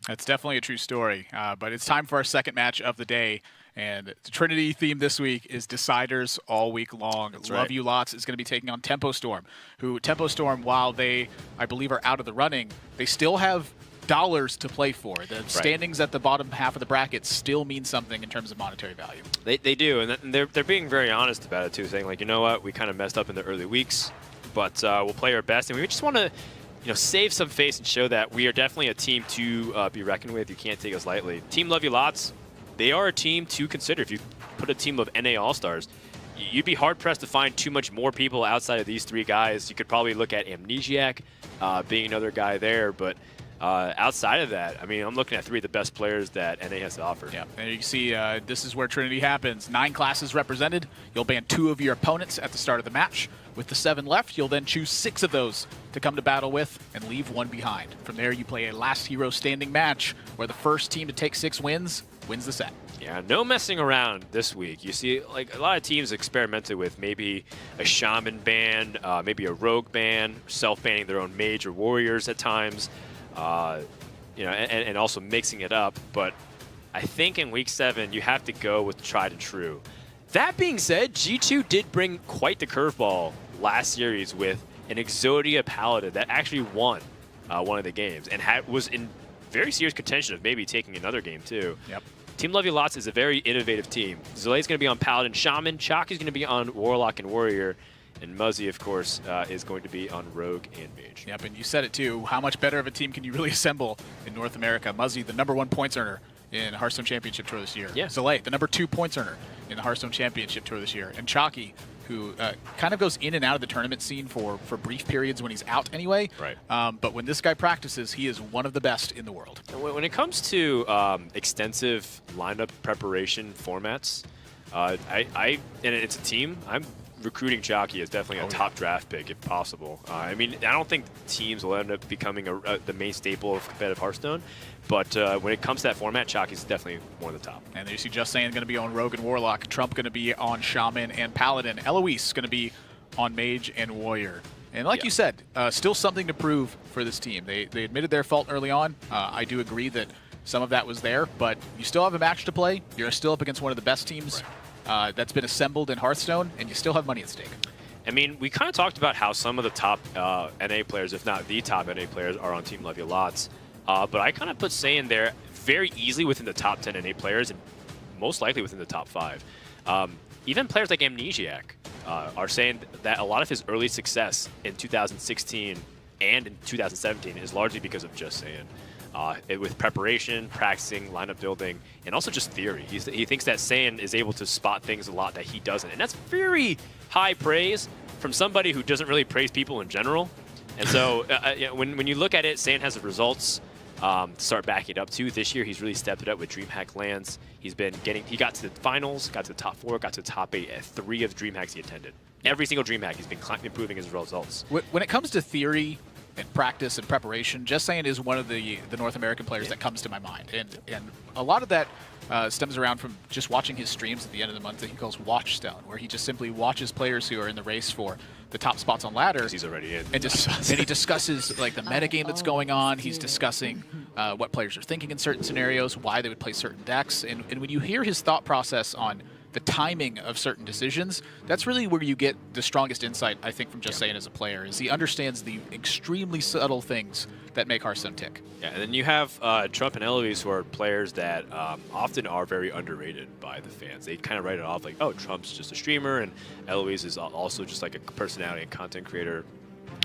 That's definitely a true story. But it's time for our second match of the day. And the Trinity theme this week is Deciders all week long. That's Love right. You Lots is going to be taking on Tempo Storm, who Tempo Storm, while they, I believe, are out of the running, they still have dollars to play for. The standings at the bottom half of the bracket still mean something in terms of monetary value. They do, and they're being very honest about it too, saying like, you know what, we kind of messed up in the early weeks, but we'll play our best, and we just want to, save some face and show that we are definitely a team to be reckoned with. You can't take us lightly. Team Love You Lots, they are a team to consider. If you put a team of NA All-Stars, you'd be hard-pressed to find too much more people outside of these three guys. You could probably look at Amnesiac being another guy there, but outside of that, I mean, I'm looking at three of the best players that NA has to offer. Yeah, and you can see this is where Trinity happens. 9 classes represented. You'll ban 2 of your opponents at the start of the match. With the 7 left, you'll then choose 6 of those to come to battle with and leave 1 behind. From there, you play a last hero standing match where the first team to take 6 wins wins the set. Yeah, no messing around this week. You see, like, a lot of teams experimented with maybe a shaman ban, maybe a rogue ban, self-banning their own mage or warriors at times. And also mixing it up. But I think in week 7, you have to go with tried and true. That being said, G2 did bring quite the curveball last series with an Exodia Paladin that actually won one of the games and was in very serious contention of maybe taking another game too. Yep. Team Love You Lots is a very innovative team. Zale's going to be on Paladin Shaman, Chaki's going to be on Warlock and Warrior, and Muzzy, of course, is going to be on Rogue and Mage. Yep, and you said it too. How much better of a team can you really assemble in North America? Muzzy, the #1 points earner in the Hearthstone Championship Tour this year. Yeah. Zale, the #2 points earner in the Hearthstone Championship Tour this year. And Chalky, who kind of goes in and out of the tournament scene for brief periods when he's out anyway. Right. But when this guy practices, he is one of the best in the world. When it comes to extensive lineup preparation formats, and it's a team, I'm recruiting Chalky as definitely a top draft pick if possible. I mean, I don't think teams will end up becoming the main staple of competitive Hearthstone, but when it comes to that format, Chalky's definitely one of the top. And there you see Just Saying going to be on Rogue and Warlock, Trump going to be on Shaman and Paladin, Eloise going to be on Mage and Warrior. And like you said, still something to prove for this team. They admitted their fault early on. I do agree that some of that was there, but you still have a match to play. You're still up against one of the best teams that's been assembled in Hearthstone, and you still have money at stake. I mean, we kind of talked about how some of the top NA players, if not the top NA players, are on Team Love You Lots. But I kind of put Saiyan there very easily within the top 10 NA players and most likely within the top 5. Even players like Amnesiac are saying that a lot of his early success in 2016 and in 2017 is largely because of Just Saying. With preparation, practicing, lineup building, and also just theory. He thinks that Saiyan is able to spot things a lot that he doesn't. And that's very high praise from somebody who doesn't really praise people in general. And so when you look at it, Saiyan has the results to start backing it up too. This year, he's really stepped it up with DreamHack lands. He got to the finals, got to the top 4, got to the top 8 at 3 of the DreamHacks he attended. Every single DreamHack, he's been improving his results. When it comes to theory and practice and preparation, Just Saying is one of the North American players that comes to my mind. And a lot of that stems around from just watching his streams at the end of the month that he calls Watchstone, where he just simply watches players who are in the race for the top spots on ladder. He's already in. And he discusses like the metagame that's going on. He's discussing what players are thinking in certain scenarios, why they would play certain decks. And when you hear his thought process on the timing of certain decisions, that's really where you get the strongest insight, I think, from Just Saying as a player, is he understands the extremely subtle things that make Hearthstone tick. Yeah, and then you have Trump and Eloise, who are players that often are very underrated by the fans. They kind of write it off like, oh, Trump's just a streamer, and Eloise is also just like a personality and content creator.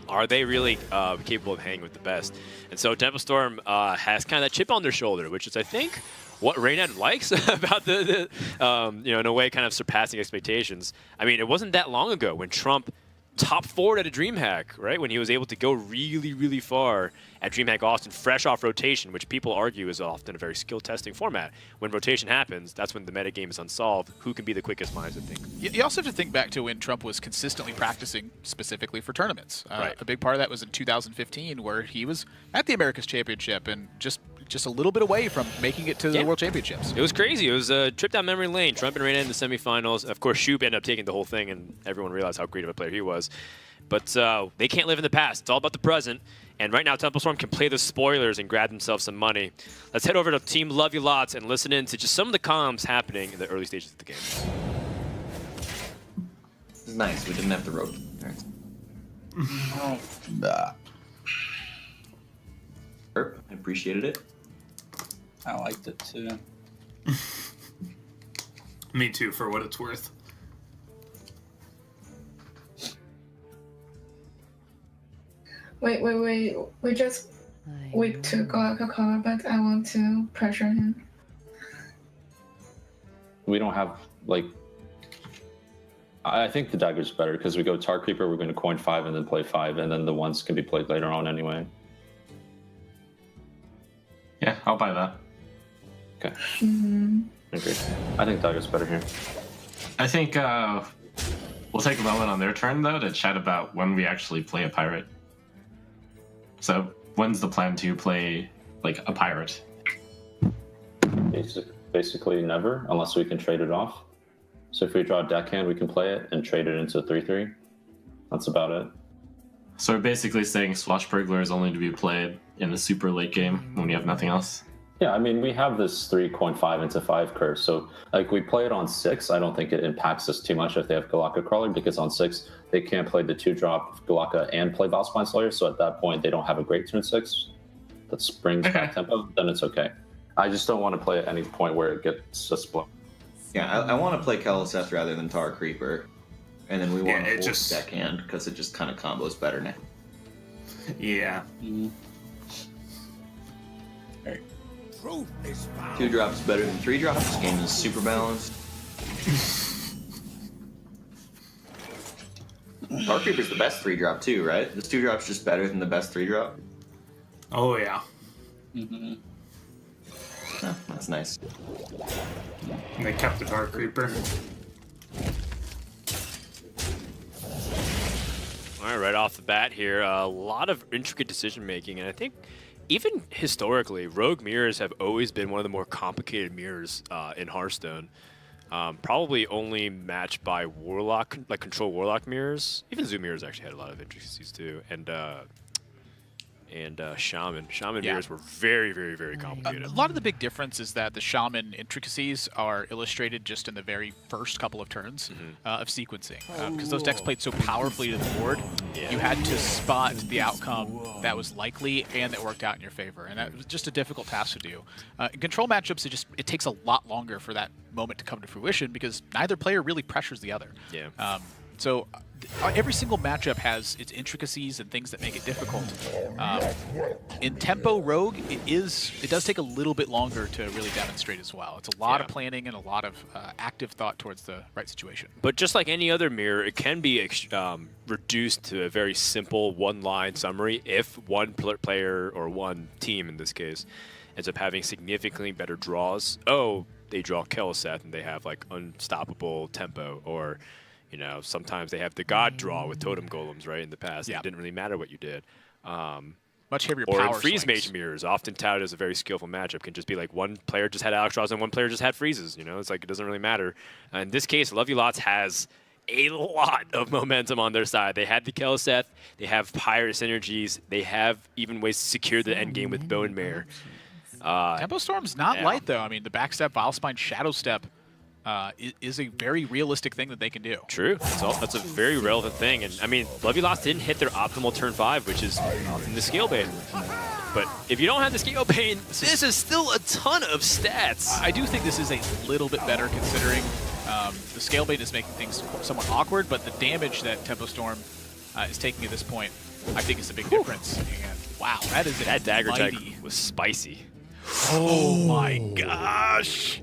Are they really capable of hanging with the best? And so Tempo Storm has kind of that chip on their shoulder, which is, I think, what Raynet likes about in a way, kind of surpassing expectations. I mean, it wasn't that long ago when Trump top 4 at a DreamHack, right? When he was able to go really, really far at DreamHack Austin, fresh off rotation, which people argue is often a very skill-testing format. When rotation happens, that's when the metagame is unsolved. Who can be the quickest minds, I think? You also have to think back to when Trump was consistently practicing specifically for tournaments. Right. A big part of that was in 2015, where he was at the Americas Championship and just a little bit away from making it to the World Championships. It was crazy. It was a trip down memory lane. Trump and Raynet in the semifinals. Of course, Shoop ended up taking the whole thing, and everyone realized how great of a player he was. But they can't live in the past. It's all about the present. And right now, Tempo Storm can play the spoilers and grab themselves some money. Let's head over to Team Love You Lots and listen in to just some of the comms happening in the early stages of the game. This is nice. We didn't have to rope. I appreciated it. I liked it too. Me too, for what it's worth. Wait. We just weak to Coca-Cola, but I want to pressure him. We don't have, like... I think the dagger's better, because we go Tar Creeper, we're going to coin 5 and then play 5, and then the ones can be played later on anyway. Yeah, I'll buy that. Okay. Mm-hmm. I agree. I think dagger's better here. I think we'll take a moment on their turn, though, to chat about when we actually play a pirate. So, when's the plan to play, like, a pirate? Basically never, unless we can trade it off. So if we draw a deckhand, we can play it and trade it into a 3/3. That's about it. So we're basically saying Swashbuckler is only to be played in the super late game when you have nothing else? Yeah, I mean, we have this 3 coin 5 into 5 curse. So, like, we play it on 6. I don't think it impacts us too much if they have Galaka Crawler, because on 6, they can't play the 2-drop Galaka and play Valspine Slayer. So at that point, they don't have a great turn 6 that springs back tempo. Then it's okay. I just don't want to play at any point where it gets a split. Yeah, I want to play Keliseth rather than Tar Creeper. And then we want to hold just... deckhand, because it just kind of combos better now. Yeah. Mm-hmm. 2 drops better than 3 drops. This game is super balanced. Tar Creeper's the best 3-drop too, right? This 2-drop's just better than the best 3-drop. Oh, yeah. Mm-hmm. Oh, that's nice. And they kept the Dark Creeper. All right, right off the bat here, a lot of intricate decision making, and I think even historically, rogue mirrors have always been one of the more complicated mirrors in Hearthstone. Probably only matched by Warlock, like control Warlock mirrors. Even Zoo mirrors actually had a lot of intricacies too, and Shaman. Shaman mirrors were very, very, very complicated. A lot of the big difference is that the Shaman intricacies are illustrated just in the very first couple of turns of sequencing. Because those decks played so powerfully to the board, you had to spot the outcome that was likely and that worked out in your favor. And that was just a difficult task to do. In control matchups, it takes a lot longer for that moment to come to fruition because neither player really pressures the other. Yeah. So every single matchup has its intricacies and things that make it difficult. In Tempo Rogue, it does take a little bit longer to really demonstrate as well. It's a lot of planning and a lot of active thought towards the right situation. But just like any other mirror, it can be reduced to a very simple one-line summary if one player, or one team in this case, ends up having significantly better draws. Oh, they draw Keliseth and they have like unstoppable tempo, or you know, sometimes they have the God draw with Totem Golems, right, in the past. It didn't really matter what you did. Much heavier or power in Freeze swings. Mage mirrors, often touted as a very skillful matchup, can just be like one player just had Alex draws and one player just had freezes. You know, it's like it doesn't really matter. In this case, Love You Lots has a lot of momentum on their side. They had the Keliseth, they have Pirate synergies, they have even ways to secure the end game with Bone Mare. Tempo Storm's not light, though. I mean, the backstep, Vilespine, Shadow Step is a very realistic thing that they can do. True. That's a very relevant thing. And, I mean, Love You Lost didn't hit their optimal turn 5, which is in the Scale Bane. But if you don't have the Scale Bane, this is still a ton of stats. I do think this is a little bit better considering the Scale Bane is making things somewhat awkward, but the damage that Tempo Storm is taking at this point, I think is a big difference. And wow, that dagger mighty. check was spicy. Oh my gosh.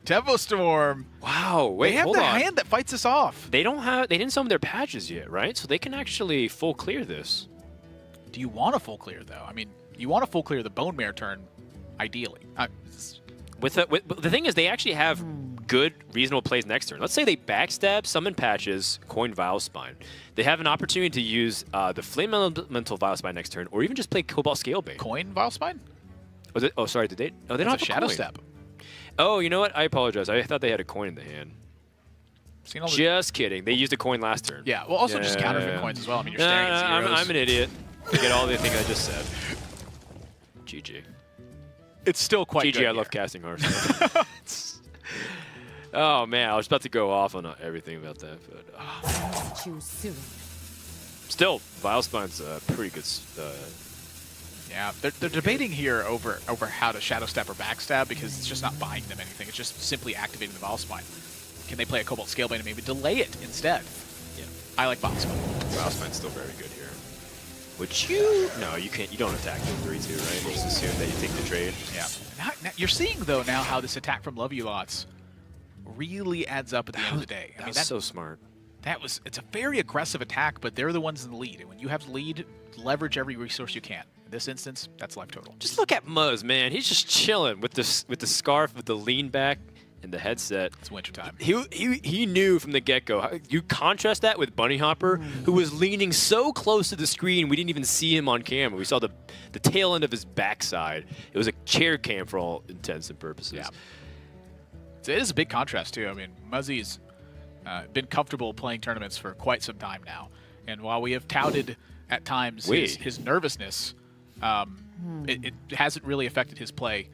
Tempo Storm. Wow, wait, they have hold the on. hand that fights us off. They didn't summon their patches yet, right? So they can actually full clear this. Do you want a full clear though? I mean, you want to full clear the Bone Mare turn, ideally. The thing is, they actually have good, reasonable plays next turn. Let's say they backstab, summon patches, coin Vilespine. They have an opportunity to use the Flame Elemental Vilespine next turn, or even just play Cobalt Scalebane. Coin Vilespine? Oh, sorry, did they? Oh, they don't have a Shadow coin. Step. Oh, you know what? I apologize. I thought they had a coin in the hand. Just kidding. They used a coin last turn. Yeah, well, also just counterfeit coins as well. I mean, you're staring at zeros. I'm an idiot. Forget all the things I just said. GG. It's still quite GG, good. I love casting Hearthstone. Oh man, I was about to go off on everything about that, but Choose soon. still, Vilespine's pretty good. Yeah, they're debating here over how to Shadow Step or Backstab because it's just not buying them anything. It's just simply activating the Vilespine. Can they play a Cobalt Scalebane and maybe delay it instead? Yeah, I like Vilespine. Vilespine's still very good here. Which no, you can't. You don't attack in 3-2, right? You just assume that you take the trade. Yeah. Now, you're seeing though now how this attack from Love You Lots really adds up at the end of the day. I mean, That's so smart. it's a very aggressive attack, but they're the ones in the lead. And when you have the lead, leverage every resource you can. In this instance, that's life total. Just look at Muzz, man. He's just chilling with the scarf, with the lean back, and the headset. It's wintertime. He knew from the get-go. You contrast that with Bunny Hopper, who was leaning so close to the screen, we didn't even see him on camera. We saw the tail end of his backside. It was a chair cam for all intents and purposes. Yeah. It is a big contrast, too. I mean, Muzzy's been comfortable playing tournaments for quite some time now. And while we have touted at times his nervousness, it hasn't really affected his play,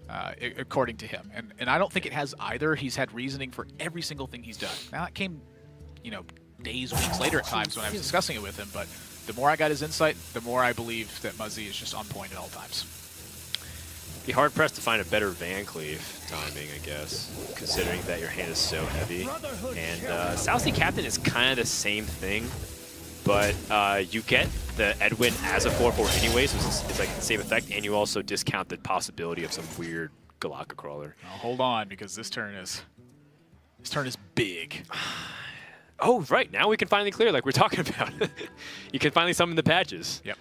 according to him. And I don't think it has either. He's had reasoning for every single thing he's done. Now, that came, days, weeks later at times when I was discussing it with him. But the more I got his insight, the more I believe that Muzzy is just on point at all times. Be hard pressed to find a better Van Cleave timing, I guess, considering that your hand is so heavy. And South Sea Captain is kind of the same thing, but you get the Edwin as a 4/4 anyway, so it's like the same effect, and you also discount the possibility of some weird Galaka crawler. Now, hold on, because this turn is big. Oh, right, now we can finally clear like we're talking about. You can finally summon the patches. Yep.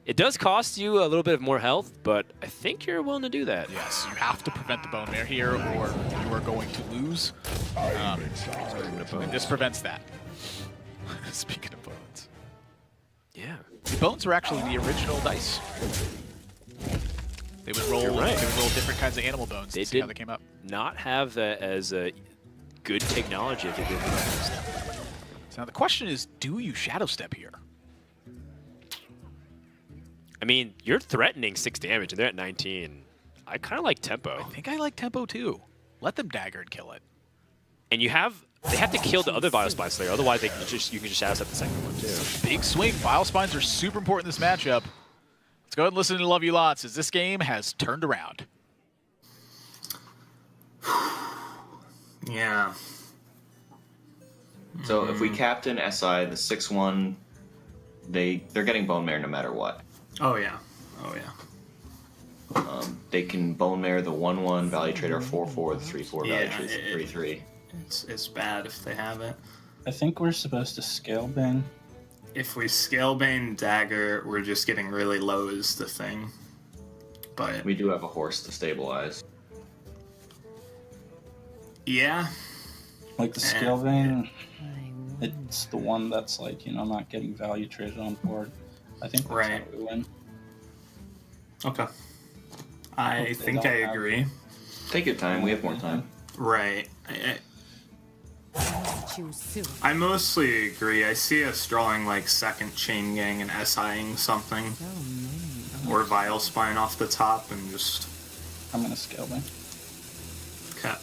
It does cost you a little bit of more health, but I think you're willing to do that. Yes, you have to prevent the Bone Mare here, or you are going to lose. And this prevents that. Speaking of bones. Yeah. The bones were actually the original dice. They would roll, You're right. they would roll different kinds of animal bones to see how they came up. Not have that as a good technology if they did that. So now the question is, do you Shadow Step here? I mean, you're threatening 6 damage, and they're at 19. I kind of like tempo. I think I like tempo too. Let them dagger and kill it. And they have to kill the other Vilespine Slayer, otherwise you can just Shadow Step the second one too. Big swing. Vilespines are super important in this matchup. Let's go ahead and listen to Love You Lots as this game has turned around. Yeah. So if we captain SI, the 6/1, they're getting Bone Mare no matter what. Oh yeah. Oh yeah. They can Bone Mare the 1/1 Value Trader 4/4, the 3/4 Value Yeah, Trader 3/3. It's bad if they have it. I think we're supposed to Scalebane. If we Scalebane Dagger, we're just getting really low is the thing. But We do have a horse to stabilize. yeah. Like the Scalebane, it's the one that's like, not getting value traded on board. I think that's Right. how we win. Okay. I Hope they think don't I have- agree. Take your time, we have more time. Right. Choose soon. I mostly agree. I see us drawing like second chain gang and SIing something. Or Vilespine off the top and just I'm going to Scalebane. cut.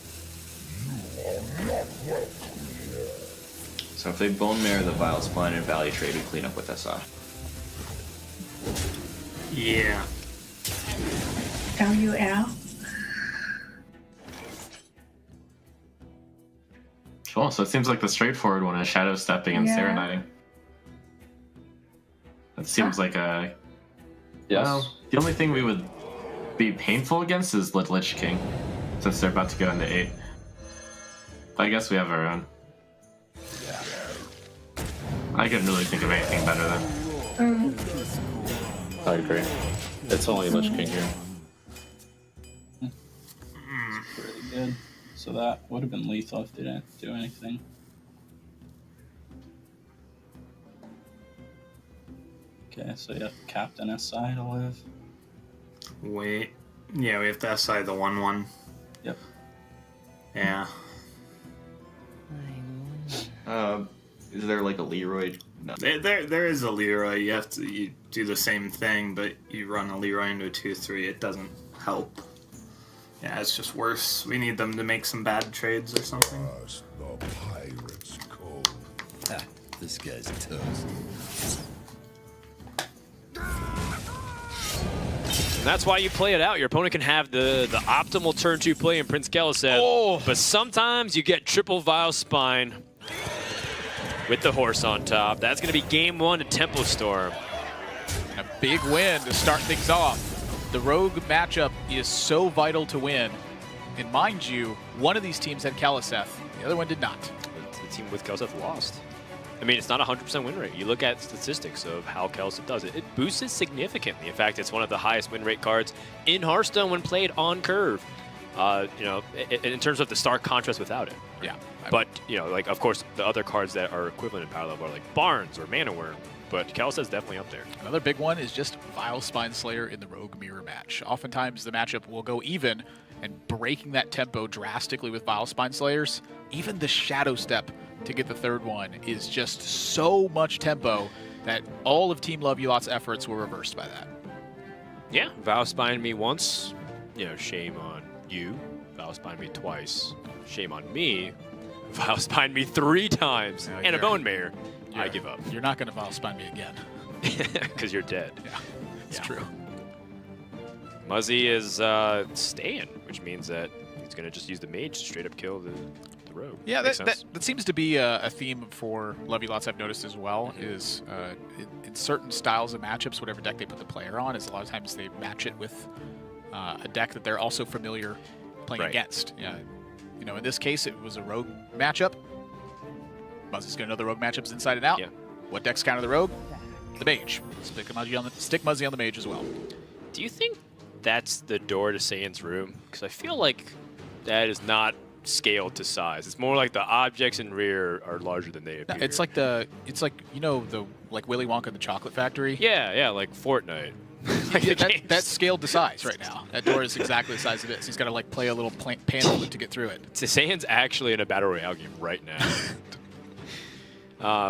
So if they Bone Mare the Vilespine and Value Trade, we clean up with SI. Yeah. LUL. Cool. So it seems like the straightforward one is Shadow Stepping and Yeah. Serenading. That seems like a... Yes. Well, the only thing we would be painful against is Lich King, since they're about to go into 8. But I guess we have our own. Yeah. I couldn't really think of anything better than... I agree. It's only Lich King here. It's pretty good. So that would have been lethal if they didn't do anything. Okay, so you have Captain SI to live. Wait. Yeah, we have to SI the 1/1. Yep. Yeah. Is there like a Leroy? No. There is a Leroy. You do the same thing, but you run a Leroy into a 2/3. It doesn't help. Yeah, it's just worse. We need them to make some bad trades or something. The pirate's code. Ha, this guy's toast. And that's why you play it out. Your opponent can have the optimal turn 2 play in Prince Kaliseth, but sometimes you get triple Vile Spine with the horse on top. That's going to be game 1 to Tempo Storm. A big win to start things off. The Rogue matchup is so vital to win. And mind you, one of these teams had Kaliseth, the other one did not. The team with Kaliseth lost. I mean, it's not a 100% win rate. You look at statistics of how Kaliseth does it. It boosts it significantly. In fact, it's one of the highest win rate cards in Hearthstone when played on curve. You know, in terms of the stark contrast without it. Yeah. But, you know, like, of course, the other cards that are equivalent in power level are like Barnes or Mana Worm. But Kaliseth's definitely up there. Another big one is just Vile Spine Slayer in the Rogue Mirror match. Oftentimes the matchup will go even, and breaking that tempo drastically with Vile Spine Slayers, even the Shadow Step to get the third one is just so much tempo that all of Team Love You Lot's efforts were reversed by that. Yeah, Vile Spine me once, you know, shame on you. Vile Spine me twice, shame on me. Vile Spine me 3 times, and a Bone Mayor. I give up. You're not going to Vile Spine me again. Because you're dead. Yeah, it's true. Muzzy is staying, which means that he's going to just use the mage to straight up kill the rogue. Yeah, that seems to be a theme for Love You Lots I've noticed as well, is in certain styles of matchups, whatever deck they put the player on, is a lot of times they match it with a deck that they're also familiar playing against. Yeah, you know, in this case, it was a rogue matchup. Muzzy's going to know the rogue matchups inside and out. Yeah. What decks counter the rogue? The mage. Stick Muzzy on the mage as well. Do you think that's the door to Saiyan's room? Because I feel like that is not scaled to size. It's more like the objects in rear are larger than they appear. It's like you know, the Willy Wonka and the Chocolate Factory. Yeah, like Fortnite. Like that's scaled to size right now. That door is exactly the size of this. He's got to like play a little panel flute to get through it. So Saiyan's actually in a battle royale game right now.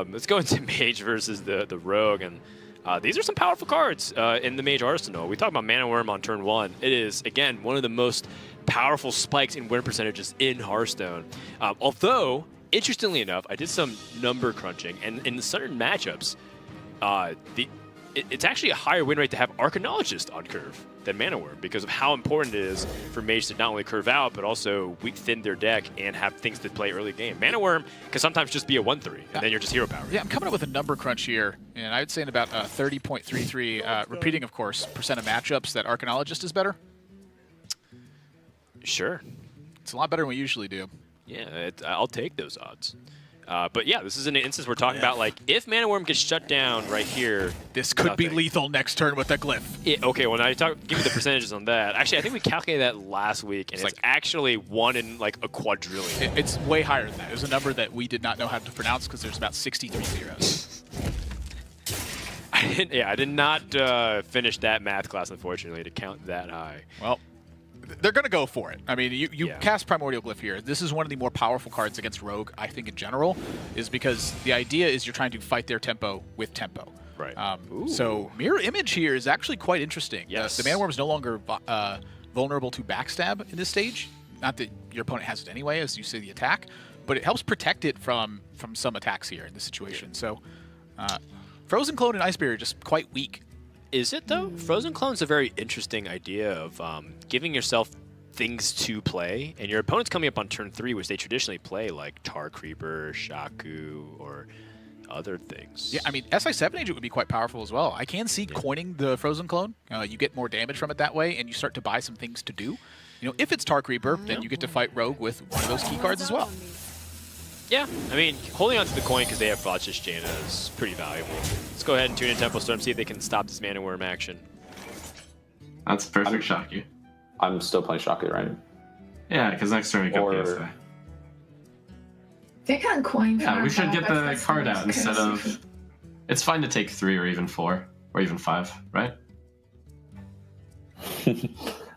Let's go into Mage versus the Rogue, and these are some powerful cards in the Mage arsenal. We talked about Mana Worm on turn 1. It is, again, one of the most powerful spikes in win percentages in Hearthstone. Although, interestingly enough, I did some number crunching, and in certain matchups, it's actually a higher win rate to have Arcanologist on curve than Mana Worm because of how important it is for Mage to not only curve out, but also weak thin their deck and have things to play early game. Mana Worm can sometimes just be a 1/3, and then you're just hero power. Yeah, I'm coming up with a number crunch here, and I would say in about 30.33, repeating, of course, percent of matchups that Arcanologist is better. Sure. It's a lot better than we usually do. Yeah, I'll take those odds. But yeah, this is an instance we're talking about, like, if Mana Worm gets shut down right here. This could be lethal next turn with a glyph. Okay, well, now give me the percentages on that. Actually, I think we calculated that last week, and it's like actually 1 in, like, a quadrillion. It's way higher than that. It was a number that we did not know how to pronounce because there's about 63 zeros. I did not finish that math class, unfortunately, to count that high. Well, they're going to go for it. I mean, you cast Primordial Glyph here. This is one of the more powerful cards against Rogue, I think, in general, is because the idea is you're trying to fight their tempo with tempo. Right. So Mirror Image here is actually quite interesting. Yes. The Mana Worm is no longer vulnerable to backstab in this stage. Not that your opponent has it anyway, as you see the attack, but it helps protect it from some attacks here in this situation. So Frozen Clone and Ice Barrier are just quite weak. Is it, though? Frozen Clone's a very interesting idea of giving yourself things to play, and your opponent's coming up on turn 3, which they traditionally play, like Tar Creeper, Shaku, or other things. Yeah, I mean, SI7 Agent would be quite powerful as well. I can see coining the Frozen Clone. You get more damage from it that way, and you start to buy some things to do. You know, if it's Tar Creeper, then you get to fight Rogue with one of those key cards as well. Yeah, I mean, holding on to the coin because they have Fraudstitch Jaina is pretty valuable. Let's go ahead and tune in Tempo Storm, see if they can stop this Mana Worm action. That's perfect, Shaku. I'm still playing Shaku, right? Yeah, because next turn we got PSA. They can coin. Yeah, we should get the card out instead of... It's fine to take 3 or even 4, or even 5, right?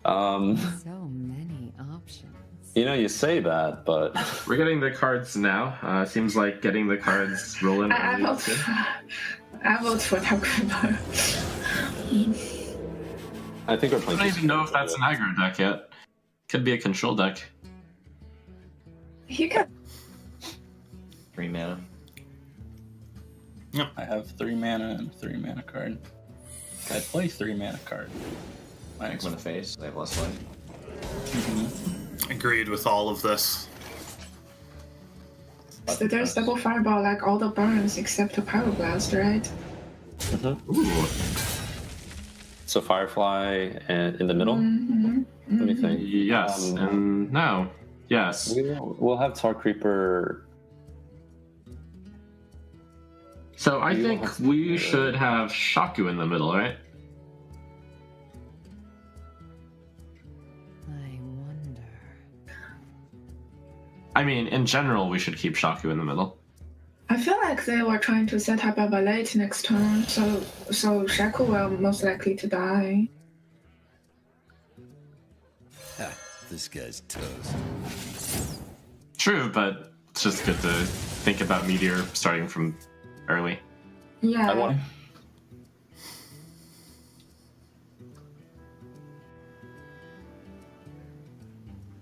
So many options. You know, you say that, but We're getting the cards now. Seems like getting the cards rolling. I vote for Top Creeper. I think we're I playing. don't even know if that's an aggro deck yet. Could be a control deck. He can. 3 mana. I have 3 mana and 3 mana card. I play 3 mana card. Max in the face. They have less life. Agreed with all of this. So there's double fireball like all the burns except the pyroblast, right? Ooh. So Firefly and in the middle. Mm-hmm. Let me think. Yes, and no. Yes. We'll have Tar Creeper. So I think we should have Shaku in the middle, right? I wonder. I mean, in general, we should keep Shaku in the middle. I feel like they were trying to set up a late next turn, so Shaku will most likely to die. Ha, this guy's toast. True, but it's just good to think about Meteor starting from early. Yeah. I want.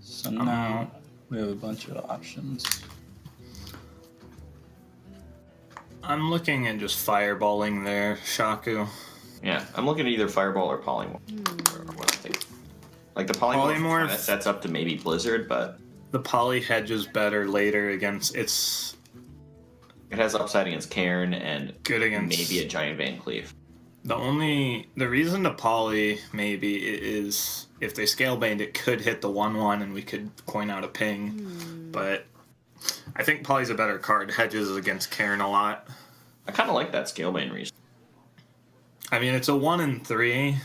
So now we have a bunch of options. I'm looking at just fireballing there, Shaku. Yeah, I'm looking at either Fireball or Polymorph. Or what I think. Like the Polymorph Polymorph? kinda sets up to maybe Blizzard, but The poly hedges better later against it's it has upside against Cairn and good against maybe a Giant Van Cleave. the reason to poly maybe is if they scale banned it could hit the 1/1 and we could coin out a ping. But I think poly's a better card. Hedges against Cairn a lot. I kind of like that Scalebane reason. I mean it's a 1 in 3.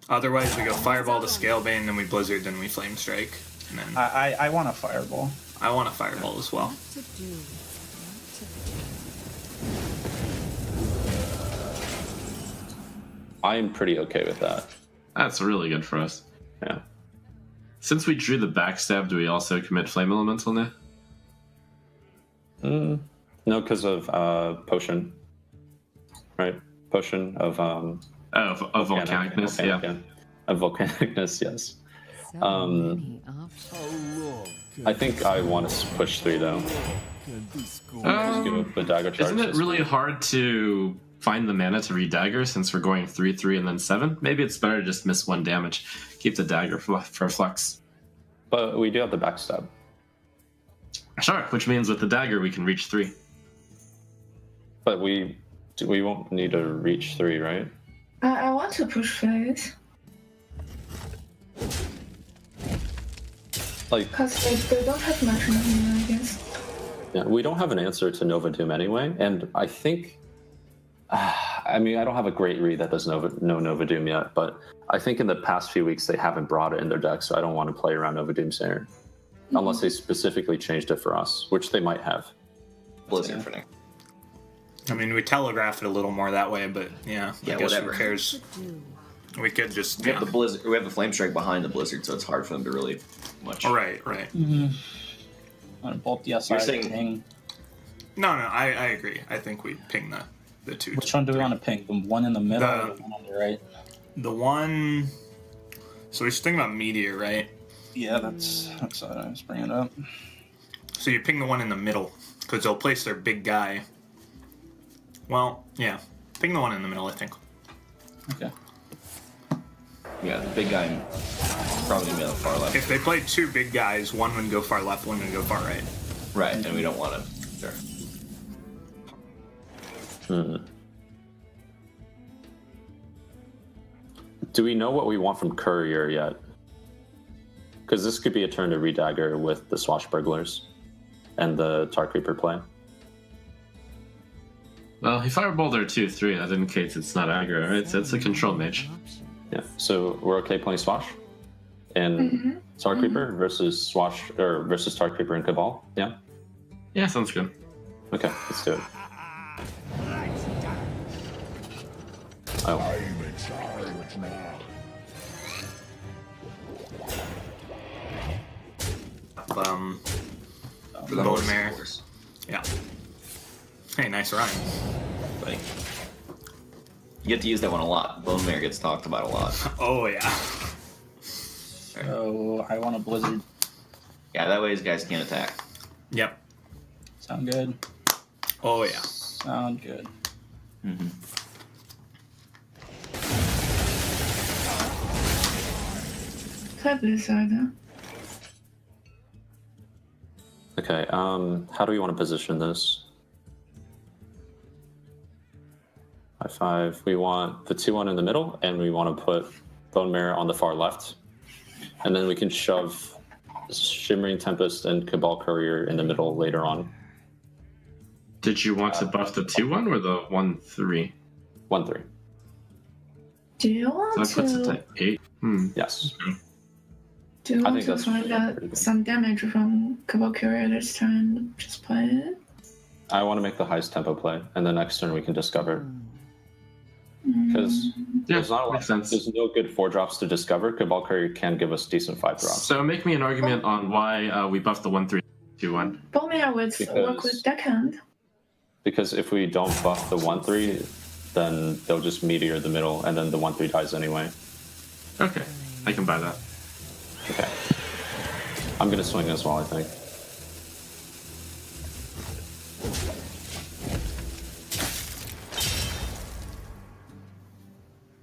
Otherwise we go Fireball to Scalebane, then we Blizzard, then we Flame Strike. And then I want a fireball. I want a Fireball as well. What to do? I'm pretty okay with that. That's really good for us. Yeah. Since we drew the backstab, do we also commit Flame Elemental now? No, because of Potion. Right? Potion of Of Volcanicness, yeah. Of Volcanicness, yes. So Um, many options. How long I think I want to push 3 though. can this go? Just give the dagger charge. Isn't it really hard to find the mana to read dagger since we're going 3/3 and then 7? Maybe it's better to just miss 1 damage. Keep the dagger for flex. But we do have the backstab. Sure, which means with the dagger we can reach 3. But we won't need to reach 3, right? I want to push phase Like, because they don't have much money, I guess. yeah, we don't have an answer to Nova Doom anyway, and I think. I mean, I don't have a great read that there's no Nova Doom yet, but I think in the past few weeks they haven't brought it in their deck, so I don't want to play around Nova Doom Slayer. Unless they specifically changed it for us, which they might have. Blizzard for next. I mean, we telegraph it a little more that way, but yeah, I guess whatever. who cares? We could just We have the Blizzard. We have the Flame Strike behind the Blizzard, so it's hard for them to really much. Oh, right. I'm gonna bolt the SI You're saying- ping. No, I agree. I think we ping the 2. Which one do we want to ping? The one in the middle or the one on the right? The one. So we should think about Meteor, right? Yeah, that's what I was bringing up. So you ping the one in the middle because they'll place their big guy. Well, yeah, ping the one in the middle. I think. Okay. Yeah, the big guy probably gonna be on the far left. If they play 2 big guys, one would go far left, one would go far right. Right, and we don't want to. Sure. Do we know what we want from Courier yet? Because this could be a turn to redagger with the Swashbucklers and the Tar Creeper play. Well, he fireballed our 2/3. That indicates it's not aggro, right? So it's a control mage. Yeah, so we're okay playing Swash and Tar Creeper versus Swash or versus Tar Creeper and Cabal. Yeah. Yeah, sounds good. Okay, let's do it. Oh, I'm Bone Mare. Yeah. Hey, nice rhyme. Buddy. You get to use that one a lot. Bone Mare gets talked about a lot. Oh yeah. So I want a blizzard. Yeah, that way these guys can't attack. Yep. Sound good? Oh yeah. Sound good. Mm-hmm. Play Blizzard. Okay, how do we want to position this? 5-5. We want the 2-1 in the middle, and we want to put Bone Mare on the far left. And then we can shove Shimmering Tempest and Cabal Courier in the middle later on. Did you want to buff the 2-1 or the 1-3? 1-3. Do you So want that puts it to? to 8. Yes. Do you I want think to that's find out pretty good. some damage from Cabal Courier this turn? Just play it. I want to make the highest tempo play, and the next turn we can discover. Because Yeah, there's not a lot, makes sense. there's no good 4-drops to discover. Cabal Courier can give us decent 5-drops. So make me an argument on why we buffed the 1-3 2-1. Bone Mare would work with deckhand. Because if we don't buff the 1-3, then they'll just meteor the middle, and then the 1-3 dies anyway. Okay, I can buy that. Okay. I'm gonna swing as well, I think.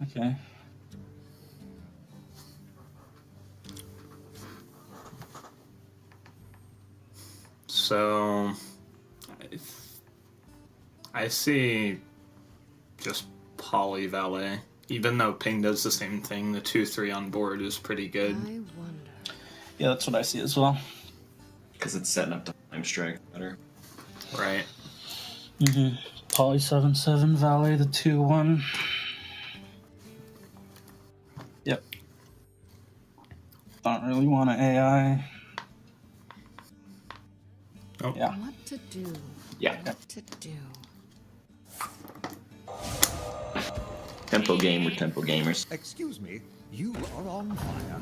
Okay. So I see just Poly Valet. Even though Ping does the same thing, the 2-3 on board is pretty good. I wonder. Yeah, that's what I see as well. Because it's setting up to Flame Strike better. Right. Mm-hmm. Poly 7/7, Valet the 2/1. Yep. Don't really want an AI. Oh. Yeah. What to do? Yeah. What to do? Tempo game with tempo gamers. Excuse me, you are on fire.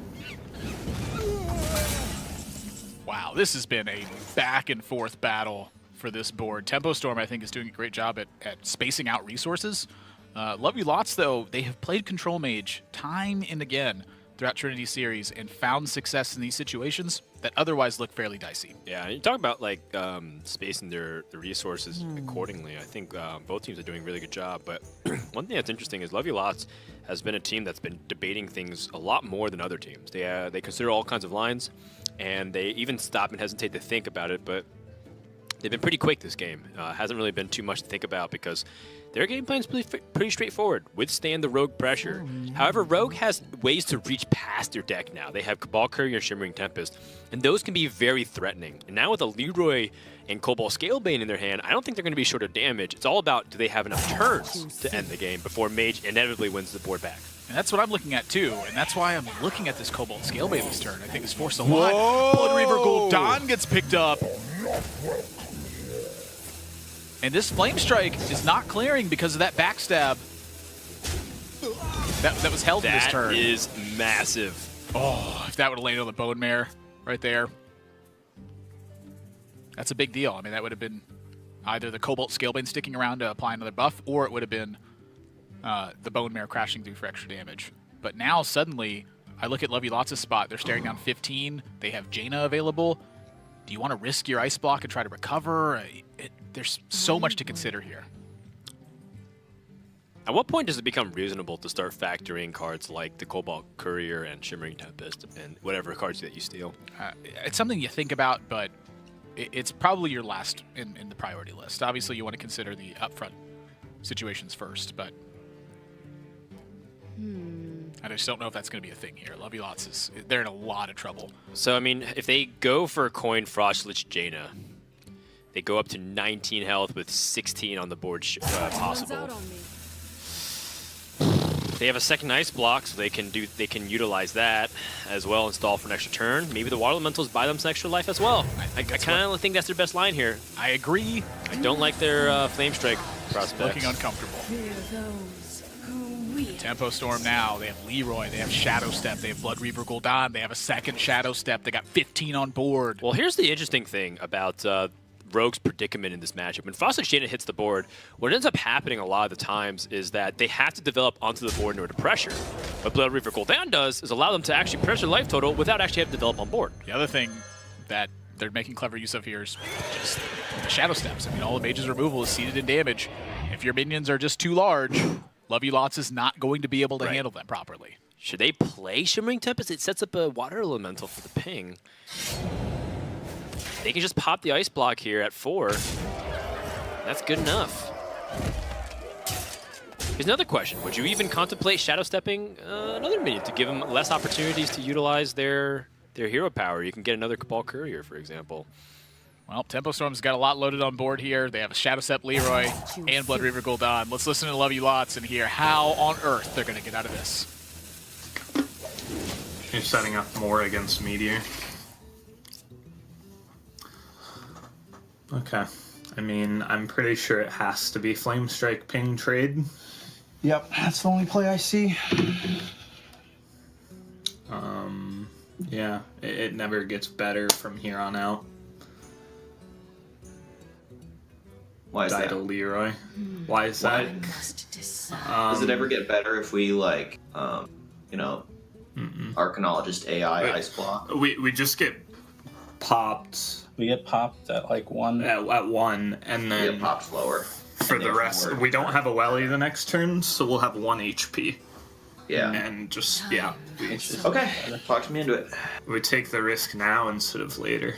Wow, this has been a back and forth battle for this board. Tempo Storm, I think, is doing a great job at spacing out resources. Love You Lots, though, they have played Control Mage time and again throughout Trinity series and found success in these situations that otherwise look fairly dicey. Yeah, you talk about like spacing their resources accordingly. I think both teams are doing a really good job. But one thing that's interesting is Love You Lots has been a team that's been debating things a lot more than other teams. They consider all kinds of lines, and they even stop and hesitate to think about it. But they've been pretty quick this game. Hasn't really been too much to think about because their game plan is pretty straightforward. Withstand the Rogue pressure. However, Rogue has ways to reach past their deck now. They have Cabal Courier and Shimmering Tempest, and those can be very threatening. And now with a Leroy and Cobalt Scalebane in their hand, I don't think they're going to be short of damage. It's all about, do they have enough turns to end the game before Mage inevitably wins the board back. And that's what I'm looking at, too. And that's why I'm looking at this Cobalt Scalebane this turn. I think it's forced a lot. Blood Reaver Gul'dan gets picked up. And this Flame Strike is not clearing because of that backstab that was held in this turn. That is massive. Oh, if that would have landed on the Bone Mare right there. That's a big deal. I mean, that would have been either the Cobalt Scalebane sticking around to apply another buff, or it would have been the Bone Mare crashing through for extra damage. But now, suddenly, I look at Love You Lots' spot. They're staring down 15. They have Jaina available. Do you want to risk your Ice Block and try to recover? There's so much to consider here. At what point does it become reasonable to start factoring cards like the Cobalt Courier and Shimmering Tempest and whatever cards that you steal? It's something you think about, but it's probably your last in the priority list. Obviously, you want to consider the upfront situations first, but I just don't know if that's going to be a thing here. Love You Lots they're in a lot of trouble. So, I mean, if they go for a coin Frostlich Jaina, they go up to 19 health with 16 on the board possible. They have a second ice block, so they can utilize that as well, install for an extra turn. Maybe the Water Elementals buy them some extra life as well. I kind of think that's their best line here. I agree. I don't like their Flame Strike prospects. Looking uncomfortable. Fear those who wield Tempo Storm now. They have Leroy. They have Shadow Step. They have Blood Reaver Gul'dan. They have a second Shadow Step. They got 15 on board. Well, here's the interesting thing about Rogue's predicament in this matchup. When Frosted Shannon hits the board, what ends up happening a lot of the times is that they have to develop onto the board in order to pressure. What Blood Reaver Gul'dan does is allow them to actually pressure life total without actually having to develop on board. The other thing that they're making clever use of here is just the Shadow Steps. I mean, all the mage's removal is seeded in damage. If your minions are just too large, Love You Lots is not going to be able to handle them properly. Should they play Shimmering Tempest? It sets up a water elemental for the ping. They can just pop the ice block here at 4. That's good enough. Here's another question. Would you even contemplate Shadow Stepping another minion to give them less opportunities to utilize their hero power? You can get another Cabal Courier, for example. Well, Tempo Storm's got a lot loaded on board here. They have a Shadow Step Leroy and Blood Reaver Gul'dan. Let's listen to Love You Lots and hear how on earth they're going to get out of this. You're setting up more against Meteor. Okay. I mean, I'm pretty sure it has to be Flame Strike Ping trade. Yep, that's the only play I see. Yeah, it never gets better from here on out. Why is Die that? to Leroy. Why is that? Does it ever get better if we like, Arcanologist AI ice block? We just get popped. We get popped at like 1. At 1, and We then get popped lower. for and the rest, therefore- we don't have a welly the next turn, so we'll have 1 HP. Yeah. And just, Okay, talk me into it. we take the risk now instead of later.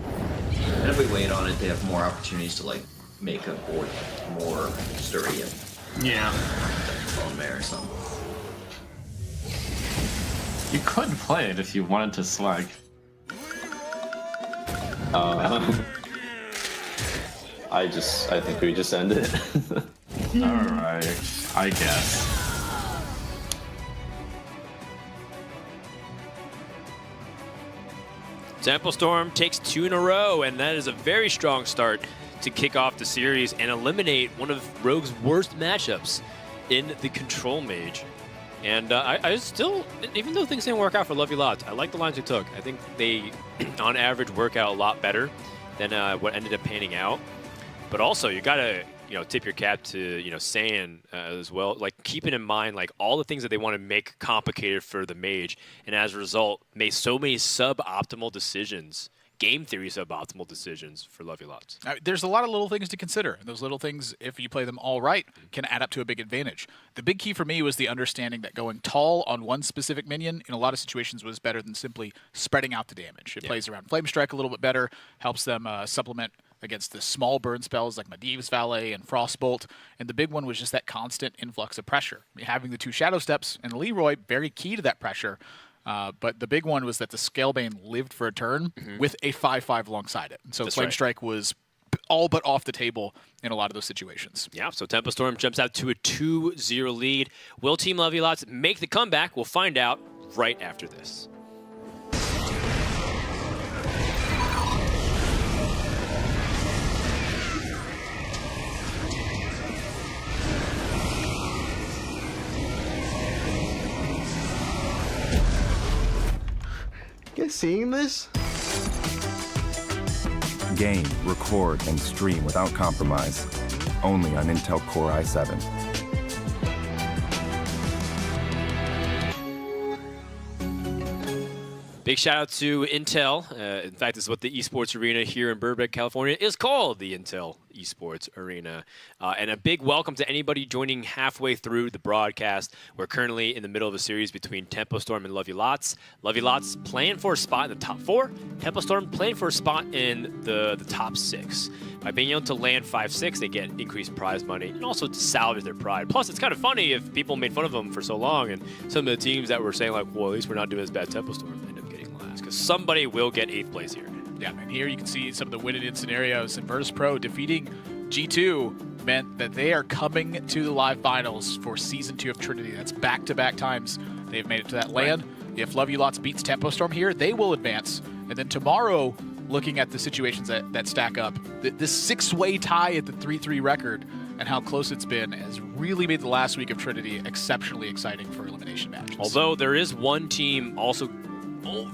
And if we wait on it, they have more opportunities to like make a board more sturdy and Yeah. bone mare or something. You could play it if you wanted to slag. I think we just end it. Alright, I guess. Tempo Storm takes 2 in a row, and that is a very strong start to kick off the series and eliminate one of Rogue's worst matchups in the Control Mage. And I still, even though things didn't work out for Love You Lots, I like the lines we took. I think they, on average, work out a lot better than what ended up panning out. But also, you gotta, tip your cap to, Saiyan as well. Like, keeping in mind, like, all the things that they want to make complicated for the mage, and as a result, made so many suboptimal decisions, game theory suboptimal decisions for Love You Lots. There's a lot of little things to consider. And those little things, if you play them all right, can add up to a big advantage. The big key for me was the understanding that going tall on one specific minion in a lot of situations was better than simply spreading out the damage. It plays around Flame Strike a little bit better, helps them supplement against the small burn spells like Medivh's Valet and Frostbolt. And the big one was just that constant influx of pressure. Having the 2 Shadow Steps and Leroy, very key to that pressure. But the big one was that the Scalebane lived for a turn with a 5/5 alongside it. So Flame Strike was all but off the table in a lot of those situations. Yeah, so Tempo Storm jumps out to a 2-0 lead. Will Team Love You Lots make the comeback? We'll find out right after this. You guys seeing this? Game, record, and stream without compromise. Only on Intel Core i7. Big shout out to Intel. In fact, this is what the esports arena here in Burbank, California is called, the Intel Esports Arena. And a big welcome to anybody joining halfway through the broadcast. We're currently in the middle of a series between Tempo Storm and Love You Lots. Love You Lots playing for a spot in the top 4. Tempo Storm playing for a spot in the top 6. By being able to land 5-6, they get increased prize money and also to salvage their pride. Plus, it's kind of funny if people made fun of them for so long and some of the teams that were saying like, well, at least we're not doing as bad Tempo Storm end up getting last because somebody will get 8th place here. Yeah, and here you can see some of the win-in scenarios. And Virtus Pro defeating G2 meant that they are coming to the live finals for Season 2 of Trinity. That's back-to-back times they've made it to that land. If Love You Lots beats Tempo Storm here, they will advance. And then tomorrow, looking at the situations that stack up, this 6-way tie at the 3-3 record and how close it's been has really made the last week of Trinity exceptionally exciting for elimination matches. Although there is one team also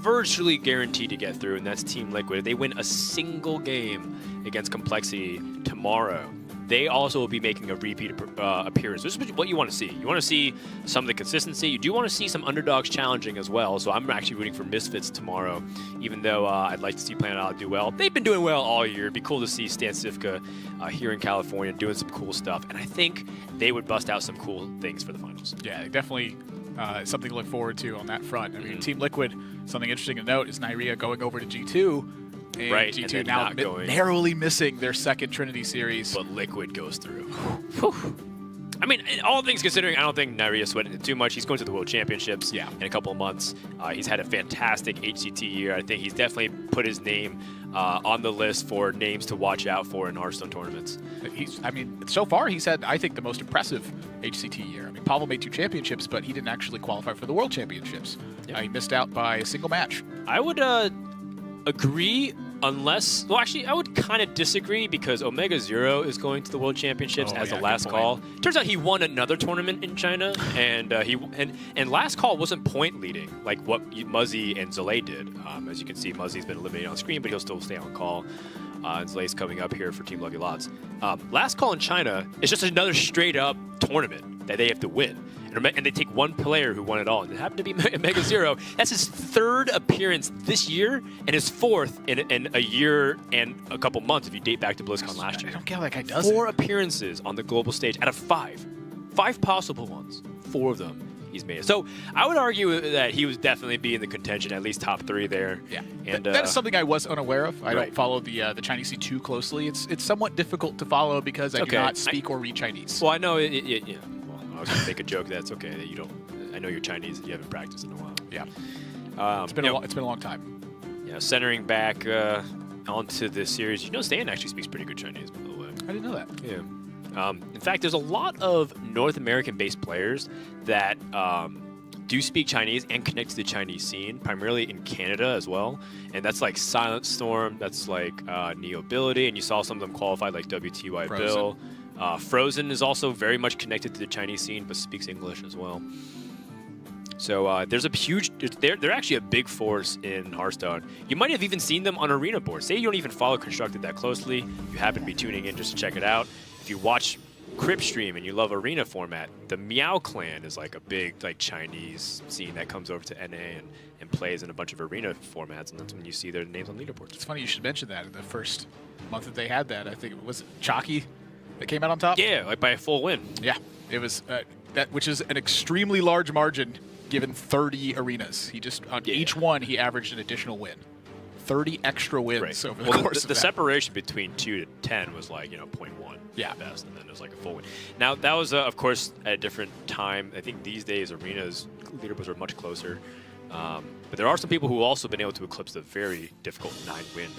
virtually guaranteed to get through, and that's Team Liquid. If they win a single game against Complexity tomorrow, they also will be making a repeat appearance. This is what you want to see. You want to see some of the consistency. You do want to see some underdogs challenging as well. So I'm actually rooting for Misfits tomorrow, even though I'd like to see Planet Odd do well. They've been doing well all year. It'd be cool to see Stan Sivka here in California doing some cool stuff. And I think they would bust out some cool things for the finals. Yeah, definitely something to look forward to on that front. I mean, Team Liquid, something interesting to note is Nyria going over to G2. And right, G2 and now not narrowly missing their second Trinity series. But Liquid goes through. I mean, all things considering, I don't think Nyria sweated it too much. He's going to the World Championships in a couple of months. He's had a fantastic HCT year. I think he's definitely put his name on the list for names to watch out for in Hearthstone tournaments. So far he's had, I think, the most impressive HCT year. I mean, Pavel made 2 championships, but he didn't actually qualify for the World Championships. Yep. He missed out by a single match. I would agree, unless... Well, actually, I would kind of disagree because Omega Zero is going to the World Championships as the last call. Turns out he won another tournament in China, and last call wasn't point leading like what Muzzy and Zalay did. As you can see, Muzzy's been eliminated on screen, but he'll still stay on call. And Zalay's coming up here for Team Lucky Lots. Last call in China is just another straight-up tournament that they have to win. And they take one player who won it all, and it happened to be Omega Zero. That's his 3rd appearance this year, and his 4th in a year and a couple months if you date back to BlizzCon last year. I don't get how that guy does it. 4 appearances on the global stage out of 5. 5 possible ones. 4 of them he's made it. So I would argue that he was definitely be in the contention, at least top 3 there. Yeah, and that is something I was unaware of. I right. don't follow the Chinese scene too closely. It's somewhat difficult to follow because I do not speak or read Chinese. Well, I know it I was going to make a joke that it's okay that you don't. I know you're Chinese and you haven't practiced in a while. Yeah, it's been a long time. Yeah, centering back onto this series. You know, Stan actually speaks pretty good Chinese, by the way. I didn't know that. Yeah. In fact, there's a lot of North American-based players that do speak Chinese and connect to the Chinese scene, primarily in Canada as well. And that's like Silent Storm. That's like Neobility, and you saw some of them qualify, like WTY Frozen. Bill. Frozen is also very much connected to the Chinese scene, but speaks English as well. So there's a huge, they're actually a big force in Hearthstone. You might have even seen them on arena boards. Say you don't even follow Constructed that closely, you happen to be tuning in just to check it out. If you watch Crypt stream and you love arena format, the Meow Clan is like a big Chinese scene that comes over to NA and plays in a bunch of arena formats, and that's when you see their names on leaderboards. It's funny you should mention that. In the first month that they had that, I think it was Chalky that came out on top. Yeah, like by a full win. Yeah, it was that, which is an extremely large margin given 30 arenas. He just on each one he averaged an additional win. 30 extra wins over the course of the that. Separation between 2 to 10 was like 0.1 yeah, at best, and then it was like a full win. Now that was of course at a different time. I think these days arenas leaderboards are much closer, but there are some people who also been able to eclipse the very difficult 9-win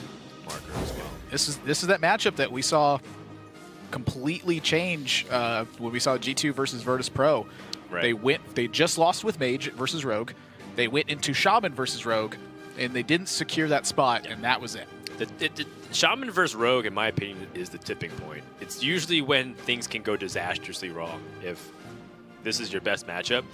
marker as well. This is that matchup that we saw completely change when we saw G2 versus Virtus Pro. Right. They just lost with Mage versus Rogue. They went into Shaman versus Rogue, and they didn't secure that spot, and that was it. The Shaman versus Rogue, in my opinion, is the tipping point. It's usually when things can go disastrously wrong. If this is your best matchup,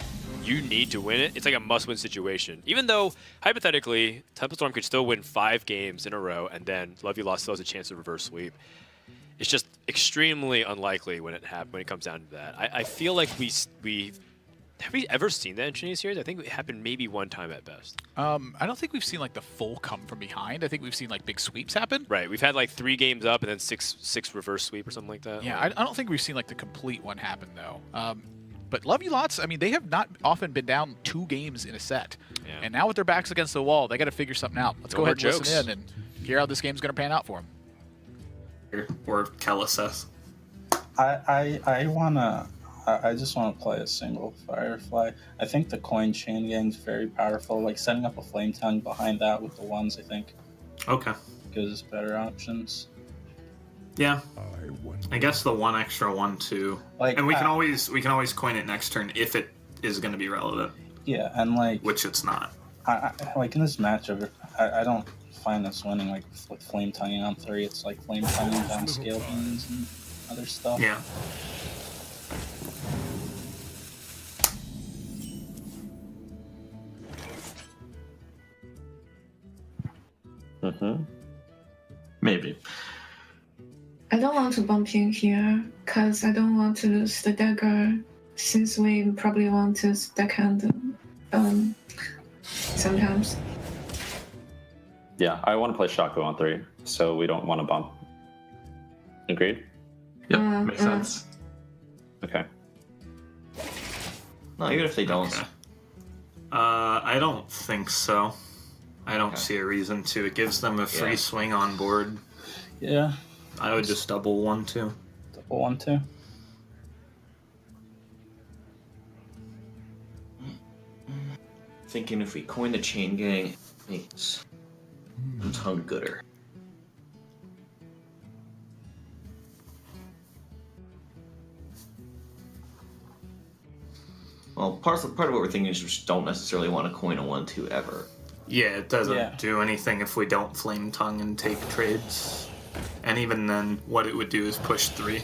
you need to win it. It's like a must-win situation. Even though, hypothetically, Temple Storm could still win 5 games in a row, and then Love You Lost still has a chance to reverse sweep. It's just extremely unlikely when it comes down to that. I feel like have we ever seen that in Trinity series? I think it happened maybe one time at best. I don't think we've seen like the full come from behind. I think we've seen like big sweeps happen. Right. We've had like 3 games up and then six reverse sweep or something like that. Yeah, I don't think we've seen like the complete one happen though. But Love You Lots, I mean, they have not often been down 2 games in a set. Yeah. And now with their backs against the wall, they got to figure something out. Let's go ahead and listen in and hear how this game's going to pan out for them. Or Kella says. I just want to play a single Firefly. I think the coin chain game is very powerful. Like setting up a flame tongue behind that with the ones, I think. Okay. Gives us better options. Yeah. I guess the one extra 1/2. And we can always coin it next turn if it is going to be relevant. Yeah, and like which it's not. I like in this matchup, I don't find us winning like with flame tonguing on 3. It's like flame tonguing down scale beans. other stuff. Yeah. Mm-hmm. Maybe. I don't want to bump in here because I don't want to lose the dagger since we probably want to deckhand sometimes. Yeah, I want to play Shaku on 3, so we don't want to bump. Agreed? Yep, makes sense. Okay. No, even if they don't. Okay. I don't think so. I don't see a reason to. It gives them a free swing on board. Yeah. I would just double 1/2. Double 1/2. Thinking if we coin the chain gang, it makes tongue gooder. Well, part of what we're thinking is we just don't necessarily want to coin a 1/2 ever. Yeah, it doesn't do anything if we don't flame tongue and take trades. And even then, what it would do is push 3.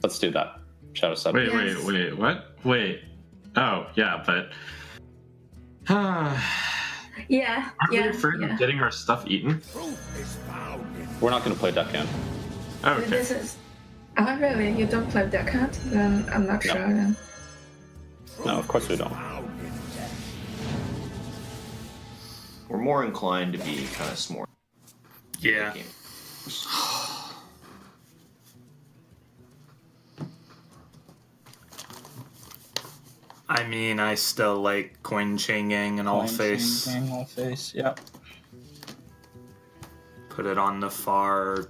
Let's do that. Shadow 7. Wait, what? Wait. Oh, yeah, but... Yeah. Aren't we afraid of getting our stuff eaten? We're not going to play deckhand. Okay. This is. Oh, really? You don't play deckhand? Then I'm not sure then. No, of course we don't. We're more inclined to be kind of smart. Yeah. I mean, I still like coin chain gang and all face. Chain gang, all face, yep. Put it on the far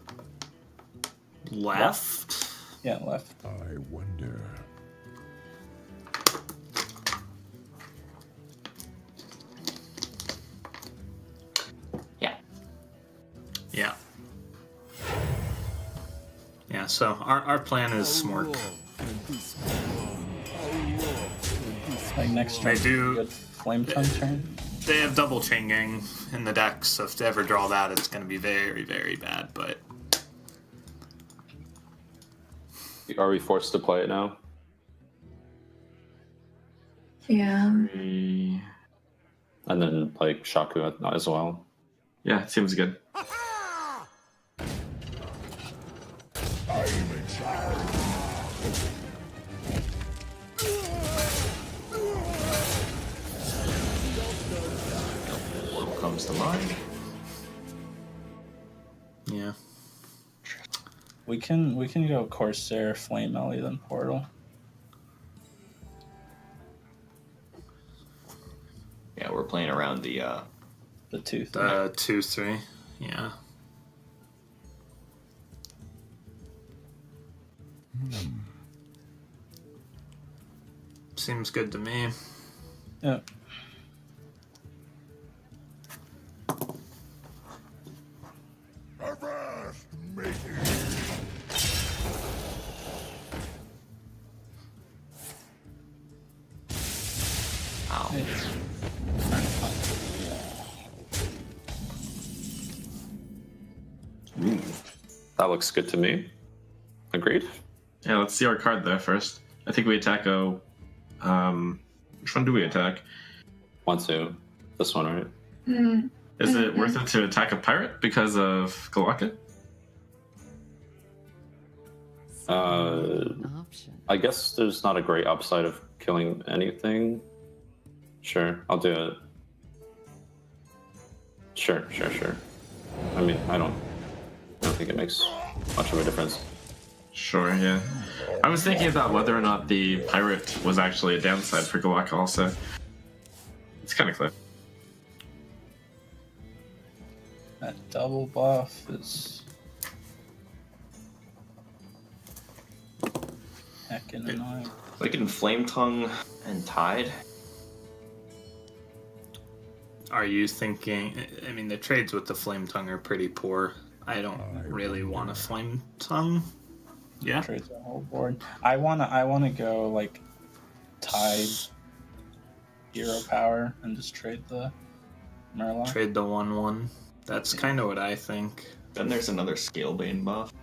left. Yeah, left. I wonder. Yeah. Yeah, so our plan is smart. Like next They turn, do- good flame tongue turn. They have double chain gang in the deck, so if they ever draw that, it's going to be very, very bad. But Are we forced to play it now? Yeah. And then play Shaku as well? Yeah, seems good. What comes to mind? yeah. We can go Corsair, Flame Ellie, then Portal. Yeah, we're playing around the 2/3. 2/3. Yeah. Seems good to me. Yeah. Avast, matey. That looks good to me. Agreed? Yeah, let's see our card there first. I think we attack which one do we attack? 1/2. This one, right? Is it worth it to attack a pirate because of Galaka? I guess there's not a great upside of killing anything. Sure, I'll do it. Sure. I mean, I don't think it makes much of a difference. Sure, yeah. I was thinking about whether or not the pirate was actually a downside for Galaka also. It's kind of clear. That double buff is heckin' annoying. like in Flame Tongue and Tide. Are you thinking? I mean, the trades with the flame tongue are pretty poor. I don't really want a flame tongue. Yeah. Trades the whole board. I wanna go like Tide, hero power and just trade the Murloc. Trade the 1/1. That's kind of what I think. Then there's another Scalebane buff.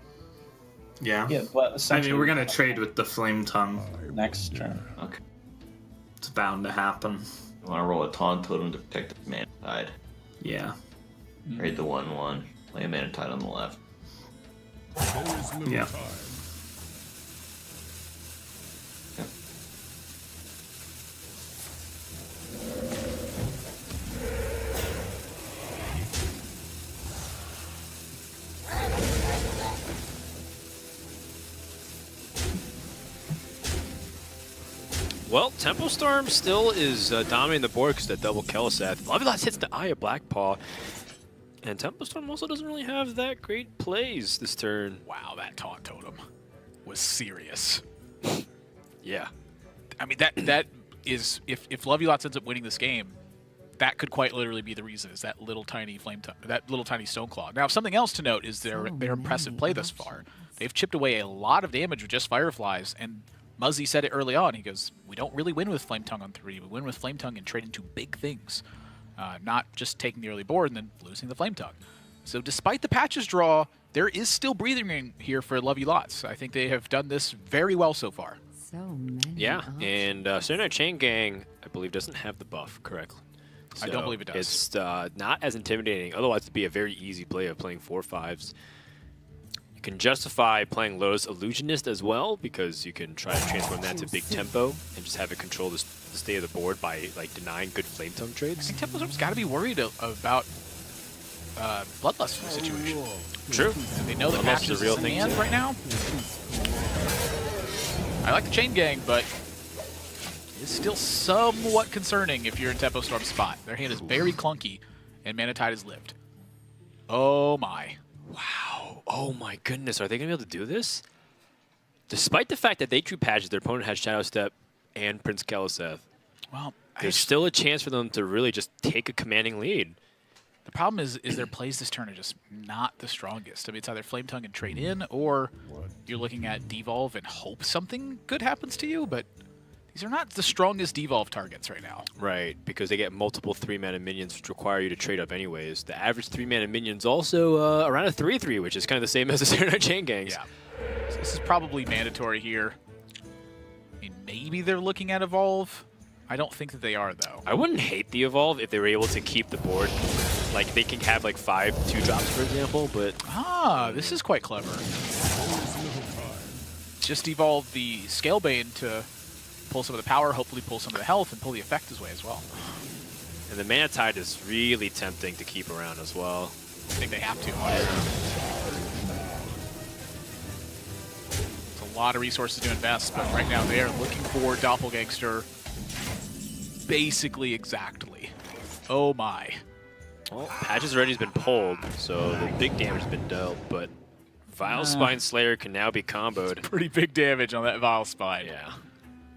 Yeah. Yeah, but I essentially mean, we're gonna trade with the Flame Tongue. next turn. Okay. It's bound to happen. I want to roll a Taunt Totem to protect the Mana Tide. Yeah. Trade the 1/1. Play a Mana Tide on the left. Yeah. Well, Tempo Storm still is dominating the board because that double Kel'Theth. Lovelots hits the Eye of Blackpaw. And Tempo Storm also doesn't really have that great plays this turn. Wow, that taunt totem was serious. Yeah. I mean, that is, if Lovelots ends up winning this game, that could quite literally be the reason, is that little tiny that little tiny Stoneclaw. Now, something else to note is their impressive play thus far. They've chipped away a lot of damage with just Fireflies, and Muzzy said it early on. He goes, we don't really win with Flame Tongue on 3. We win with Flame Tongue and trade into big things. Not just taking the early board and then losing the Flame Tongue. So despite the patches draw, there is still breathing room here for Lovelots. I think they have done this very well so far. So many. Yeah, and Saturday Chain Gang, I believe, doesn't have the buff correctly. I don't believe it does. It's not as intimidating. Otherwise, it'd be a very easy play of playing 4/5s. You can justify playing Lotus Illusionist as well, because you can try to transform that to big tempo and just have it control the state of the board by like denying good Flame Tongue I trades. think Tempo Storm's got to be worried about Bloodlust situation. True. They know that Bloodlust matches is a real in the thing, hand too. right now. I like the Chain Gang, but it's still somewhat concerning if you're in Tempo Storm's spot. Their hand is very clunky, and Mana Tide has lived. Oh my. Wow. Oh my goodness. Are they going to be able to do this? Despite the fact that they drew patches, their opponent has Shadow Step and Prince Kel'Theth. Well, There's still a chance for them to really just take a commanding lead. the problem is their plays this turn are just not the strongest. I mean, it's either Flame Tongue and trade in, or you're looking at Devolve and hope something good happens to you, but these are not the strongest Devolve targets right now. Right, because they get multiple 3-mana minions, which require you to trade up anyways. The average 3-mana minion's also around a 3/3, which is kind of the same as the Saturday Chain Gangs. Yeah. So this is probably mandatory here. I mean, maybe they're looking at Evolve. I don't think that they are, though. I wouldn't hate the Evolve if they were able to keep the board. Like, they can have, like, 5 2-drops, for example, but... Ah, this is quite clever. Just evolve the Scalebane to pull some of the power, hopefully pull some of the health, and pull the effect his way as well. And the Mana Tide is really tempting to keep around as well. I think they have to. It's a lot of resources to invest, but right now they are looking for Doppelgangster basically exactly. Oh my. Well, Patches already has been pulled, so the big damage has been dealt, but Vile Spine Slayer can now be comboed. Pretty big damage on that Vile Spine. Yeah.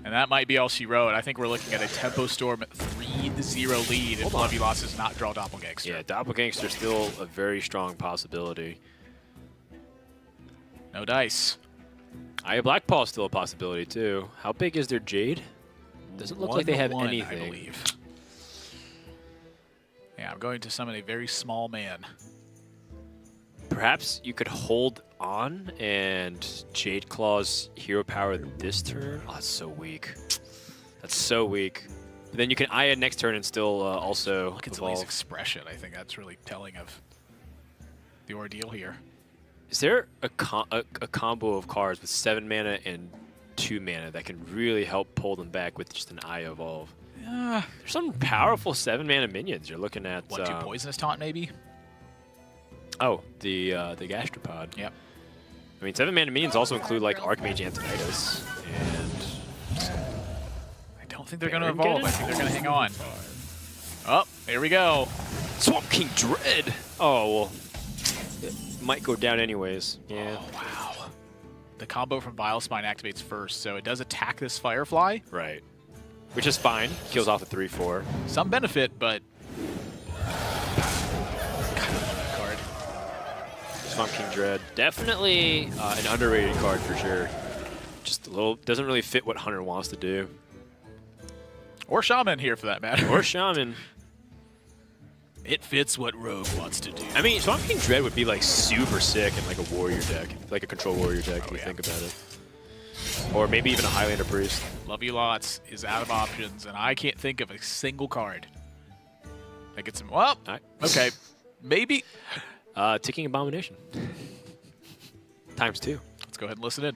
And that might be all she wrote. I think we're looking at a Tempo Storm 3-0 lead if Lovelots does not draw Doppelgangster. Yeah, Doppelgangster still a very strong possibility. No dice. Eye of Blackpaw is still a possibility, too. How big is their Jade? Doesn't look like they have 1/1, anything. I believe. Yeah, I'm going to summon a very small man. Perhaps you could hold on and Jade Claw's hero power this turn. Oh, that's so weak. That's so weak. But then you can Aya next turn and still also Look at Zilly's evolve. expression. I think that's really telling of the ordeal here. Is there a combo of cards with 7 mana and 2 mana that can really help pull them back with just an Aya evolve? There's some powerful 7 mana minions. You're looking at 1/2 Poisonous Taunt, maybe? Oh, the Gastropod. Yep. I mean, 7 mana minions also include like Archmage Antonidas, and I don't think they're going to evolve. I think they're going to hang on. Oh, here we go. Swamp King Dread. Oh well, it might go down anyways. Yeah. Oh, wow. The combo from Vile Spine activates first, so it does attack this Firefly. Right. Which is fine. Kills off a 3/4. Some benefit, but card. Swamp King Dread. Definitely an underrated card for sure. Just a little, doesn't really fit what Hunter wants to do. Or Shaman here for that matter. Or Shaman. It fits what Rogue wants to do. I mean, Swamp King Dread would be like super sick in like a warrior deck, like a control warrior deck. If you think about it, or maybe even a Highlander Priest. Love You Lots is out of options, and I can't think of a single card that gets him. Well, okay, maybe. Ticking Abomination. ×2. Let's go ahead and listen in.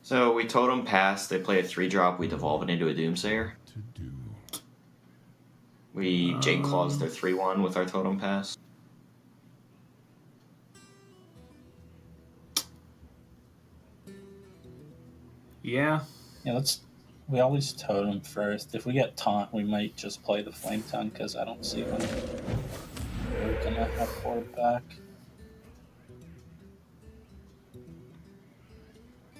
So we Totem Pass, they play a 3-drop, we devolve it into a Doomsayer. We Jade Claws their 3-1 with our Totem Pass. Yeah. Yeah, we always Totem first. If we get Taunt, we might just play the Flame Tongue, because I don't see when we're going to have board back.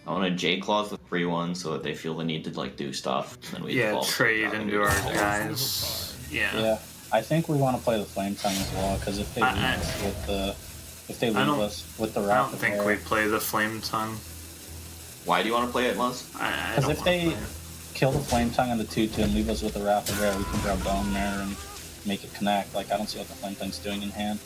I want to Jade Claws the 3-1 so that they feel the need to like do stuff. And then we devolve trade into our guys. Yeah, I think we want to play the Flame Tongue as well, because if they leave us with the I Wrath don't of think Air- we play the Flame Tongue. Why do you want to play it, Luz? Because if they kill the Flame Tongue and the 2/2 and leave us with the Wrath of Air, we can grab Bone Mare and make it connect. Like, I don't see what the Flame Tongue's doing in hand.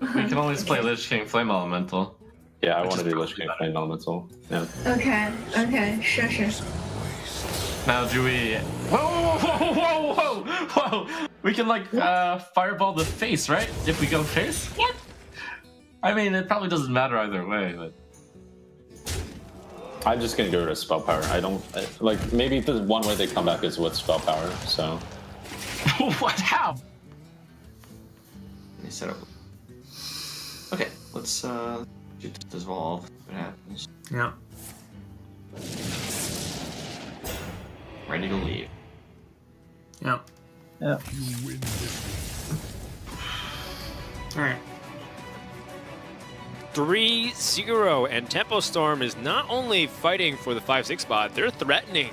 We can always play Lich King Flame Elemental. Yeah, I want to do Lich King Flame Elemental. Yeah. Okay, sure. Now, do we... Whoa! We can, like, fireball the face, right? If we go face? What? I mean, it probably doesn't matter either way, but... I'm just going to get rid of Spell Power. Like, maybe there's one way they come back is with Spell Power, so... What? How? They set up... Okay, let's dissolve. What happens? Yeah. Ready to leave. Yeah. Yeah. Alright. 3-0, and Tempo Storm is not only fighting for the 5-6 spot, they're threatening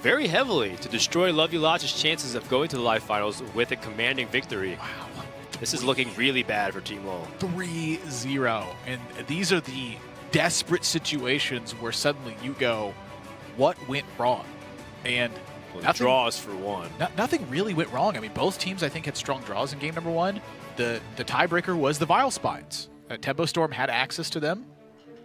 very heavily to destroy Love You Lots' chances of going to the live finals with a commanding victory. Wow. This is looking really bad for Team LoL. 3-0, and these are the desperate situations where suddenly you go, what went wrong? And draws for one. Nothing really went wrong. I mean, both teams, I think, had strong draws in game number one. The tiebreaker was the Vile Spines. Tempo Storm had access to them.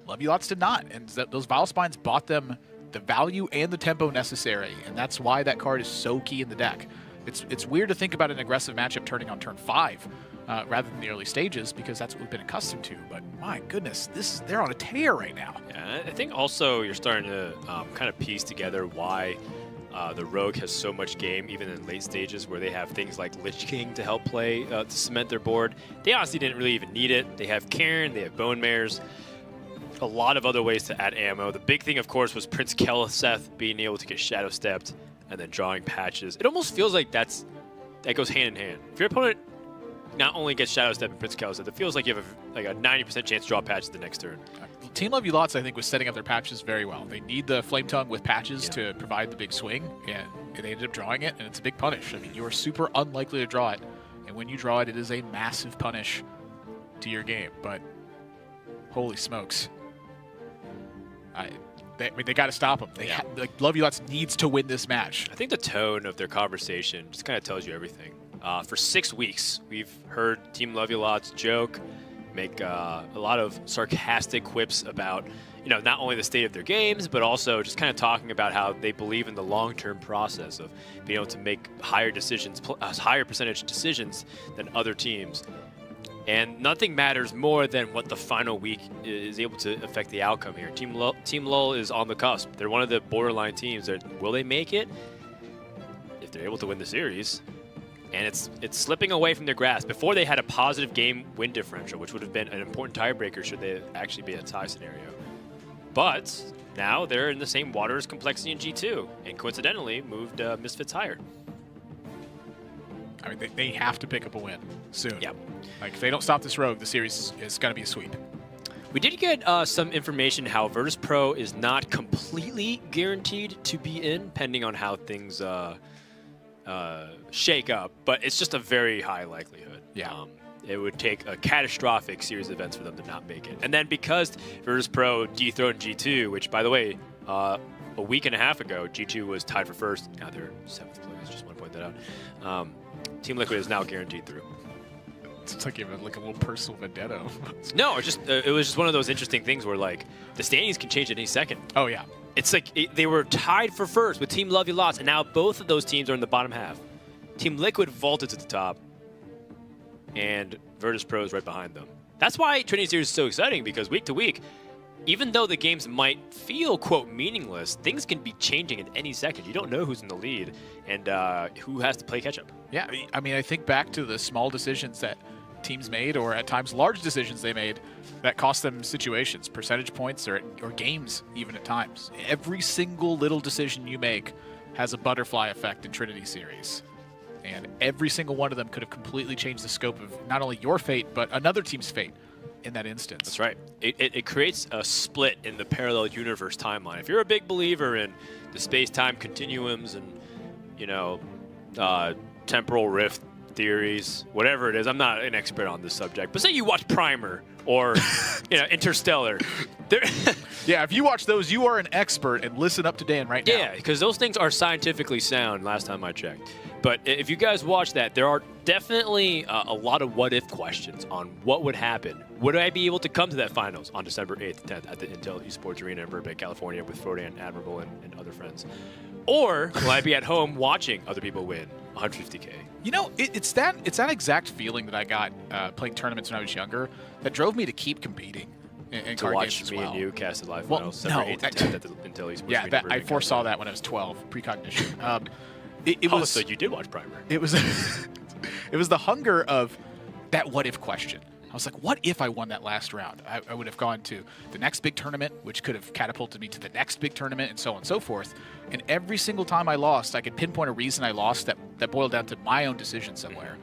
Love You Lots did not. And those Vile Spines bought them the value and the tempo necessary. And that's why that card is so key in the deck. It's weird to think about an aggressive matchup turning on turn 5 rather than the early stages, because that's what we've been accustomed to. But my goodness, they're on a tear right now. Yeah, I think also you're starting to kind of piece together why the Rogue has so much game, even in late stages where they have things like Lich King to help play to cement their board. They honestly didn't really even need it. They have Karin, they have Bone Mares, a lot of other ways to add ammo. The big thing, of course, was Prince Keleseth being able to get Shadow Stepped and then drawing patches. It almost feels like that goes hand in hand. If your opponent not only gets Shadow Step and Prince Keleseth, it feels like you have a 90% chance to draw patches the next turn. Team Love You Lots, I think, was setting up their patches very well. They need the Flame Tongue with patches to provide the big swing, and they ended up drawing it, and it's a big punish. I mean, you are super unlikely to draw it, and when you draw it, it is a massive punish to your game. But holy smokes. They got to stop them. Love You Lots needs to win this match. I think the tone of their conversation just kind of tells you everything. For 6 weeks, we've heard Team Love You Lots joke, make a lot of sarcastic quips about, not only the state of their games, but also just kind of talking about how they believe in the long-term process of being able to make higher percentage decisions than other teams. And nothing matters more than what the final week is able to affect the outcome here. Team LoL is on the cusp. They're one of the borderline teams. Will they make it? If they're able to win the series. And it's slipping away from their grasp. Before, they had a positive game win differential, which would have been an important tiebreaker should they actually be a tie scenario. But now they're in the same water as Complexity and G2, and coincidentally moved Misfits higher. I mean, they have to pick up a win soon. Yep. Like, if they don't stop this Rogue, the series is going to be a sweep. We did get some information how Virtus Pro is not completely guaranteed to be in, pending on how things shake up, but it's just a very high likelihood. Yeah. It would take a catastrophic series of events for them to not make it. And then because Virtus Pro dethroned G2, which, by the way, a week and a half ago, G2 was tied for first. Now they're 7th place. Just want to point that out. Team Liquid is now guaranteed through. It's like even like a little personal vendetta. No, it was just one of those interesting things where like the standings can change at any second. Oh yeah, it's like they were tied for first with Team Love You Lots, and now both of those teams are in the bottom half. Team Liquid vaulted to the top, and Virtus Pro is right behind them. That's why Trinity Series is so exciting, because week to week, even though the games might feel, quote, meaningless, things can be changing at any second. You don't know who's in the lead and who has to play catch-up. Yeah, I mean, I think back to the small decisions that teams made, or at times large decisions they made, that cost them situations, percentage points, or games even at times. Every single little decision you make has a butterfly effect in Trinity Series. And every single one of them could have completely changed the scope of not only your fate, but another team's fate in that instance. That's right. It creates a split in the parallel universe timeline. If you're a big believer in the space-time continuums and, you know, temporal rift theories, whatever it is, I'm not an expert on this subject, but say you watch Primer or, you know, Interstellar. Yeah, if you watch those, you are an expert, and listen up to Dan right now. Yeah, because those things are scientifically sound last time I checked. But if you guys watch that, there are definitely a lot of what-if questions on what would happen. Would I be able to come to that finals on December 8th and 10th at the Intel Esports Arena in Burbank, California with Frodan, Admirable, and other friends? Or will I be at home watching other people win 150K? You know, it's that exact feeling that I got playing tournaments when I was younger that drove me to keep competing in to card watch games as me well. and you cast the live Well, finals December 8th and 10th at the Intel Esports yeah, Arena. that, I Burbank, foresaw California. that when I was 12, precognition. It Oh, was, so you did watch Primer. It was it was the hunger of that what if question. I was like, what if I won that last round? I would have gone to the next big tournament, which could have catapulted me to the next big tournament, and so on and so forth. And every single time I lost, I could pinpoint a reason I lost that boiled down to my own decision somewhere.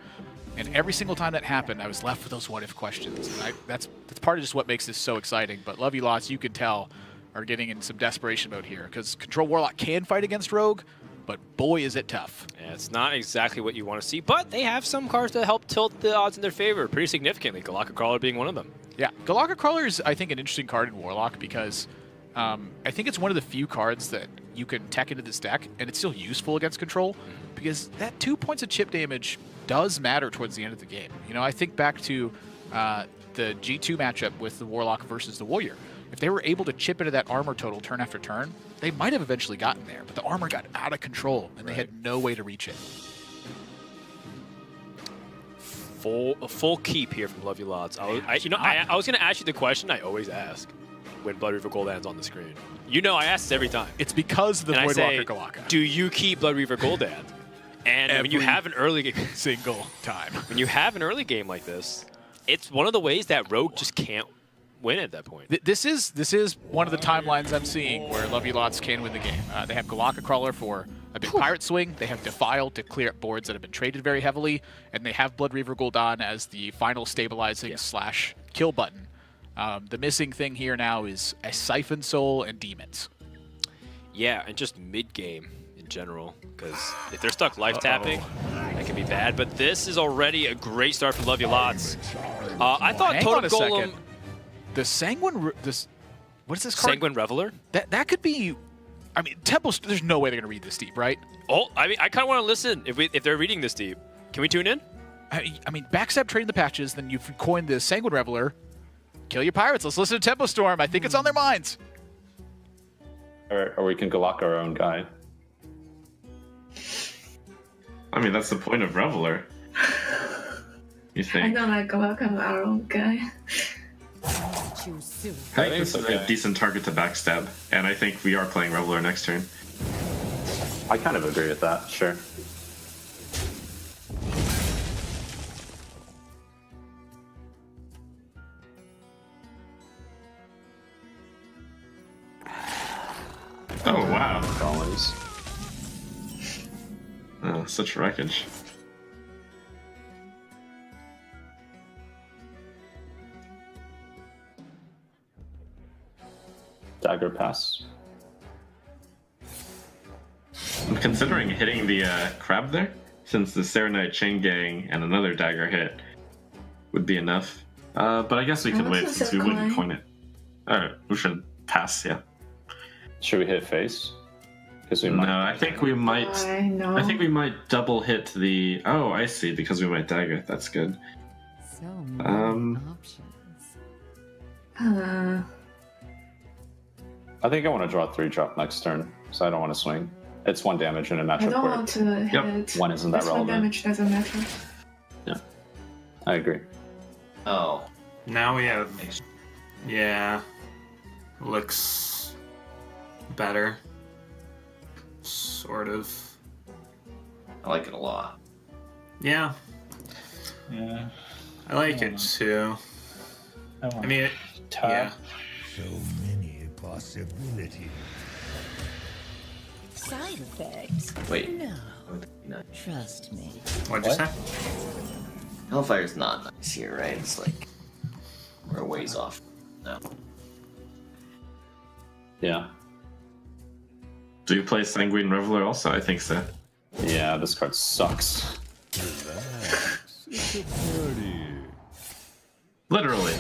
And every single time that happened, I was left with those what if questions. And that's part of just what makes this so exciting. But Love You Lots, you can tell, are getting in some desperation mode here, because Control Warlock can fight against Rogue, but boy, is it tough. Yeah, it's not exactly what you want to see, but they have some cards that help tilt the odds in their favor pretty significantly, Galaka Crawler being one of them. Yeah, Galaka Crawler is, I think, an interesting card in Warlock, because I think it's one of the few cards that you can tech into this deck, and it's still useful against Control, because that 2 points of chip damage does matter towards the end of the game. You know, I think back to the G2 matchup with the Warlock versus the Warrior. If they were able to chip into that armor total turn after turn, they might have eventually gotten there, but the armor got out of control, and they had no way to reach it. A full keep here from Love You Lots. I was going to ask you the question I always ask when Blood Reaver Goldan's on the screen. You know I ask this every time. It's because of the Voidwalker Galaka. Do you keep Blood Reaver Goldan? And when you have an early game, single time. When you have an early game like this, it's one of the ways that Rogue just can't win at that point. This is one of the timelines I'm seeing where Love You Lots can win the game. They have Galaka Crawler for a big pirate swing. They have Defile to clear up boards that have been traded very heavily, and they have Blood Reaver Gul'dan as the final stabilizing / kill button. The missing thing here now is a Siphon Soul and Demons. Yeah, and just mid-game in general, because if they're stuck life tapping, that can be bad. But this is already a great start for Love You Lots. I thought Hang Totem on a Golem... second. The Sanguine... what is this card? Sanguine Reveler? That could be... I mean, Temple... There's no way they're going to read this deep, right? Oh, I mean, I kind of want to listen if they're reading this deep. Can we tune in? I mean, backstab trading the patches, then you've coined the Sanguine Reveler. Kill your pirates. Let's listen to Tempo Storm. I think it's on their minds. Or we can Galaka our own guy. I mean, that's the point of Reveler. You I think? don't like Galaka our own guy. Choose soon. I think it's a decent target to backstab, and I think we are playing Reveler next turn. I kind of agree with that, sure. Oh, wow. Always. Oh, such wreckage. Dagger pass. I'm considering hitting the crab there, since the Serenite Chain Gang and another dagger hit. would be enough. But I guess we could wait since we wouldn't coin it. Alright, we should pass, yeah. Should we hit face? Because we might. No, I think we might. No. I think we might double hit the. Oh, I see. Because we might dagger. That's good. So many options. I think I want to draw 3-drop next turn, so I don't want to swing. It's 1 damage in a I matchup don't where want to hit. one isn't that This one relevant. damage doesn't matter. Yeah, I agree. Oh, Now we have. Yeah. Looks better. Sort of. I like it a lot. Yeah, Yeah. I like it too. I mean, yeah. So many possibilities. Side effects? Wait. No. No. Trust me. What'd you say? Hellfire's not nice here, right? It's like we're a ways off. No. Yeah. Do you play Sanguine Reveler also? I think so. Yeah, this card sucks. Relax. It's a party. Literally.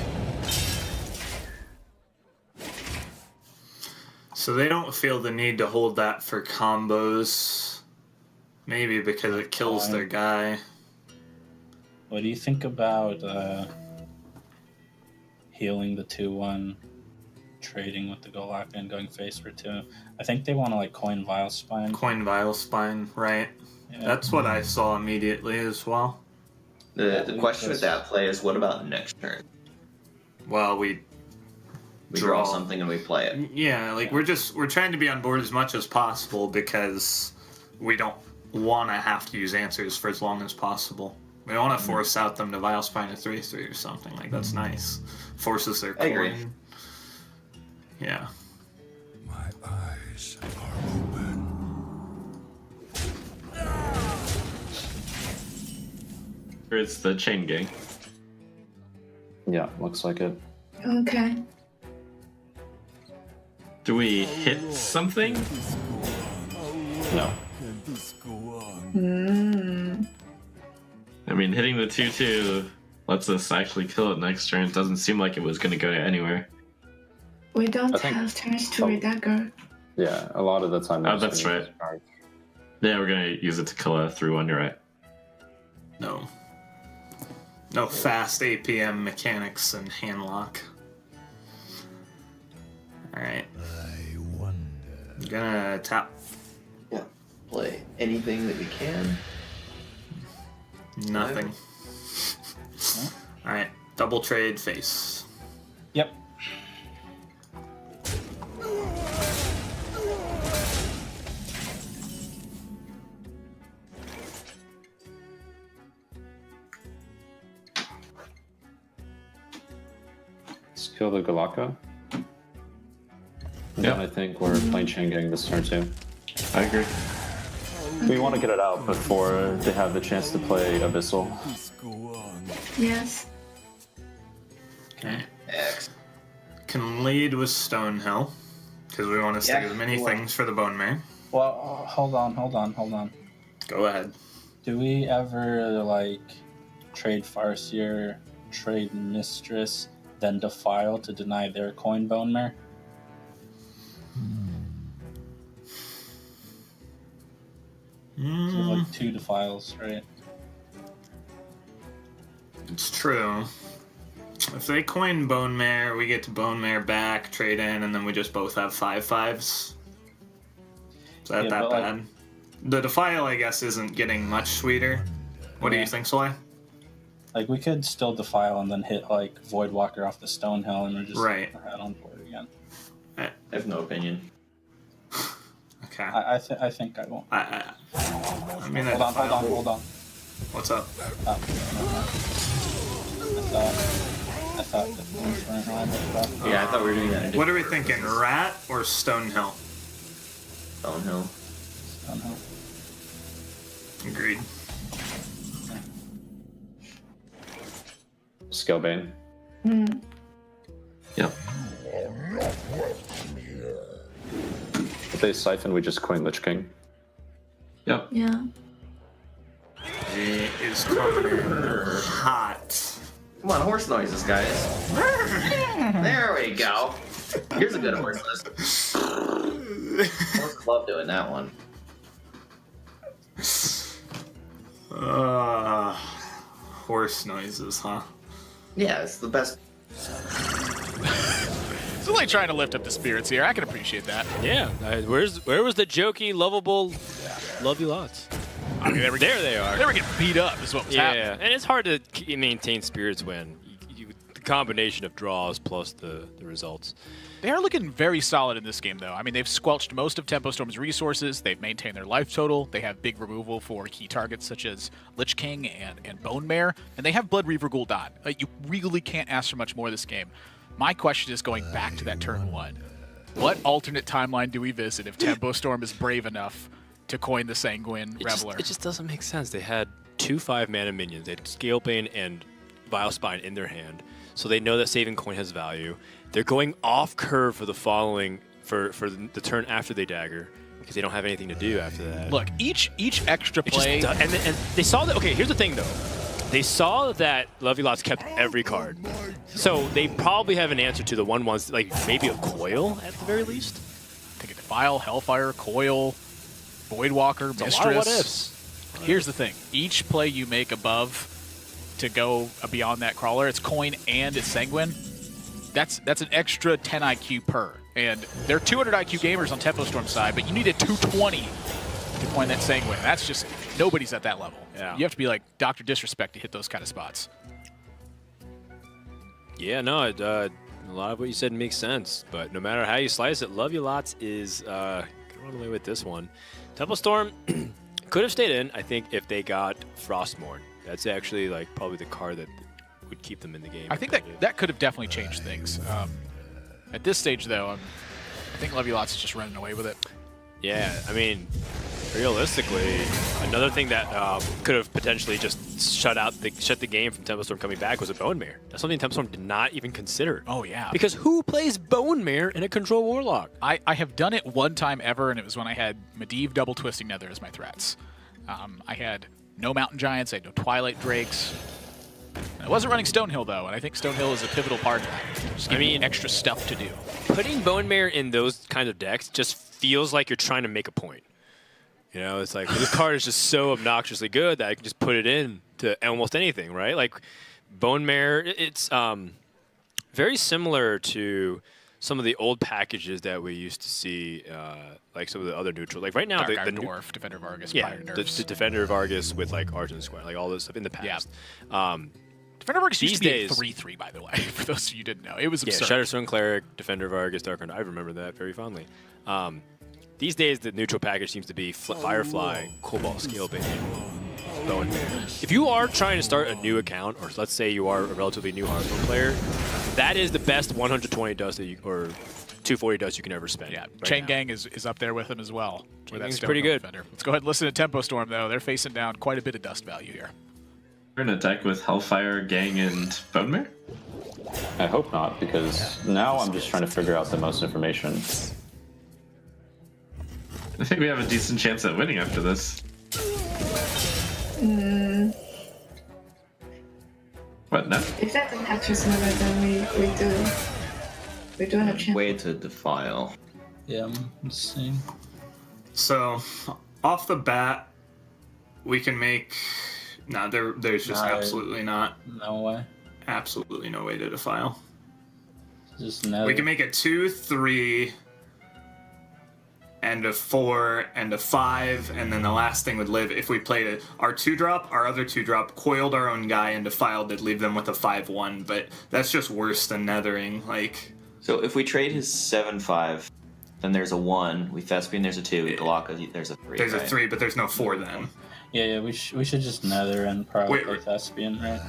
So they don't feel the need to hold that for combos. Maybe because it kills their guy. What do you think about healing the 2-1, trading with the Golaka and going face for 2? I think they want to like coin Vile Spine. Coin Vile Spine, right? Yeah. That's what I saw immediately as well. The question with that play is, what about next turn? Well, we draw something and we play it. Yeah, like we're trying to be on board as much as possible because we don't want to have to use answers for as long as possible. We don't want to force out them to Vile Spine a 3/3 or something. Like that's nice. Forces their I agree. coin. Yeah. My eyes are open. Or it's the chain gang. Yeah, looks like it. Okay. Do we hit something? No. Can this go on? Hmm. I mean, hitting the 2/2 lets us actually kill it next turn. It doesn't seem like it was going to go anywhere. We don't I think- have turns to redagger. Yeah, a lot of the time. Oh, we're that's just gonna right. use cards. Yeah, we're going to use it to kill a 3/1, you're right. No. No fast APM mechanics and handlock. Alright. I wonder. I'm gonna tap. Yeah. Play anything that we can. Nothing. Alright. Double trade face. Yep. Let's kill the Golaka. And Yep. then I think we're playing chain gang this turn too. I agree. We want to get it out before they have the chance to play Abyssal. This go on. Yes. Okay. X. Can lead with Stonehill. Because we want to stick Yeah, as many well. things for the Bone Mare. Well, hold on. Go ahead. Do we ever like trade Farseer, trade Mistress, then Defile to deny their coin Bone Mare? So like 2 Defiles, right? It's true. If they coin Bone Mare, we get to Bone Mare back, trade in, and then we just both have 5/5s. Is that Yeah, that but, like- bad? The Defile, I guess, isn't getting much sweeter. What do you think, Soleil? Like we could still Defile and then hit like Voidwalker off the Stonehill and we're just Right. head on board again. I have no opinion. Okay. I think I won't. I mean, Hold on. What's up? I thought the things weren't right. Yeah, I thought we were doing that in What are we thinking, Rat or Stonehill? Stonehill. Stonehill. Agreed. Scalebane. Yep. If they siphon, we just coin Lich King. Yep. Yeah. He is coming in hot. Come on, horse noises, guys. There we go. Here's a good horse noise. Horses love doing that one. Horse noises, huh? Yeah, it's the best. It's only trying to lift up the spirits here. I can appreciate that. Yeah. Where was the jokey, lovable, love you lots? I mean, there they are. They were getting beat up is what was happening. Yeah, and it's hard to maintain spirits when the combination of draws plus the results. They are looking very solid in this game, though. I mean, they've squelched most of Tempo Storm's resources. They've maintained their life total. They have big removal for key targets such as Lich King and Bone Mare. And they have Blood Reaver Gul'dan. You really can't ask for much more this game. My question is going back to that turn 1. What alternate timeline do we visit if Tempo Storm is brave enough to coin the Sanguine Reveler? It just doesn't make sense. They had 2 5-mana minions. They had Scalebane and Vile Spine in their hand. So they know that saving coin has value. They're going off curve for the following for the turn after they dagger because they don't have anything to do after that. Look, each extra play, and they saw that. Okay, here's the thing though. They saw that Lovely Lots kept every card, so they probably have an answer to the 1/1s, like maybe a Coil at the very least. Take a Defile, Hellfire, Coil, Voidwalker, It's Mistress. a lot of what ifs. Here's the thing: each play you make above to go beyond that crawler, it's coin and it's Sanguine. That's an extra 10 IQ per. And they're 200 IQ gamers on Tempo Storm's side, but you need a 220 to coin that Sanguine. That's just, nobody's at that level. Yeah. You have to be like Dr. Disrespect to hit those kind of spots. Yeah, no, a lot of what you said makes sense. But no matter how you slice it, Love You Lots is gonna run away with this one. Tempo Storm could have stayed in, I think, if they got Frostmourne. That's actually like probably the card that would keep them in the game. I think that could have definitely changed things. At this stage, though, I think Love You Lots is just running away with it. Yeah, I mean, realistically, another thing that could have potentially just shut the game from Tempo Storm coming back was a Bone Mare. That's something Tempo Storm did not even consider. Oh, yeah. Because who plays Bone Mare in a Control Warlock? I have done it one time ever, and it was when I had Medivh Double Twisting Nether as my threats. I had no Mountain Giants, I had no Twilight Drakes. I wasn't running Stonehill, though, and I think Stonehill is a pivotal part of that. Just give me extra stuff to do. Putting Bone Mare in those kinds of decks just feels like you're trying to make a point. You know, it's like this card is just so obnoxiously good that I can just put it in to almost anything, right? Like Bone Mare, it's very similar to some of the old packages that we used to see, like some of the other neutral. Like right now, Dark the Dwarf, Defender of Argus, yeah, Pioneer the Nerfs. Defender of Argus with like Argent Square, like all this stuff in the past. Yeah. Defender of Argus used to be days- a 3/3, by the way, for those of you who didn't know. It was Yeah, absurd. Shadowstone Cleric, Defender of Argus, Dark Arn. I remember that very fondly. These days, the neutral package seems to be Firefly, Cobalt, Scalebane, Bone Mare. If you are trying to start a new account, or let's say you are a relatively new Hearthstone player, that is the best 120 dust that or 240 dust you can ever spend. Yeah, right Chain now. Gang is up there with them as well. Chain That's Gang's pretty good. Let's go ahead and listen to Tempo Storm, though. They're facing down quite a bit of dust value here. We're in a deck with Hellfire, Gang, and Bone Mare? I hope not, because now I'm just trying to figure out the most information. I think we have a decent chance at winning after this. What, no? If that didn't have Tetris Mother, then we do have a chance. Way to defile. Yeah, I'm seeing. So, off the bat, we can make. No, there's just absolutely not. No way. Absolutely no way to defile. Just no. We can make a 2/3 and a 4 and a 5, and then the last thing would live if we played our 2-drop, our other 2-drop, coiled our own guy and defiled it, leave them with a 5/1, but that's just worse than nethering. Like, So if we trade his 7/5, then there's a 1. We Thespian, there's a 2. Galaka, there's a 3. there's right? a 3, but there's no 4 then. Yeah, we should just nether and probably Wait, play Thespian, right?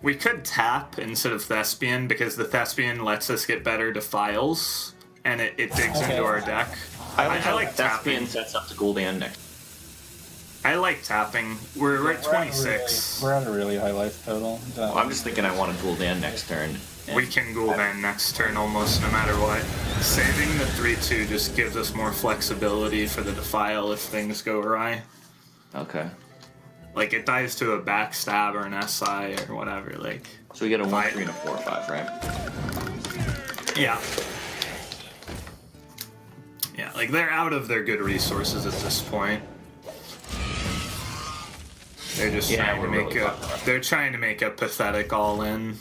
We could tap instead of Thespian because the Thespian lets us get better defiles, and it digs into our deck. I I like Thespian tapping. sets up to Gul'dan next. I like tapping. We're at 26. We're at a really high life total. Well, I'm just thinking I want a Gul'dan next turn. and We can Gul'dan next turn almost no matter what. Saving the 3/2 just gives us more flexibility for the defile if things go awry. Okay. Like, it dives to a backstab or an SI or whatever. Like, So we get a 1-3 and a 4-5, right? yeah. Yeah, like, they're out of their good resources at this point. They're just trying to make they're trying to make a pathetic all-in.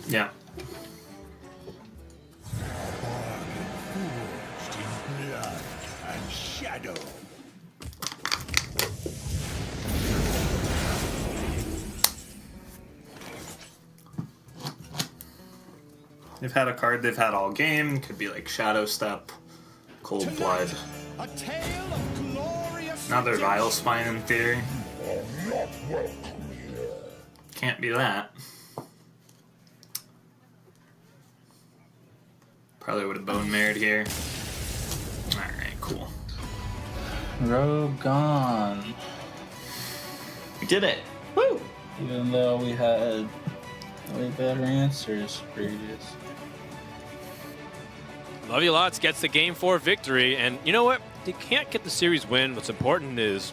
Yeah. Blood and shadow. They've had a card they've had all game. Could be like Shadow Step, Cold Blood. A tale of glorious Another Vile Spine in theory. Can't be that. Probably would have bone married here. Alright, cool. Rogue gone. We did it. Woo! Even though we had way better answers previous. Love You Lots gets the Game 4 victory, and you know what? They can't get the series win. What's important is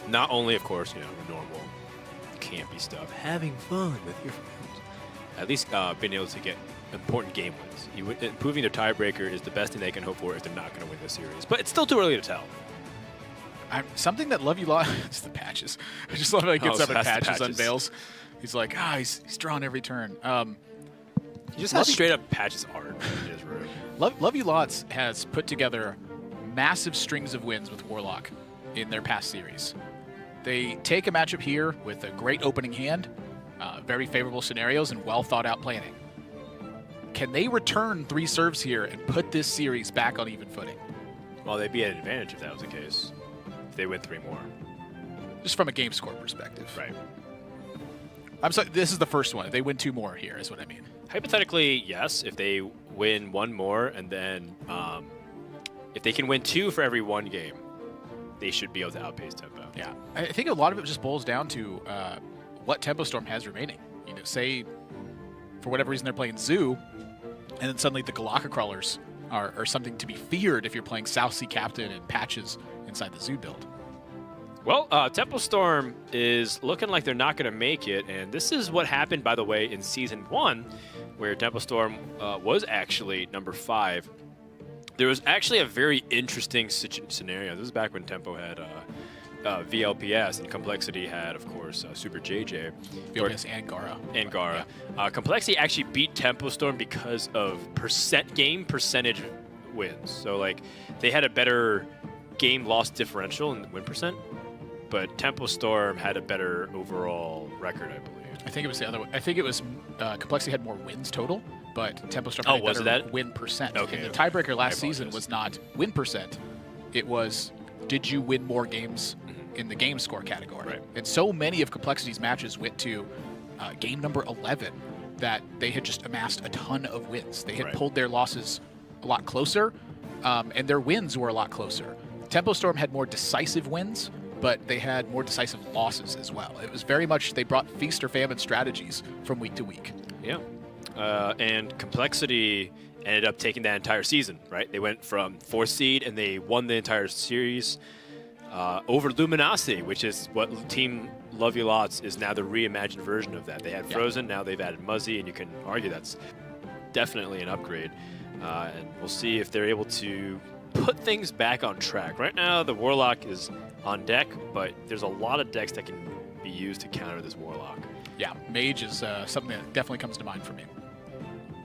not only, of course, the normal campy stuff, having fun with your friends, at least being able to get important game wins. Improving their tiebreaker is the best thing they can hope for if they're not going to win this series. But it's still too early to tell. Something that Love You Lot, it's the patches. I just love how he gets up and that's the patches unveils. He's like, he's drawn every turn. He just has straight up patches art. Just rude. Love You Lots has put together massive strings of wins with Warlock in their past series. They take a matchup here with a great opening hand, very favorable scenarios, and well thought out planning. Can they return 3 serves here and put this series back on even footing? Well, they'd be at an advantage if that was the case. If they win 3 more. Just from a game score perspective. Right. I'm sorry, this is the first one. If they win 2 more here is what I mean. Hypothetically, yes. If they win 1 more, and then if they can win 2 for every 1 game, they should be able to outpace Tempo. Yeah. I think a lot of it just boils down to what Tempo Storm has remaining. Say, for whatever reason, they're playing Zoo, and then suddenly the Galaka Crawlers are something to be feared if you're playing South Sea Captain and Patches inside the Zoo build. Well, Tempo Storm is looking like they're not going to make it, and this is what happened, by the way, in Season 1, where Tempo Storm was actually number 5. There was actually a very interesting scenario. This is back when Tempo had VLPS, and Complexity had, of course, Super JJ. VLPS and Gara. And Gara. Yeah. Complexity actually beat Tempo Storm because of game percentage wins. So, like, they had a better game loss differential in the win percent, but Tempo Storm had a better overall record, I believe. I think it was the other way. I think it was Complexity had more wins total, but Tempo Storm had a better win percent. Okay. And the tiebreaker last season was not win percent. It was, did you win more games in the game score category? Right. And so many of Complexity's matches went to game number 11 that they had just amassed a ton of wins. They had pulled their losses a lot closer, and their wins were a lot closer. Tempo Storm had more decisive wins, but they had more decisive losses as well. It was very much, they brought feast or famine strategies from week to week. Yeah. And Complexity ended up taking that entire season, right? They went from 4th seed and they won the entire series over Luminosity, which is what Team Love You Lots is now the reimagined version of that. They had Frozen, now they've added Muzzy, and you can argue that's definitely an upgrade. And we'll see if they're able to put things back on track. Right now, the Warlock is on deck, but there's a lot of decks that can be used to counter this Warlock. Yeah, Mage is something that definitely comes to mind for me.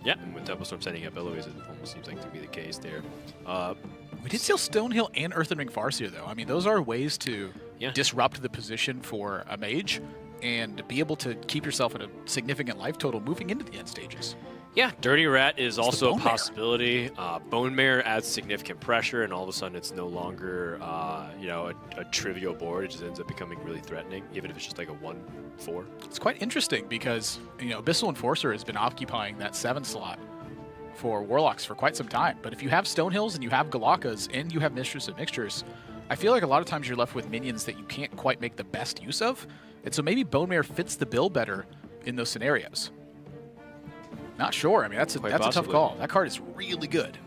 Yeah, and with Tempo Storm setting up Eloise, it almost seems like to be the case there. We did see Stonehill and Earthen Ring Farseer, though. I mean, those are ways to disrupt the position for a Mage and be able to keep yourself at a significant life total moving into the end stages. Yeah, Dirty Rat is also a possibility. Bone Mare adds significant pressure, and all of a sudden it's no longer, a trivial board. It just ends up becoming really threatening, even if it's just like a 1/4. It's quite interesting because, Abyssal Enforcer has been occupying that 7 slot for Warlocks for quite some time. But if you have Stonehills and you have Galakas and you have Mistress of Mixtures, I feel like a lot of times you're left with minions that you can't quite make the best use of. And so maybe Bone Mare fits the bill better in those scenarios. Not sure. I mean, that's a tough possibly. call. That card is really good.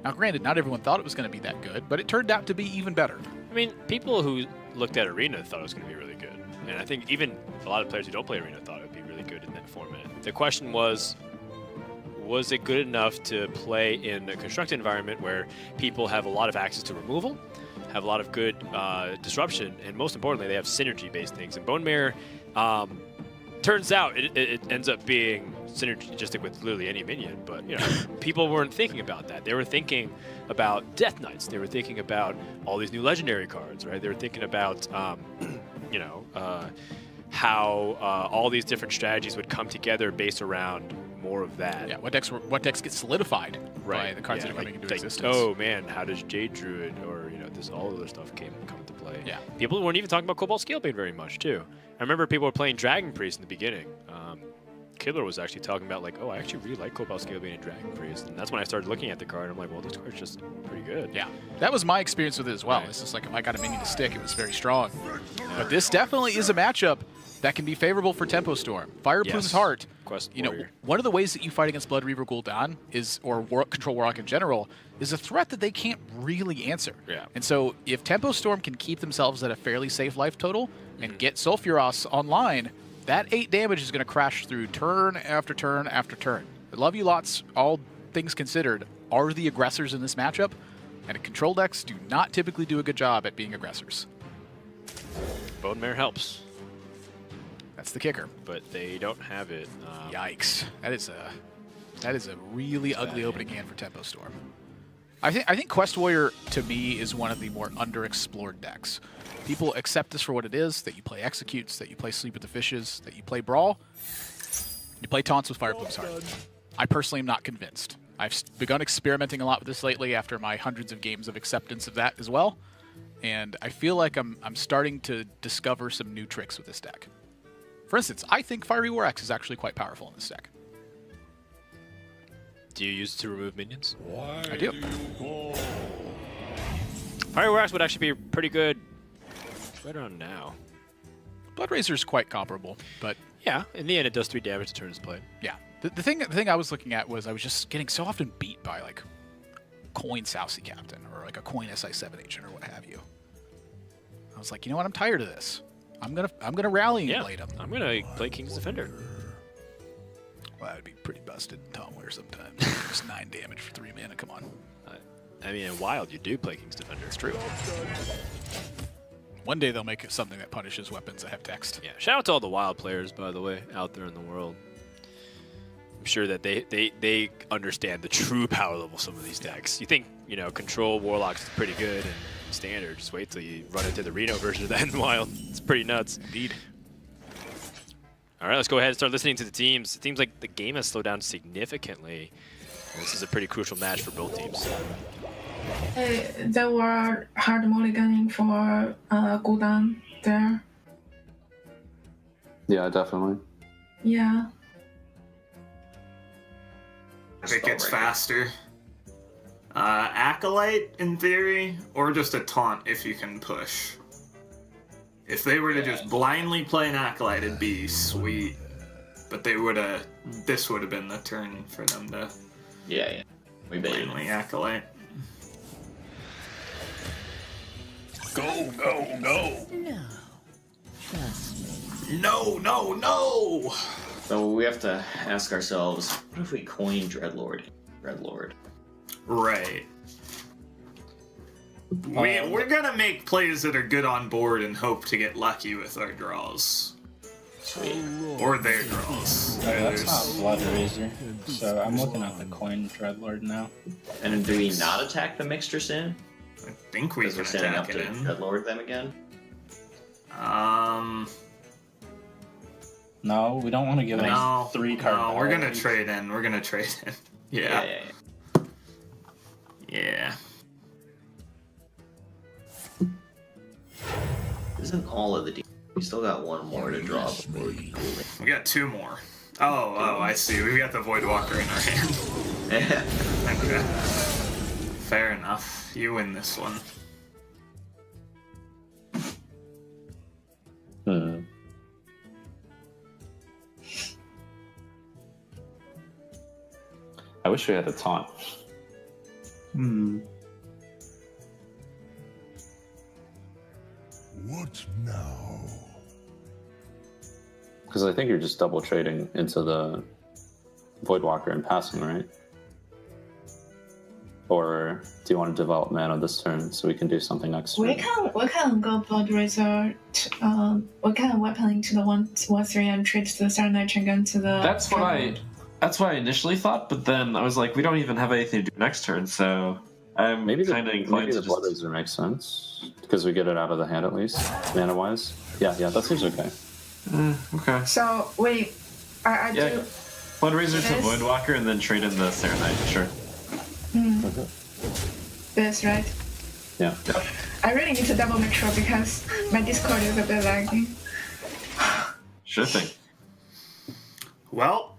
Now, granted, not everyone thought it was going to be that good, but it turned out to be even better. I mean, people who looked at Arena thought it was going to be really good. And I think even a lot of players who don't play Arena thought it would be really good in that format. The question was it good enough to play in a constructed environment where people have a lot of access to removal, have a lot of good disruption, and most importantly, they have synergy-based things. And Bone Mirror, turns out it ends up being synergistic with literally any minion, but you know, people weren't thinking about that. They were thinking about Death Knights. They were thinking about all these new legendary cards, right? They were thinking about, how all these different strategies would come together based around more of that. Yeah, what decks get solidified by the cards that are coming into existence. Oh man, how does Jade Druid or this all other stuff come to play? Yeah. People weren't even talking about Cobalt Scalebane very much too. I remember people were playing Dragon Priest in the beginning. Kidler was actually talking about like, oh, I actually really like Cobalt Scalebane and Dragon Priest, and that's when I started looking at the card. I'm like, well, this card's just pretty good. Yeah, that was my experience with it as well. Right. It's just like if I got a minion to stick, it was very strong. But this definitely is a matchup that can be favorable for Tempo Storm. Fireplume's Heart. Quest You know, Warrior. one of the ways that you fight against Blood Reaver Gul'dan is, or Control Warlock in general, is a threat that they can't really answer. Yeah. And so if Tempo Storm can keep themselves at a fairly safe life total and get Sulfuros online, that 8 damage is going to crash through turn after turn after turn. I love you lots, all things considered, are the aggressors in this matchup, and control decks do not typically do a good job at being aggressors. Bone Mirror helps, That's the kicker. but they don't have it. Yikes. That is a really ugly opening hand for Tempo Storm. I think Quest Warrior, to me, is one of the more underexplored decks. People accept this for what it is, that you play Executes, that you play Sleep with the Fishes, that you play Brawl, you play Taunts with Fireplume's Heart. I personally am not convinced. I've begun experimenting a lot with this lately after my hundreds of games of acceptance of that as well, and I feel like I'm starting to discover some new tricks with this deck. For instance, I think Fiery War X is actually quite powerful in this deck. Do you use it to remove minions? I do. Fire Wax would actually be pretty good right around now. Blood is quite comparable, but Yeah, in the end, it does 3 damage to turns played. yeah. The thing I was looking at was I was just getting so often beat by like Coin Sousy Captain or like a Coin SI7 agent or what have you. I was like, you know what? I'm tired of this. I'm gonna rally and blade him. I'm gonna play King's Defender. Well, that would be pretty busted in Tomware sometimes. Just 9 damage for 3 mana. Come on. I mean, in Wild, you do play King's Defender. It's true. One day they'll make it something that punishes weapons that have text. Yeah. Shout out to all the Wild players, by the way, out there in the world. I'm sure that they understand the true power level of some of these decks. You think, Control Warlocks is pretty good and Standard. Just wait till you run into the Reno version of that in Wild. It's pretty nuts. Indeed. All right, let's go ahead and start listening to the teams. It seems like the game has slowed down significantly. This is a pretty crucial match for both teams. They were hard mulliganing for Gul'dan there. Yeah, definitely. Yeah. If it gets faster. Acolyte, in theory, or just a taunt if you can push. If they were to just blindly play an Acolyte, it'd be sweet. But this would have been the turn for them to Yeah. We blindly Acolyte. Go, go, go! No. Trust me. No! So we have to ask ourselves, what if we coin Dreadlord? Right. We're gonna make plays that are good on board and hope to get lucky with our draws. Sweet. Or their draws. That's not Blood Razor, so I'm looking at the coin Dreadlord now. And do we not attack the Mixture Sin? I think we Because can we're setting up attack to it in. Dreadlord them again? No, we don't want to give them 3-card. No, we're gonna balls. trade in. Yeah. Yeah. Isn't all of the D. We still got one more to draw before we can cool it. We got 2 more. Oh, I see. We got the Voidwalker in our hand. Yeah. Okay. Fair enough. You win this one. I wish we had a taunt. What now? Because I think you're just double trading into the Voidwalker and passing, right? Or do you want to develop mana this turn so we can do something next turn? We can go Blood Razor. We can weapon into the 1/3 and trade to the Serenite again to the. That's what I initially thought, but then I was like, we don't even have anything to do next turn, so I'm kind of inclined maybe to the Blood Razor makes sense because we get it out of the hand at least, mana wise. Yeah, that seems okay. Okay. So wait, I do. Blood Razor to This? Voidwalker and then trade in the Serenite. Sure. This right? Yeah. I really need to double make sure because my Discord is a bit lagging. Sure thing. Well,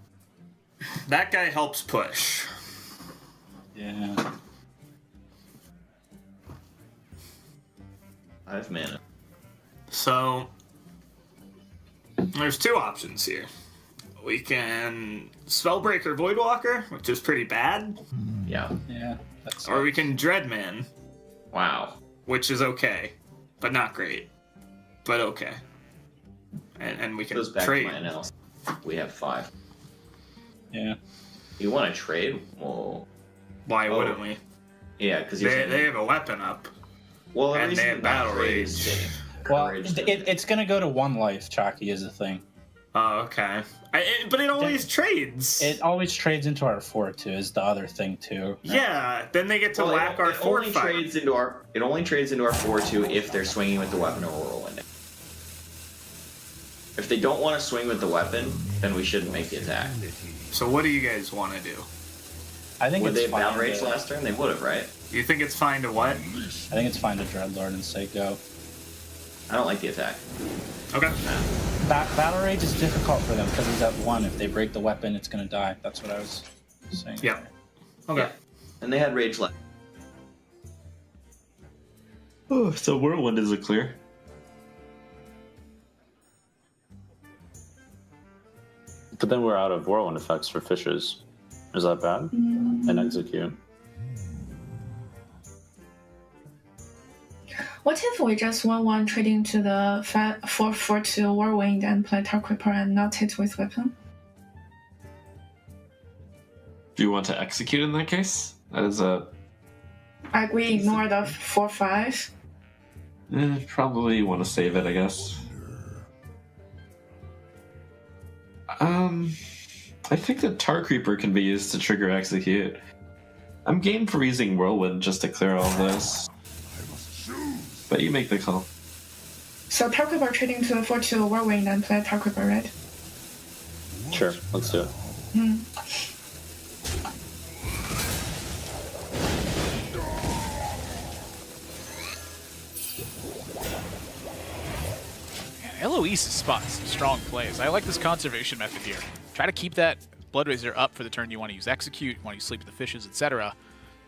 that guy helps push. Yeah. 5 mana. So there's two options here. We can Spellbreaker Voidwalker, which is pretty bad, Yeah. Yeah. That's or we can Dreadman, Wow. which is okay, but not great, but okay. And we can Goes back trade. to my analysis. We have 5. Yeah. You want to trade? Well, Why wouldn't we? yeah, because They have a weapon up. well, the and reason they have you battle trade rage. is getting Well, encouraged it's gonna go to 1 life. Chalky is the thing. Oh, okay. But it always trades. It always trades into our 4/2 is the other thing too. Yeah, then they get to Well, whack our it only 4/5. trades into our. It only trades into our 4/2 if they're swinging with the weapon or whirlwind. If they don't want to swing with the weapon, then we shouldn't make the attack. So what do you guys want to do? I think Would they it's have fine. Battle Rage To, last turn? They would have, right? You think it's fine to what? I think it's fine to Dreadlord and say go. I don't like the attack. Okay. Battle Rage is difficult for them because he's at 1. If they break the weapon, it's gonna die. That's what I was saying. Yeah. Okay. Yeah. And they had Rage left. Oh, so Whirlwind is a clear. But then we're out of Whirlwind effects for fishes. Is that bad? And execute. What if we just 1/1 trade into the 4/4 Whirlwind and play Tar Creeper and not hit with weapon? Do you want to execute in that case? That is a Like we ignore the 4/5. probably want to save it, I guess. I think the Tar Creeper can be used to trigger execute. I'm game for using Whirlwind just to clear all this. But you make the call. So Tar Creeper trading to the 4/2 Whirlwind and play Tar Creeper, right? Sure, let's do it. Eloise spots some strong plays. I like this conservation method here. Try to keep that Blood Razor up for the turn you want to use Execute, you want to use Sleep of the Fishes, etc.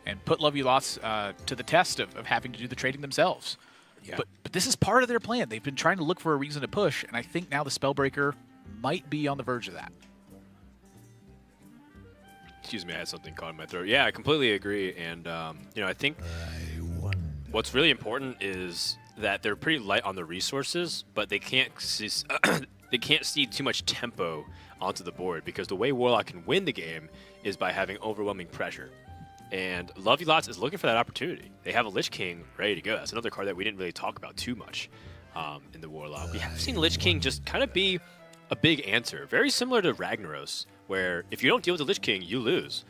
And put Lovely Lots to the test of having to do the trading themselves. Yeah. But this is part of their plan. They've been trying to look for a reason to push, and I think now the Spellbreaker might be on the verge of that. Excuse me, I had something caught in my throat. Yeah, I completely agree. And, I think what's really important is that they're pretty light on the resources, but they can't they can't cede too much tempo onto the board, because the way Warlock can win the game is by having overwhelming pressure. And Lovely Lots is looking for that opportunity. They have a Lich King ready to go. That's another card that we didn't really talk about too much in the Warlock. We have seen Lich King just kind of be a big answer, very similar to Ragnaros, where if you don't deal with the Lich King, you lose.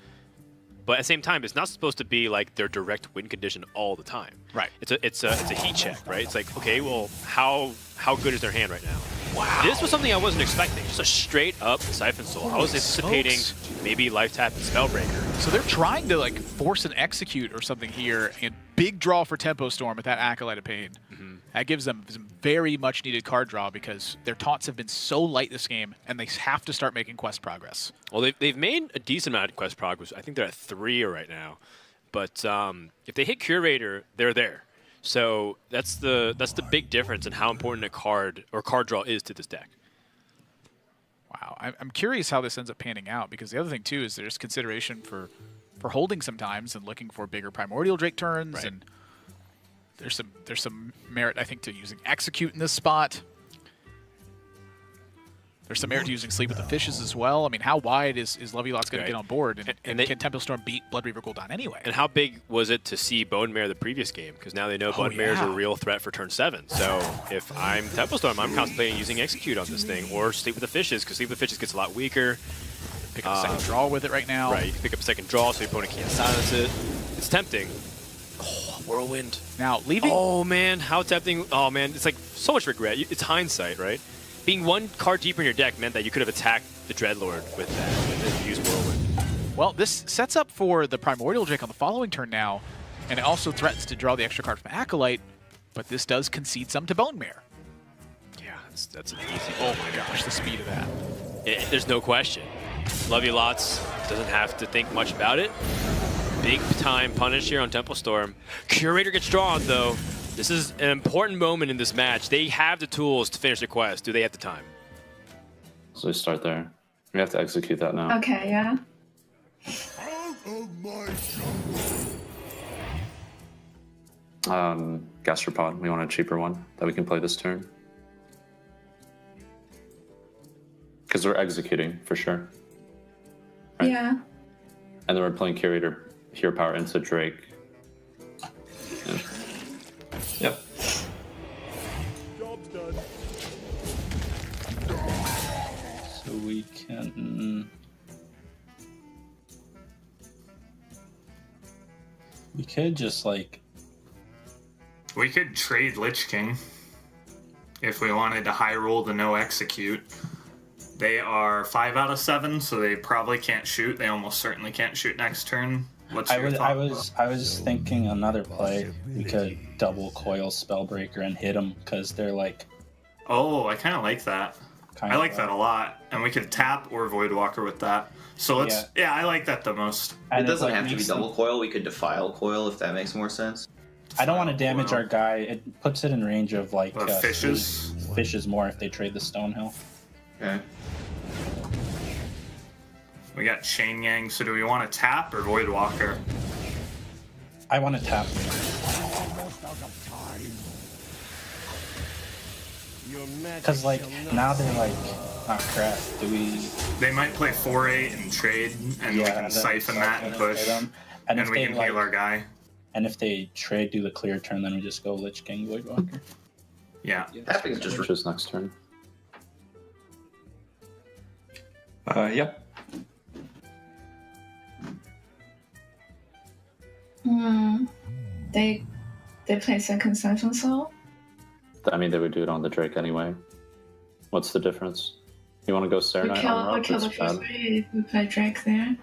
But at the same time, it's not supposed to be like their direct win condition all the time. Right. It's a heat check, right? It's like, okay, well, how good is their hand right now? Wow. This was something I wasn't expecting. Just a straight up Siphon Soul. I was anticipating maybe Life Tap and Spellbreaker. So they're trying to like force an Execute or something here, and big draw for Tempo Storm with that Acolyte of Pain. That gives them some very much needed card draw, because their taunts have been so light this game, and they have to start making quest progress. Well, they've made a decent amount of quest progress. I think they're at 3 right now. But if they hit Curator, they're there. So that's the big difference in how important a card or card draw is to this deck. Wow. I'm curious how this ends up panning out, because the other thing too is there's consideration for holding sometimes and looking for bigger primordial Drake turns, Right. and there's some merit, I think, to using execute in this spot. There's some merit to using Sleep with the Fishes as well. I mean, how wide is Lovey Lots going to get on board? And they, can Temple Storm beat Blood Reaver Gul'dan anyway? And how big was it to see Bone Mare the previous game? Because now they know Bone Mare is a real threat for turn 7. So if I'm Temple Storm, I'm contemplating using Execute on this thing, or Sleep with the Fishes, because Sleep with the Fishes gets a lot weaker. Pick up a second draw with it right now. Right, you can pick up a second draw so your opponent can't silence it. It's tempting. Oh, Whirlwind. Now, leaving... Oh, man, how tempting. Oh, man, it's like so much regret. It's hindsight, right? Being one card deeper in your deck meant that you could have attacked the Dreadlord with that, if you use Whirlwind. Well, this sets up for the Primordial Drake on the following turn now, and it also threatens to draw the extra card from Acolyte, but this does concede some to Bone Mare. Yeah, that's an easy. Oh my gosh, the speed of that. There's no question. Lovey Lots doesn't have to think much about it. Big time punish here on Temple Storm. Curator gets drawn, though. This is an important moment in this match. They have the tools to finish the quest. Do they have the time? So we start there. We have to execute that now. Okay, yeah. Gastropod, we want a cheaper one that we can play this turn. Because we're executing, for sure. Right? Yeah. And then we're playing Curator Hero Power into Drake. Yeah. Yep. Job's done. So we can... We could just, like... We could trade Lich King if we wanted to high roll the no execute. They are 5 out of 7, so they probably can't shoot. They almost certainly can't shoot next turn. What's your thought? I was thinking another play. We could double coil Spellbreaker and hit them because they're like. Oh, I kind of like that. I like that a lot, and we could tap or Voidwalker with that. So let's. Yeah, I like that the most. It doesn't have to be double coil. We could Defile coil if that makes more sense. I don't want to damage our guy. It puts it in range of like fishes. Fishes more if they trade the Stonehill. Okay. We got Chain Yang, so do we want to tap or Voidwalker? I want to tap. Because like now they're like, oh crap, do we? They might play 4-8 and trade, and we can siphon that and push, and we can heal our guy. And if they trade, do the clear turn, then we just go Lich King Voidwalker. Yeah. Tapping is just next turn. Yep. They play second Siphon Soul? I mean, they would do it on the Drake anyway. What's the difference? You want to go We Serenite kill, on we Rock? kill the That's first bad. way if we play Drake there.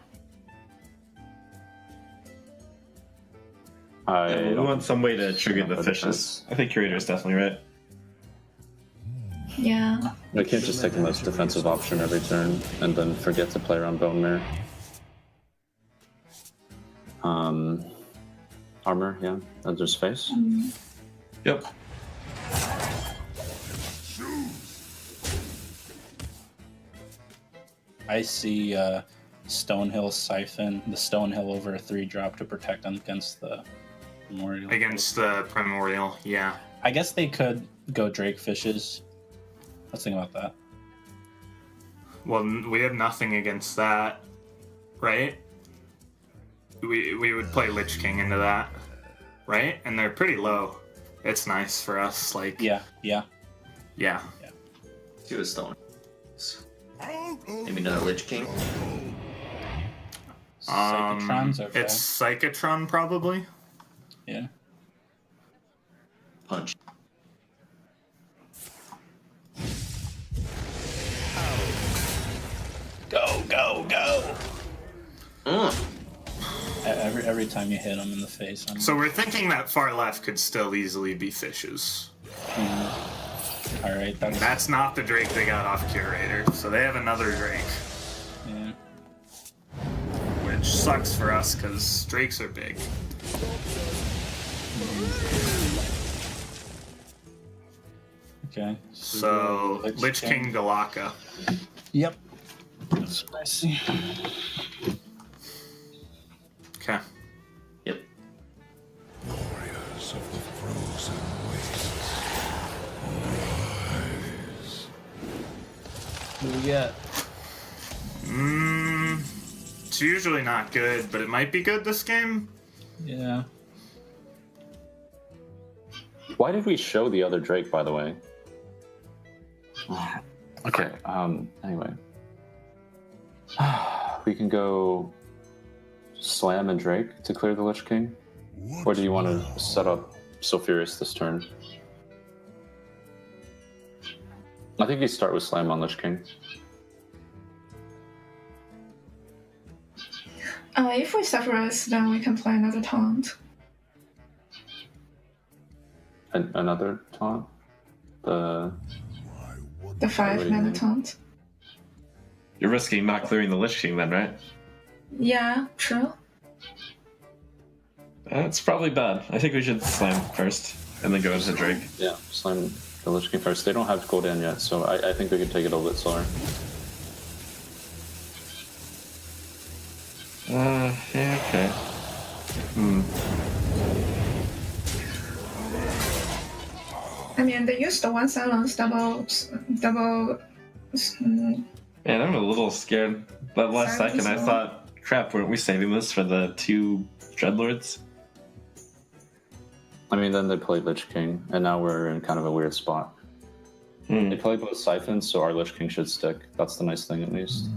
We want some way to trigger the fishes. I think Curator is definitely right. Yeah. I can't just take the most defensive option every turn and then forget to play around Bone Mare. Armor, yeah. There's face. Yep. I see Stonehill Siphon, the Stonehill over a 3-drop to protect them against the Primordial. Against the Primordial, yeah. I guess they could go Drake Fishes. Let's think about that. Well, we have nothing against that, right? We would play Lich King into that, right? And they're pretty low. It's nice for us, like... Yeah. Do a stone. Maybe another Lich King. Psychotron's okay. It's Psychotron, probably. Yeah. Punch. Go! Every time you hit them in the face. So we're thinking that far left could still easily be fishes. All right. That's not the Drake they got off Curator, so they have another Drake. Yeah. Which sucks for us because Drakes are big. Okay. So Lich King Galaka. Yep. Spicy. Okay. Yep. Warriors of the frozen wastes. What do we get? It's usually not good, but it might be good this game. Yeah. Why did we show the other Drake, by the way? Okay, anyway. We can go Slam and Drake to clear the Lich King? Or do you want to set up Sulfuris this turn? I think you start with Slam on Lich King. If we Sephiroth, then we can play another taunt. Another taunt? The 5-mana taunt. You're risking not clearing the Lich King then, right? Yeah, true. That's probably bad. I think we should slam first and then go into Drake. Yeah, Slam the Lich King first. They don't have Gul'dan yet, so I think we could take it a little bit slower. Yeah, okay. I mean, they used the one silence double. Man, I'm a little scared. That last second, I thought, crap, weren't we saving this for the 2 Dreadlords? I mean, then they played Lich King, and now we're in kind of a weird spot. They play both Siphons, so our Lich King should stick. That's the nice thing, at least.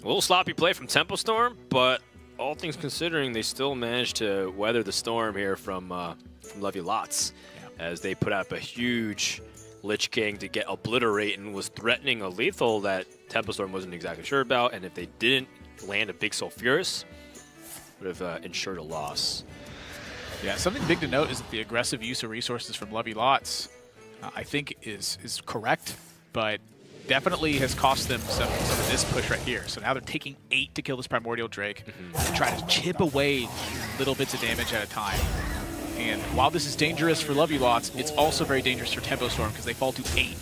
A little sloppy play from Tempo Storm, but all things considering, they still managed to weather the storm here from Levy Lots, as they put up a huge Lich King to get obliterated and was threatening a lethal that Tempo Storm wasn't exactly sure about, and if they didn't land a big Sulfuris, would have ensured a loss. Yeah, something big to note is that the aggressive use of resources from Levy Lots, I think, is correct, but definitely has cost them some of this push right here. So now they're taking 8 to kill this Primordial Drake, and try to chip away little bits of damage at a time. And while this is dangerous for Levy Lots, it's also very dangerous for Tempo Storm because they fall to 8.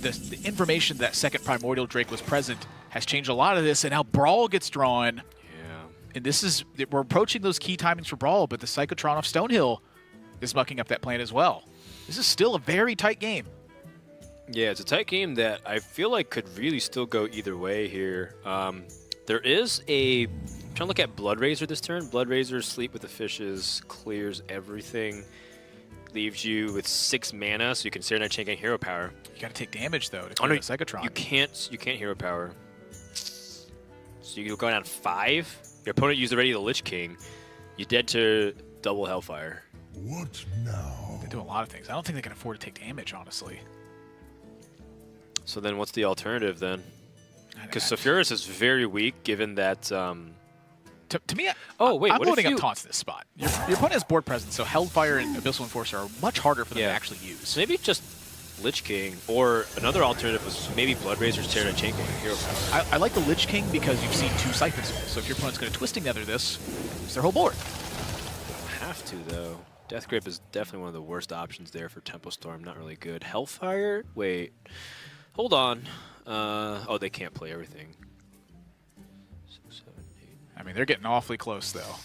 The information that second Primordial Drake was present has changed a lot of this, and now Brawl gets drawn. Yeah. And this is, we're approaching those key timings for Brawl, but the Psychotron of Stonehill is mucking up that plan as well. This is still a very tight game. Yeah, it's a tight game that I feel like could really still go either way here. There is a... I'm trying to look at Blood Razor this turn. Blood Razor, Sleep with the Fishes, clears everything. Leaves you with 6 mana, so you can Serenade Chain and Hero Power. You gotta take damage, though, to clear the Psychotron. You can't Hero Power. So you go down 5. Your opponent used already the Lich King. You dead to double Hellfire. What now? They do a lot of things. I don't think they can afford to take damage, honestly. So then what's the alternative then? Because Sulfuris is very weak, given that... To me, oh, wait, I'm loading up taunts this spot. Your opponent has board presence, so Hellfire and Abyssal Enforcer are much harder for them to actually use. So maybe just Lich King, or another alternative was maybe Blood Razor's Serenade Chain and Hero Power. I like the Lich King because you've seen 2 Siphon Souls, so if your opponent's going to Twisting Nether this, it's their whole board. Have to, though. Death Grip is definitely one of the worst options there for Tempo Storm. Not really good. Hellfire? Wait. Hold on. Oh, they can't play everything. 6, 7, 8. I mean, they're getting awfully close, though.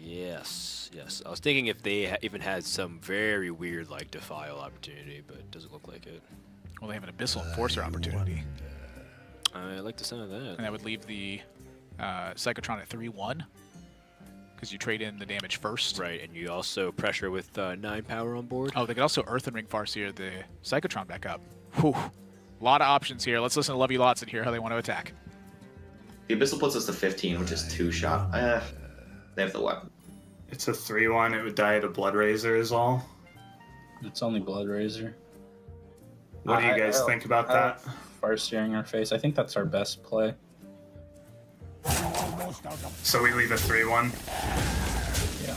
Yes, yes. I was thinking if they even had some very weird, like, Defile opportunity, but it doesn't look like it. Well, they have an Abyssal Enforcer opportunity. I like the sound of that. And that would leave the Psychotron at 3-1. Because you trade in the damage first. Right, and you also pressure with 9 power on board. Oh, they could also Earthen Ring Farseer the Psychotron back up. Whew. A lot of options here. Let's listen to Levy Lots and hear how they want to attack. The Abyssal puts us to 15, which is 2 shot. They have the weapon. It's a 3-1. It would die to Blood Razor is all. It's only Blood Razor. What do you guys think about that? Farseer in our face. I think that's our best play. So we leave a 3-1? Yeah.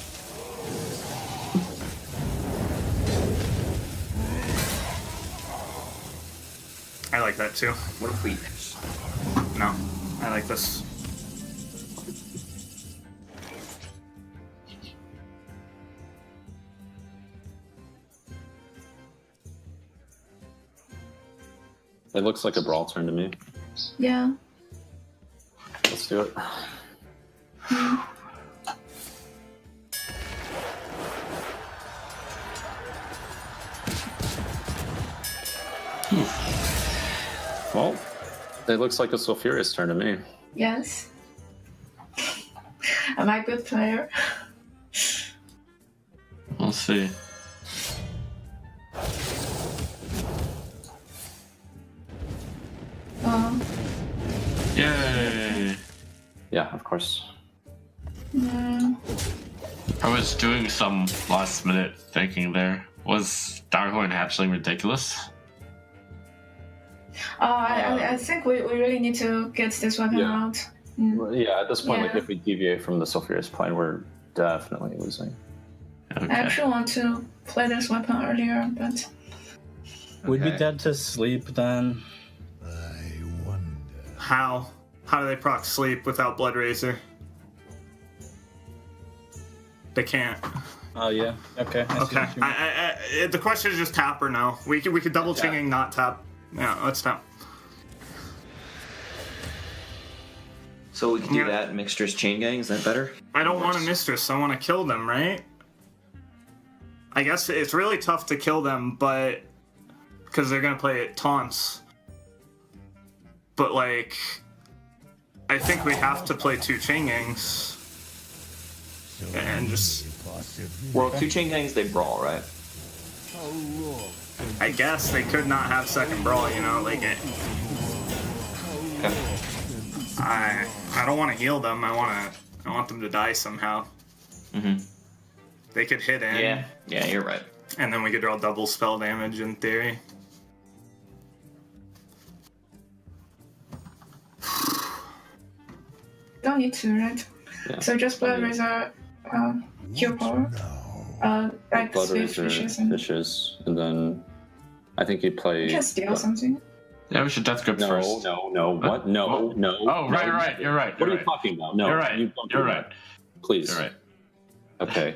I like that too. What if we... No, I like this. It looks like a brawl turn to me. Yeah. Let's do it. Well, it looks like a Sulfurious turn to me. Yes. Am I a good player? We'll see. Yay! Yeah, of course. Mm, I was doing some last minute thinking there. Was Darhorn hatchling ridiculous? I think we really need to get this weapon Yeah. out. Mm. Yeah, at this point, like Yeah. if we deviate from the Sulfurious plane, we're definitely losing. I actually want to play this weapon earlier, but We'd be Okay. dead to sleep then. How? How do they proc sleep without Blood Razor? They can't. Oh yeah. Okay. I see Okay. what you mean. The question is just tap or no. We could double chinging, not tap. Yeah, let's tap. So we can do Yeah. that. Mixtures chain gang. Is that better? I don't want a mistress. I want to kill them, right? I guess it's really tough to kill them, but because they're gonna play taunts. But like, I think we have to play 2 chain gangs and just. Well, 2 chain gangs they brawl, right? I guess they could not have second brawl, you know, like it. I don't want to heal them. I want them to die somehow. Mm-hmm. They could hit in. Yeah, you're right. And then we could draw double spell damage in theory. don't need to, right? Yeah. So just Blood Razor, Cure Power, like Blood Sweet Razor, Fishes, and Fishes, and then I think you'd play. you can steal something. Yeah, we should Death Grip No, first. no, what? No, no. Oh, right, no. right. You're right. What You're are you talking about? No, You're right. You don't do You're that. right. Please. You're right. Okay.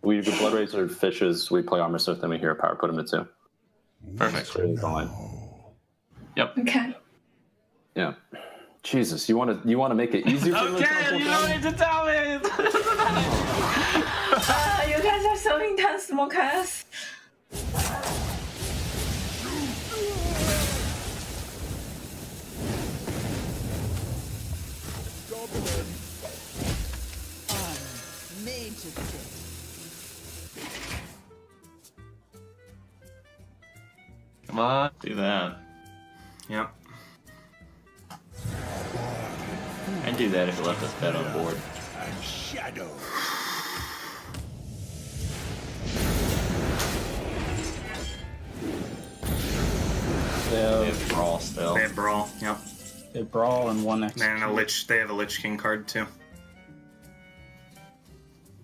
We do Blood Razor, Fishes, we play Armor Smith, then we Hero Power, put them to 2. Perfect. Straight into the line. Yep. Okay. Yeah. Jesus, you want to make it easier for me? Okay, you don't need to tell me. You guys are so intense, Mokas. Come on, do that. Yep. I'd do that if it left us bet on board. Shadow. They have brawl still. They have brawl. Yep. They brawl and one And execute. a lich. They have a Lich King card too.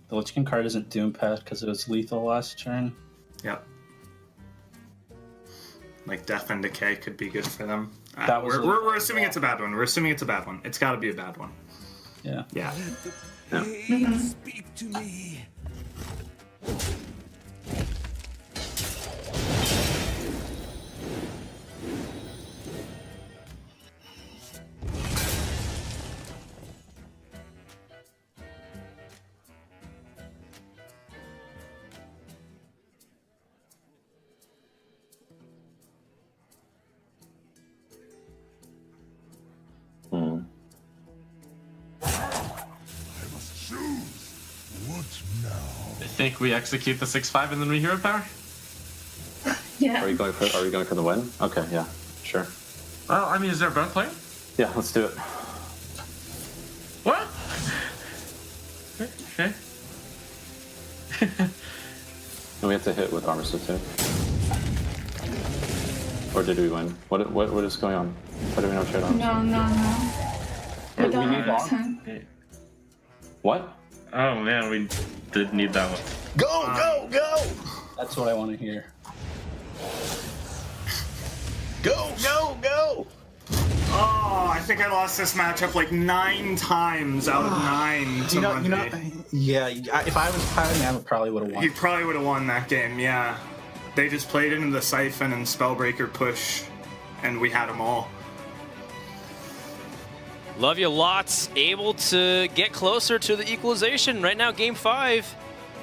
The Lich King card isn't Doom Pass because it was lethal last turn. Yep. Like Death and Decay could be good for them. That was we're assuming it's a bad one. We're assuming it's a bad one. It's got to be a bad one. Yeah. Yeah. Speak to me. I think we execute the 6/5 and then we Hero Power. Yeah. Are you going for the win? Okay, yeah, sure. Well, I mean, is there both playing? Yeah, let's do it. What? Okay. And we have to hit with Armor Smith too. Or did we win? What is going on? Why do we not trade arms? No. We don't need have arm? time. What? Oh man, we did need that one. Go! That's what I want to hear. Go! Oh, I think I lost this matchup like 9 times out of 9 to Monday. Yeah. If I was piloting, I probably would have won. You probably would have won that game, yeah. They just played into the Siphon and Spellbreaker push, and we had them all. Love you lots. Able to get closer to the equalization. Right now, Game 5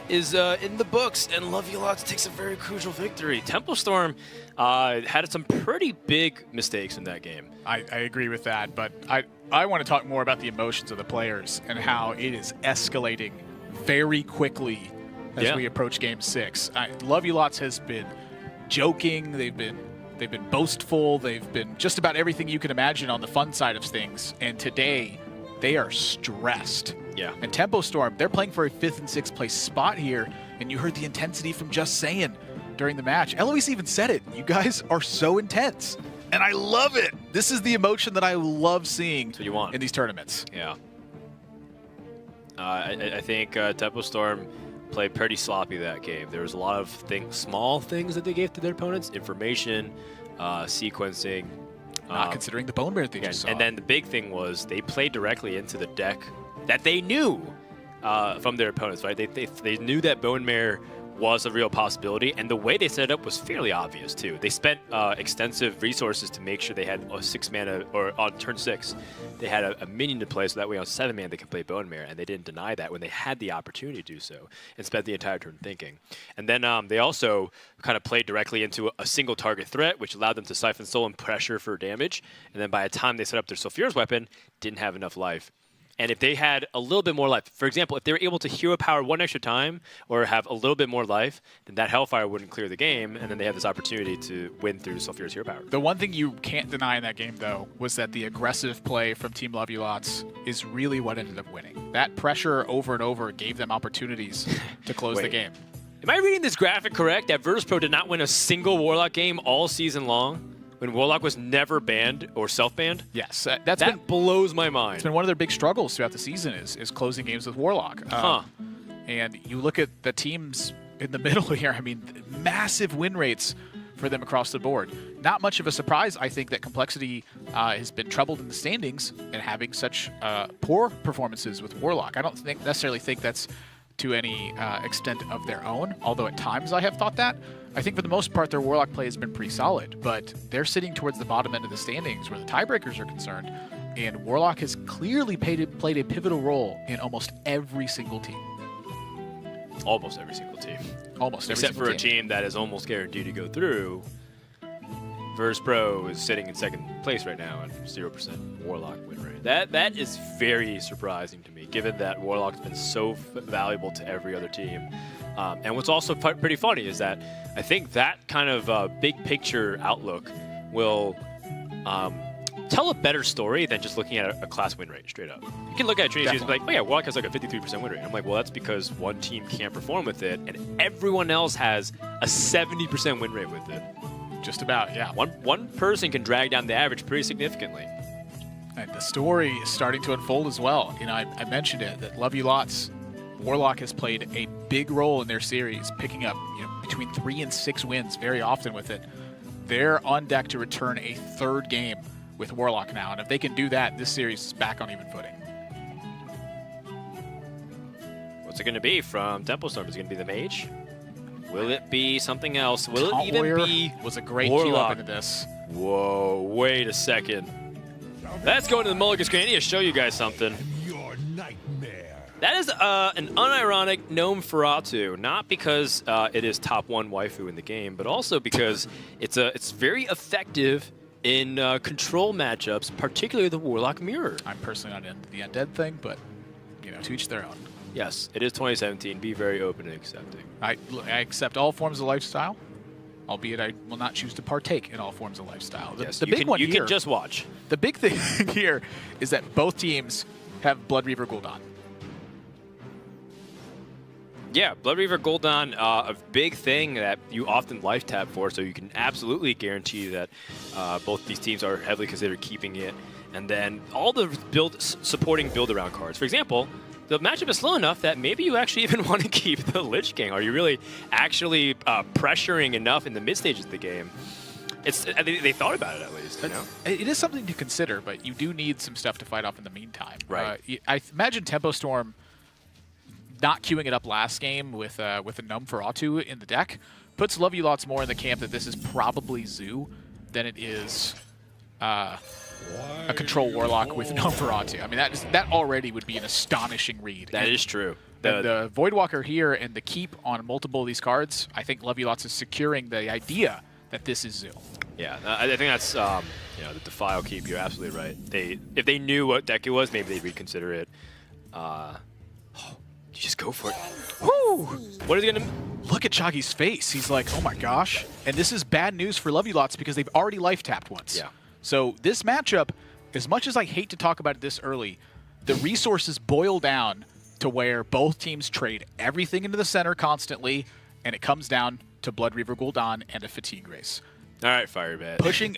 is in the books, and Love You Lots takes a very crucial victory. Tempo Storm had some pretty big mistakes in that game. I agree with that, but I want to talk more about the emotions of the players and how it is escalating very quickly as we approach Game 6. Love You Lots has been joking. They've been boastful. They've been just about everything you can imagine on the fun side of things. And today, they are stressed. Yeah. And Tempo Storm, they're playing for a 5th and 6th place spot here. And you heard the intensity from Just Saying during the match. Eloise even said it. You guys are so intense. And I love it. This is the emotion that I love seeing in these tournaments. Yeah. I think Tempo Storm played pretty sloppy that game. There was a lot of small things that they gave to their opponents, information, sequencing. Not considering the Bone Bear they just saw. And then the big thing was they played directly into the deck that they knew from their opponents, right? They knew that Bone Mare was a real possibility, and the way they set it up was fairly obvious too. They spent extensive resources to make sure they had a 6 mana, or on turn 6, they had a minion to play, so that way on 7 mana they could play Bone Mare, and they didn't deny that when they had the opportunity to do so, and spent the entire turn thinking. And then they also kind of played directly into a single target threat, which allowed them to Siphon Soul and pressure for damage, and then by the time they set up their Sulfur's weapon, didn't have enough life. And if they had a little bit more life, for example, if they were able to hero power 1 extra time or have a little bit more life, then that Hellfire wouldn't clear the game, and then they have this opportunity to win through Sulfur's hero power. The one thing you can't deny in that game, though, was that the aggressive play from Team Love You Lots is really what ended up winning. That pressure over and over gave them opportunities to close the game. Am I reading this graphic correct? That Virtus.pro did not win a single Warlock game all season long? When Warlock was never banned or self-banned? Yes. That blows my mind. It's been one of their big struggles throughout the season is closing games with Warlock. And you look at the teams in the middle here, I mean, massive win rates for them across the board. Not much of a surprise, I think, that Complexity has been troubled in the standings and having such poor performances with Warlock. I don't necessarily think that's to any extent of their own, although at times I have thought that. I think for the most part, their Warlock play has been pretty solid, but they're sitting towards the bottom end of the standings where the tiebreakers are concerned, and Warlock has clearly played a pivotal role in almost every single team. Almost every single team. Almost every Except single for a team that is almost guaranteed to go through. Virtus.pro is sitting in 2nd place right now at 0% Warlock win rate. That is very surprising to me, given that Warlock's been so valuable to every other team. And what's also pretty funny is that I think that kind of big picture outlook will tell a better story than just looking at a class win rate straight up. You can look at Trinity and be like, oh yeah, Warlock has like a 53% win rate. And I'm like, well, that's because one team can't perform with it, and everyone else has a 70% win rate with it. Just about, yeah. One person can drag down the average pretty significantly. And the story is starting to unfold as well. You know, I mentioned it, that Love You Lots, Warlock has played a big role in their series, picking up between 3 and 6 wins very often with it. They're on deck to return a 3rd game with Warlock now, and if they can do that, this series is back on even footing. What's it going to be from Tempo Storm? Is it going to be the Mage? Will it be something else? Will Taunt it even Warrior be was a great Warlock? queue up into this. Whoa, wait a second. Let's go into the Mulligan screen. I need to show you guys something. That is an unironic Gnome Feratu, not because it is top 1 waifu in the game, but also because it's very effective in control matchups, particularly the Warlock Mirror. I'm personally not into the undead thing, but to each their own. Yes, it is 2017. Be very open and accepting. I accept all forms of lifestyle, albeit I will not choose to partake in all forms of lifestyle. Yes, the big one you here, can just watch. The big thing here is that both teams have Blood Reaver Gul'dan. Yeah, Blood Reaver Gul'dan, a big thing that you often life tap for, so you can absolutely guarantee that both these teams are heavily considered keeping it. And then all the supporting build-around cards. For example, the matchup is slow enough that maybe you actually even want to keep the Lich King. Are you really actually pressuring enough in the mid stages of the game? They thought about it at least. It is something to consider, but you do need some stuff to fight off in the meantime. Right. I imagine Tempo Storm not queuing it up last game with a Gnome Feratu in the deck puts Love You Lots more in the camp that this is probably Zoo than it is a control warlock with Nosferatu. I mean, that already would be an astonishing read. That is true. The Voidwalker here and the keep on multiple of these cards, I think Lovey-Lots is securing the idea that this is Zil. Yeah, I think that's the Defile keep. You're absolutely right. If they knew what deck it was, maybe they'd reconsider it. Just go for it. Woo! What is he gonna look at Choggy's face? He's like, oh my gosh. And this is bad news for Lovey-Lots because they've already life tapped once. Yeah. So this matchup, as much as I hate to talk about it this early, the resources boil down to where both teams trade everything into the center constantly, and it comes down to Blood Reaver Gul'dan and a Fatigue Race. All right, Firebat. Pushing.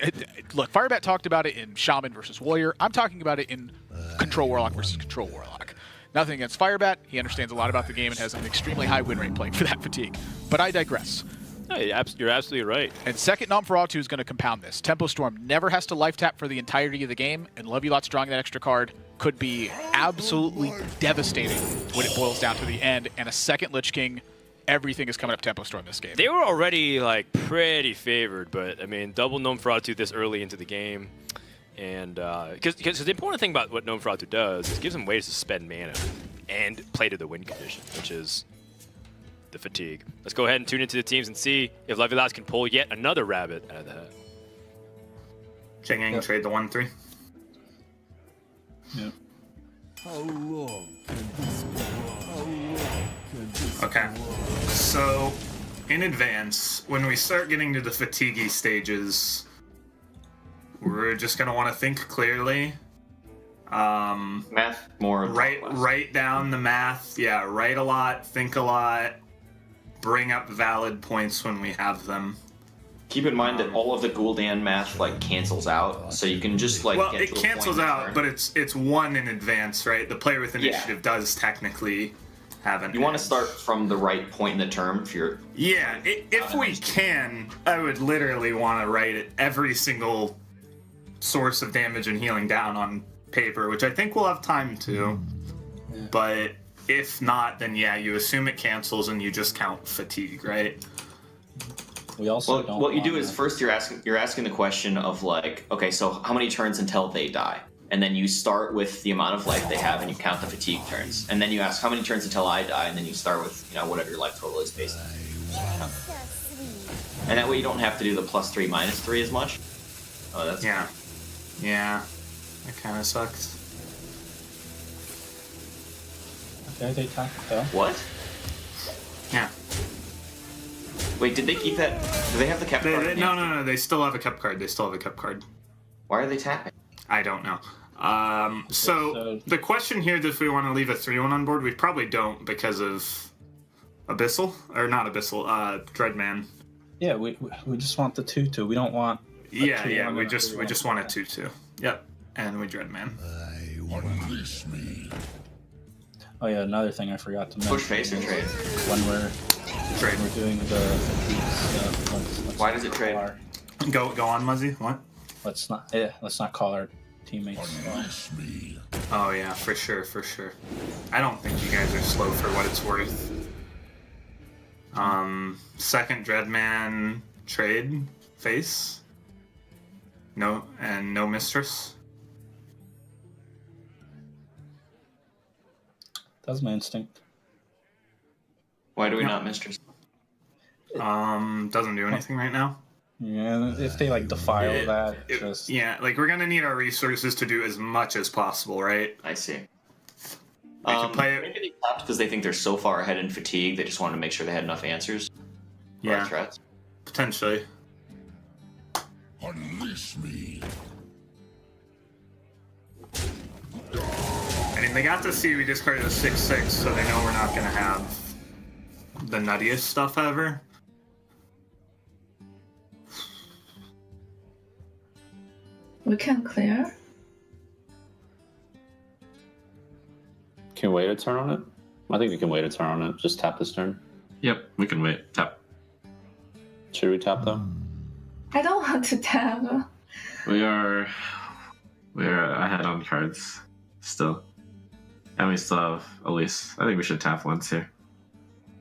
Look, Firebat talked about it in Shaman versus Warrior. I'm talking about it in Control Warlock versus Control Warlock. Nothing against Firebat. He understands a lot about the game and has an extremely high win rate playing for that Fatigue. But I digress. No, you're absolutely right. And second Nosferatu is going to compound this. Tempo Storm never has to life tap for the entirety of the game, and Lovey-Lots drawing that extra card could be absolutely devastating when it boils down to the end. And a second Lich King, everything is coming up Tempo Storm this game. They were already like pretty favored, but I mean, double Nosferatu this early into the game, and because the important thing about what Nosferatu does is it gives them ways to spend mana and play to the win condition, which is the Fatigue. Let's go ahead and tune into the teams and see if Lovey-Lots can pull yet another rabbit out of the hat. Chang'an trade the 1/3. Yeah. How long can this go? How long can this Okay. go on? So, in advance, when we start getting to the fatigue stages, we're just gonna want to think clearly. Math more. Write down the math. Yeah, write a lot, think a lot, bring up valid points when we have them. Keep in mind that all of the Gul'dan math like cancels out, so you can just like. Well, get it to a cancels point in out, turn. but it's one in advance, right? The player with initiative does technically have an. You want to start from the right point in the term if you're. Yeah, if we can, I would literally want to write it every single source of damage and healing down on paper, which I think we'll have time to. But if not, then yeah, you assume it cancels and you just count fatigue, right? We also Well, what you do is first you're asking the question of like, okay, so how many turns until they die? And then you start with the amount of life they have and you count the fatigue turns. And then you ask how many turns until I die, and then you start with, whatever your life total is basically. And that way you don't have to do the +3 -3 as much. Oh, that's Yeah. Yeah. That kind of sucks. Okay, they talk though. What? Yeah. Wait, did they keep that? Do they have the kept card? No. They still have a kept card. Why are they tapping? I don't know. So the question here is if we want to leave a 3/1 on board, we probably don't because of Abyssal or not Abyssal. Dreadman. Yeah, we just want the 2/2. We don't want. Yeah. We just want a 2/2. Yep. And we Dreadman. Unleash me. Oh yeah, another thing I forgot to mention. Push face or trade? When we're doing the fatigue stuff. Let's Why does it trade? Go on, Muzzy. What? Let's not call our teammates. Oh yeah, for sure. I don't think you guys are slow for what it's worth. Second Dreadman trade face. No mistress. That's my instinct. Why do we not mistress? Doesn't do anything right now. Yeah, if they like defile that, just yeah, like we're gonna need our resources to do as much as possible, right? I see. We can play it. Maybe they tapped because they think they're so far ahead in fatigue. They just wanted to make sure they had enough answers. For our Yeah, threats. potentially. Unleash me. I mean, they got to see we discarded a 6/6, so they know we're not gonna have the nuttiest stuff ever. We can clear. Can we wait a turn on it? I think we can wait a turn on it. Just tap this turn. Yep, we can wait. Tap. Should we tap though? I don't want to tap. We are ahead on cards still. And we still have Elise. I think we should tap once here.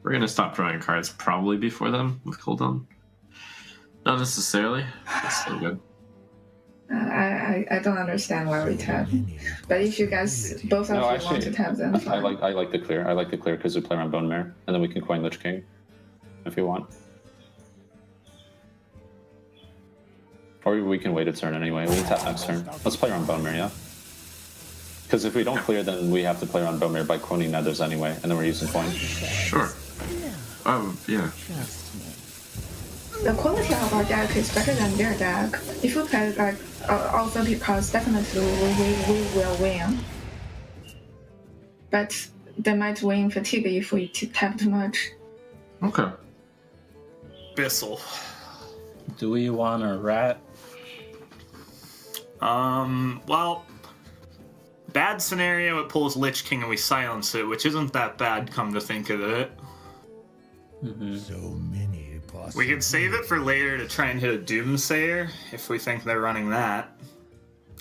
We're gonna stop drawing cards probably before them with cooldown. Not necessarily. It's still good. I don't understand why we tap. But if you guys both of No, you actually, want to tap, then I fine. like the clear. I like the clear because we play around Bone Mare, and then we can coin Lich King if you want. Or we can wait a turn anyway. We can tap next turn. Let's play around Bone Mare, yeah? Because if we don't clear, then we have to play around Bone Mare by coining Nethers anyway, and then we're using coin. Sure. Yeah. Trust me. The quality of our deck is better than their deck. If we play like all 30 cards, definitely we will win. But they might win fatigue if we tap too much. Okay. Bissell. Do we want a rat? Well, bad scenario, it pulls Lich King and we silence it, which isn't that bad, come to think of it. So many possibilities. We could save it for later to try and hit a Doomsayer if we think they're running that.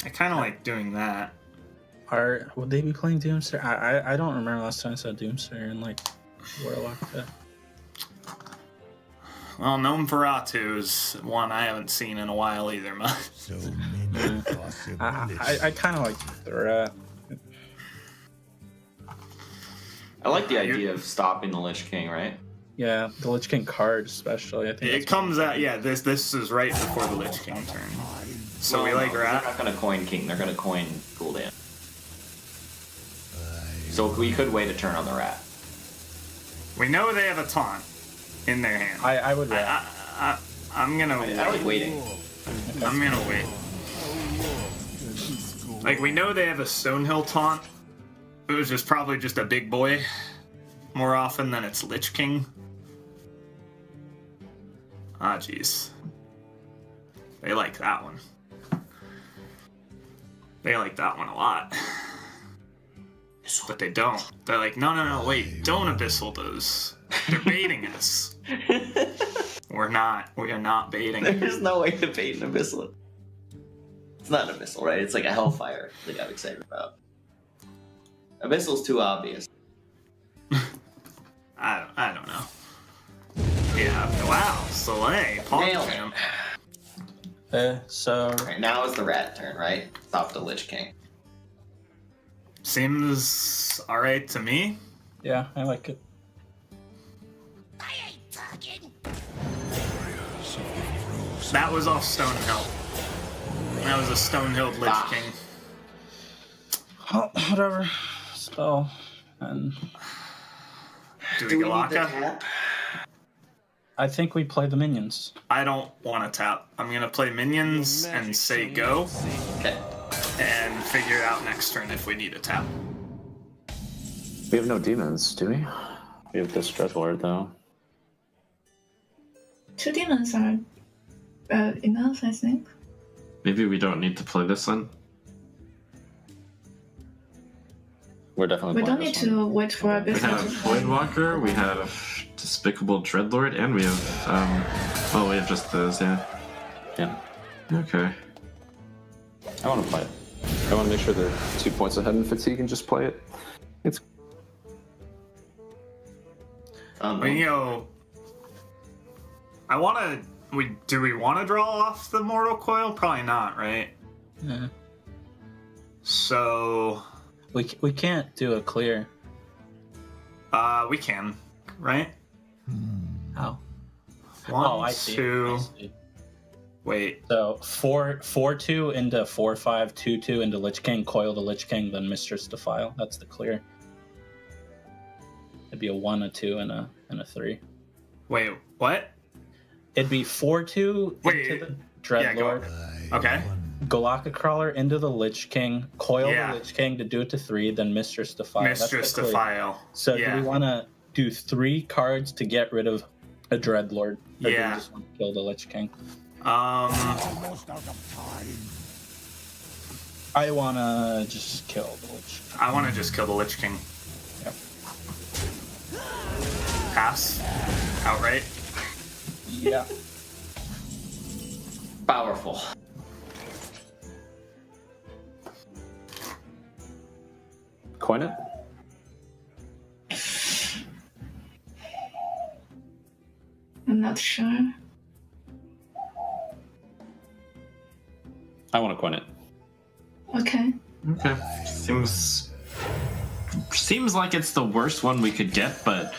I kind of like doing that. Would they be playing Doomsayer? I don't remember last time I saw Doomsayer in like Warlock deck. Well, Gnome Feratu is one I haven't seen in a while either, much. So many possibilities. I kind of like the rat. I like the idea of stopping the Lich King, right? Yeah, the Lich King card especially. I think It comes out, yeah, this is right before the Lich King turn. So we like They're rat. not going to coin King, they're going to coin Gul'dan. So we could wait a turn on the rat. We know they have a taunt in their hand. I would rat. I'm gonna I like waiting. I'm gonna wait. Like, we know they have a Stonehill taunt. It was just probably just a big boy more often than it's Lich King. Ah, jeez. They like that one. They like that one a lot. But they don't. They're like, no, wait, don't Abyssal those. They're baiting us. We're not. We are not baiting. There's no way to bait an Abyssal. It's not an Abyssal, right? It's like a Hellfire that I'm excited about. Abyssal's too obvious. I don't know. Yeah, wow, Soleil, Nailed it. Pogchamp. So Alright, now is the rat turn, right? Stop the Lich King. Seems alright to me. yeah, I like it. That was off Stonehill. That was a Stonehill Lich King. Oh, whatever. Spell and Do we Galaka? I think we play the minions. I don't want to tap. I'm gonna play minions and say go. Okay. And figure it out next turn if we need a tap. We have no demons, do we? We have this Dreadlord, though. 2 demons are enough, I think. Maybe we don't need to play this one. We're definitely We don't playing need this one. to wait for a We bit. have Voidwalker, we have Despicable Dreadlord, and we have, we have just those, yeah. Yeah. Okay. I want to play it. I want to make sure they're 2 points ahead in fatigue and just play it. It's You know, I want to. Do we want to draw off the Mortal Coil? Probably not, right? Yeah. So We can't do a clear. we can, right? How? One, Oh, I see. two. I see. Wait. So 4-2 into 4-5, 2-2 into Lich King, coil the Lich King, then Mistress Defile. That's the clear. It'd be a 1, a 2, and a 3. Wait. What? It'd be 4-2 into the Dreadlord. Okay. Galaka Crawler into the Lich King, coil Yeah. the Lich King to do it to 3, then Mistress Defile. That's Mistress the clear. Defile. So yeah. do we want to do 3 cards to get rid of a Dreadlord? Or do we Yeah. just want to kill the Lich King? Almost out of time. I want to just kill the Lich King. I want to just kill the Lich King. Yep. Pass. Outright. Yeah. Powerful. coin it. I'm not sure. I want to coin it. Okay. Okay. Seems like it's the worst one we could get, but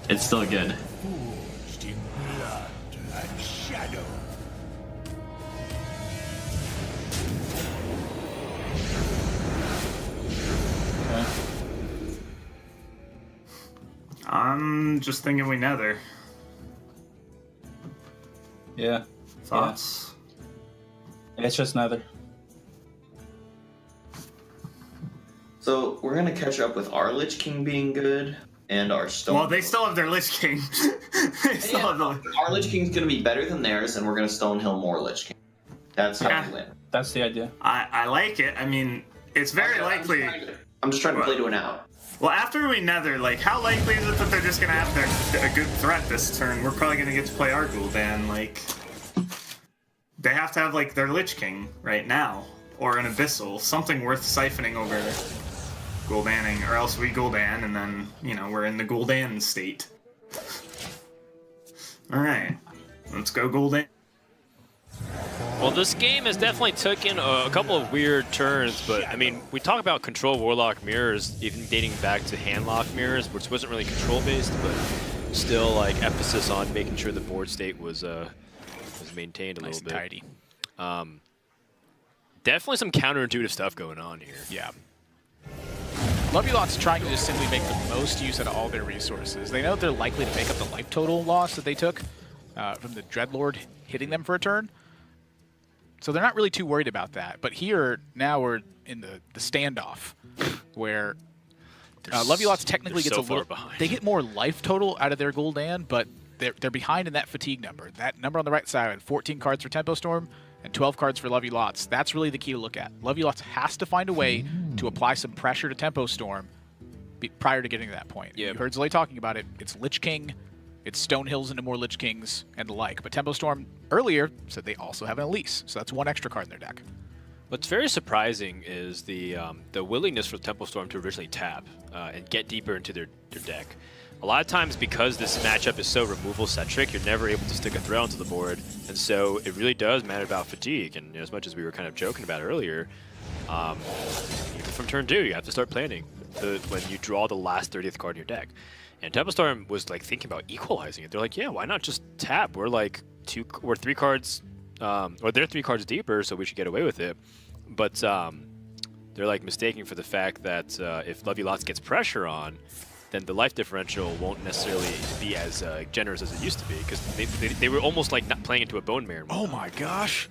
it's still good. Forged in blood and shadow. Okay. I'm just thinking we nether. Yeah. Thoughts? Yeah. It's just nether. So we're gonna catch up with our Lich King being good and our Stone. Well, they still have their Lich King. They still have the... Our Lich King's gonna be better than theirs, and we're gonna Stonehill more Lich King. That's how we win. That's the idea. I like it. I mean, it's very likely. I'm just trying to play to an out. Well, after we nether, like, how likely is it that they're just gonna have a good threat this turn? We're probably gonna get to play our Gul'dan. Like, they have to have like their Lich King right now, or an Abyssal, something worth siphoning over Gul'daning, or else we Gul'dan, and then we're in the Gul'dan state. All right, let's go Gul'dan. Well, this game has definitely taken a couple of weird turns, but I mean, we talk about control warlock mirrors, even dating back to handlock mirrors, which wasn't really control based, but still like emphasis on making sure the board state was maintained a little bit. Tidy. Definitely some counterintuitive stuff going on here. Yeah. Loveylock's trying to just simply make the most use out of all their resources. They know they're likely to make up the life total loss that they took from the Dreadlord hitting them for a turn. So they're not really too worried about that. But here, now we're in the standoff, where Loveylock's technically gets so a little... behind. They get more life total out of their Gul'dan, but they're behind in that fatigue number. That number on the right side, 14 cards for Tempo Storm and 12 cards for Lovey Lots. That's really the key to look at. Lovey Lots has to find a way to apply some pressure to Tempo Storm prior to getting to that point. Yep. You heard Zlay talking about it. It's Lich King, it's Stonehills into more Lich Kings, and the like. But Tempo Storm earlier said they also have an Elise, so that's one extra card in their deck. What's very surprising is the willingness for Tempo Storm to originally tap and get deeper into their deck. A lot of times, because this matchup is so removal-centric, you're never able to stick a threat onto the board, and so it really does matter about fatigue. And as much as we were kind of joking about earlier, even from turn 2, you have to start planning when you draw the last 30th card in your deck. And Tempo Storm was like thinking about equalizing it. They're like, yeah, why not just tap? We're like 3 cards, or they're 3 cards deeper, so we should get away with it. But they're like mistaking for the fact that if Lovey Lots gets pressure on, then the life differential won't necessarily be as generous as it used to be, because they were almost like not playing into a bone marrow. Oh my gosh.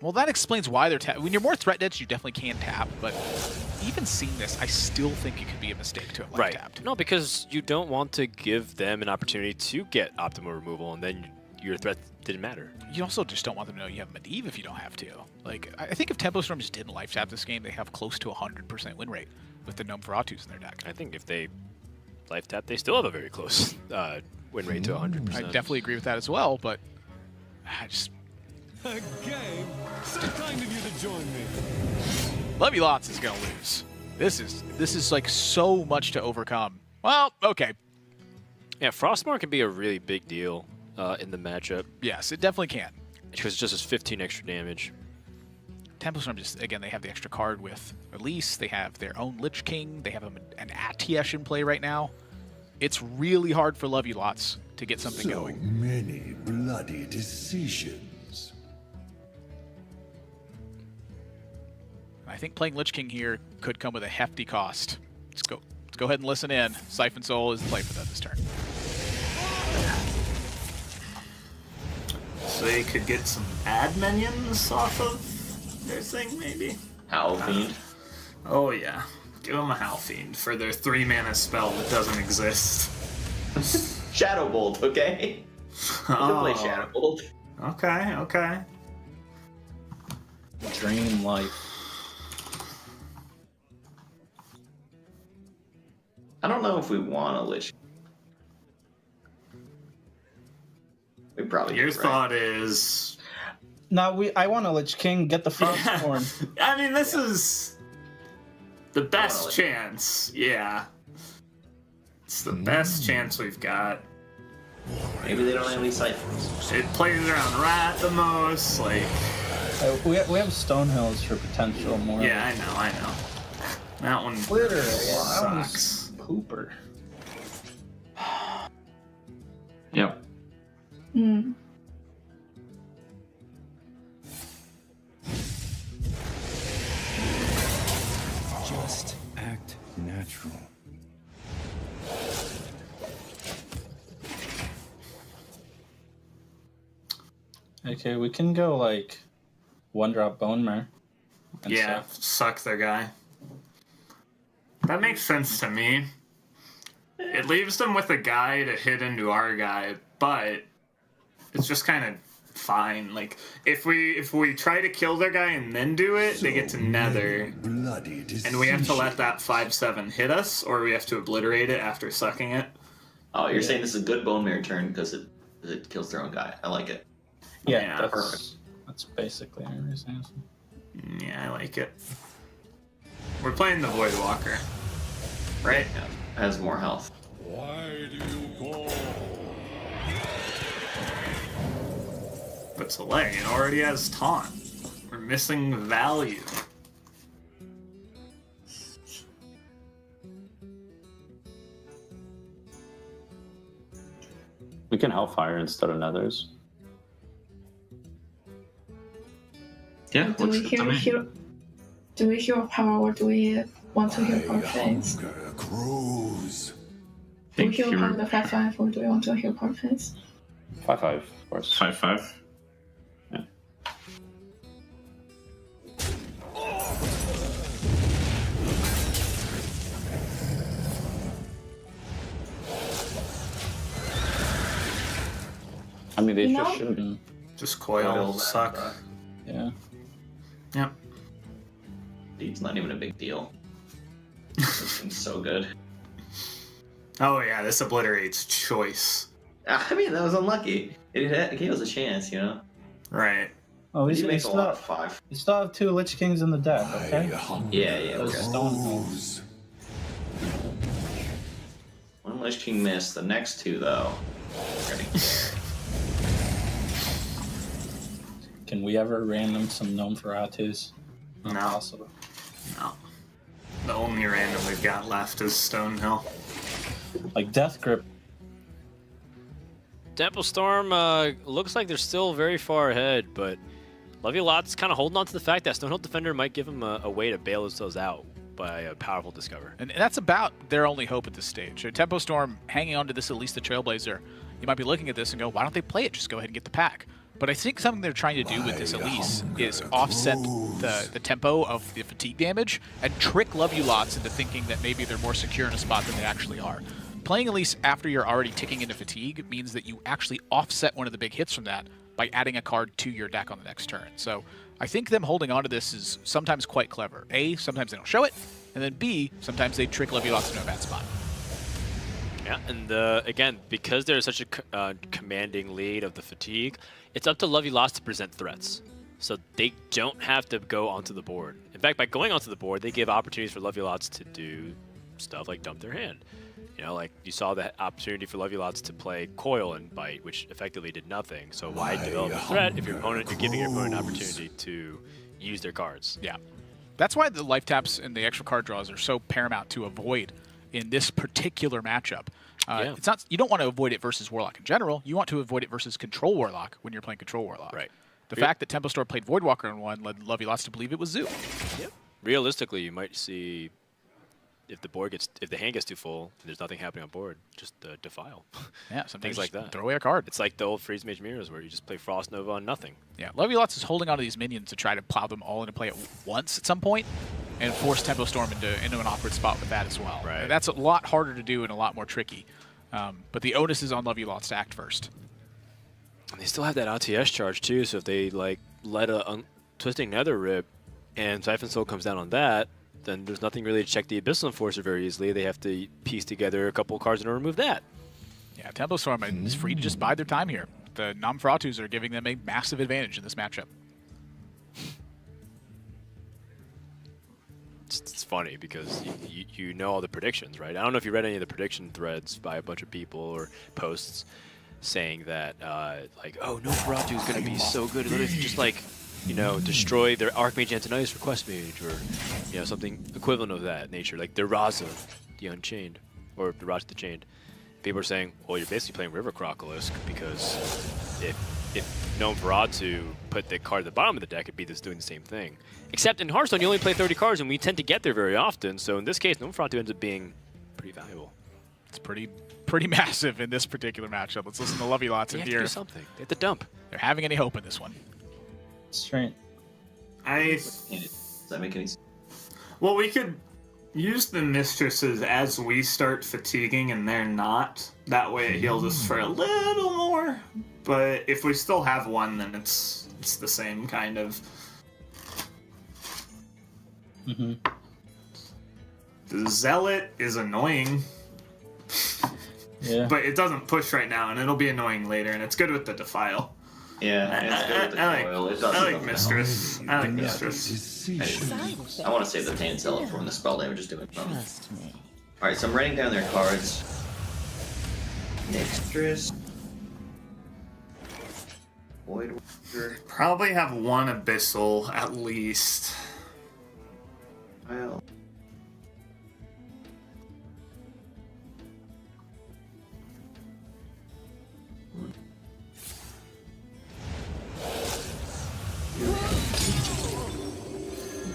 Well, that explains why they're tap. When you're more threat dense, you definitely can tap, but even seeing this, I still think it could be a mistake to have life tapped. No, because you don't want to give them an opportunity to get optimal removal, and then your threat didn't matter. You also just don't want them to know you have Medivh if you don't have to. Like, I think if Tempo Storm just didn't life tap this game, they have close to 100% win rate with the Gnome Feratus in their deck. I think if they life tap, they still have a very close win rate to 100%. I definitely agree with that as well, but I just... A game? So kind of you to join me. Lovey Lots is going to lose. This is like so much to overcome. Well, okay. Yeah, Frostmourne can be a really big deal in the matchup. Yes, it definitely can. Because it just has 15 extra damage. Tempo Storm just, again, they have the extra card with Elise. They have their own Lich King. They have an Atiesh in play right now. It's really hard for Lovey Lots to get something going. Many bloody decisions. I think playing Lich King here could come with a hefty cost. Let's go ahead and listen in. Siphon Soul is the play for them this turn. So they could get some ad minions off of their thing, maybe? Howl Fiend. Oh yeah. Give them a Howl Fiend for their 3-mana spell that doesn't exist. Shadow Bolt, okay? You can play Shadow Bolt. Okay, okay. Dream Life. I don't know if we want a Lich. We probably Your do, right? thought is... No, I want a Lich King. Get the Frostborn. I mean, this is the best chance. Yeah. It's the best chance we've got. Maybe they don't have any siphons. It plays around Rat the most, like... We have Stonehills for potential more. Yeah, I know. That one Literally, sucks. Pooper. Yep. Hmm. Just act natural. Okay, we can go like 1-drop Bone Mare. Yeah, suck their guy. That makes sense to me. It leaves them with a guy to hit into our guy, but it's just kind of fine. Like if we try to kill their guy and then do it, they get to Nether, and we have to let that 5/7 hit us, or we have to obliterate it after sucking it. Oh, you're saying this is a good Bone Mare turn because it kills their own guy. I like it. Yeah, perfect. That's basically everything. Yeah, I like it. We're playing the Void Walker, right? Yeah, has more health. Why do you call? But Soleil, it already has taunt. We're missing value. We can Hellfire instead of Nethers. Yeah, Do we heal power or do we want to heal power phase? Crows. Do we heal power the 5/5 or do we want to heal power phase? 5/5, of course. 5/5. Yeah. I mean, they just shouldn't be. Just coil suck. Yeah. Yep. It's not even a big deal. This thing's so good. Oh yeah, this obliterates choice. I mean, that was unlucky. It gave us a chance, you know? Right. Oh, He makes a lot of 5. We still have 2 Lich Kings in the deck, okay? Yeah, Those okay. Stonehills. One Lich King missed. The next 2, though. Can we ever random some Gnome Feratus? No. Possible. No. The only random we've got left is Stonehill. Like Death Grip. Temple Storm looks like they're still very far ahead, but Lot's kind of holding on to the fact that Stonehill Defender might give him a way to bail themselves out by a powerful Discover. And that's about their only hope at this stage. So Tempo Storm hanging on to this, at least the Trailblazer, you might be looking at this and go, why don't they play it? Just go ahead and get the pack. But I think something they're trying to do with this Elise is offset the tempo of the fatigue damage and trick Love You Lots into thinking that maybe they're more secure in a spot than they actually are. Playing Elise after you're already ticking into fatigue means that you actually offset one of the big hits from that by adding a card to your deck on the next turn. So I think them holding on to this is sometimes quite clever. A, sometimes they don't show it, and then B, sometimes they trick Love You Lots into a bad spot. Yeah, and again, because there's such a commanding lead of the fatigue, it's up to Love You Lost to present threats. So they don't have to go onto the board. In fact, by going onto the board, they give opportunities for Love You Lots to do stuff like dump their hand. You know, like you saw the opportunity for Love You Lots to play Coil and Bite, which effectively did nothing. So why develop a threat if you're giving your opponent an opportunity to use their cards? Yeah. That's why the life taps and the extra card draws are so paramount to avoid in this particular matchup. It's not, you don't want to avoid it versus Warlock in general. You want to avoid it versus Control Warlock when you're playing Control Warlock. Right. The fact that Tempo Store played Voidwalker in one led Love You Lots to believe it was Zoo. Yep. Realistically, you might see if the hand gets too full and there's nothing happening on board, just defile. Yeah, sometimes things like that. Throw away a card. It's like the old Freeze Mage Mirrors where you just play Frost Nova on nothing. Yeah, Love You Lots is holding on to these minions to try to plow them all into play at once at some point and force Tempo Storm into an awkward spot with that as well. Right. And that's a lot harder to do and a lot more tricky. But the onus is on Love You Lots to act first. And they still have that RTS charge too, so if they like let a Twisting Nether rip and Siphon Soul comes down on that, then there's nothing really to check the Abyssal Enforcer very easily. They have to piece together a couple of cards in order to remove that. Yeah, Tempo Storm is free to just bide their time here. The Namfratus are giving them a massive advantage in this matchup. It's funny because you know all the predictions, right? I don't know if you read any of the prediction threads by a bunch of people or posts saying that, like, oh, Nosferatu is going to be so good. Literally just like you know, destroy their Archmage Antonius Request Mage, or, you know, something equivalent of that nature, like the Raza, the Unchained, or the Raza the Chained. People are saying, well, you're basically playing River Crocolisk, because if known Farad to put the card at the bottom of the deck, it'd be doing the same thing. Except in Hearthstone, you only play 30 cards, and we tend to get there very often, so in this case, known Farad ends up being pretty valuable. It's pretty massive in this particular matchup. Let's listen to Lovey Lots in They have here. to do something. They have to dump. They're having any hope in this one. Straight. Does that make any sense? Well, we could use the mistresses as we start fatiguing and they're not. That way it heals us for a little more. But if we still have one, then it's the same kind of. Mm-hmm. The Zealot is annoying. Yeah. But it doesn't push right now, and it'll be annoying later, and it's good with the Defile. Yeah, I like Mistress. I like Mistress. I want to save the Tainted Zealot for when the spell damage is doing something. Alright, so I'm writing down their cards. Mistress. Void Walker. Probably have one Abyssal at least. Well.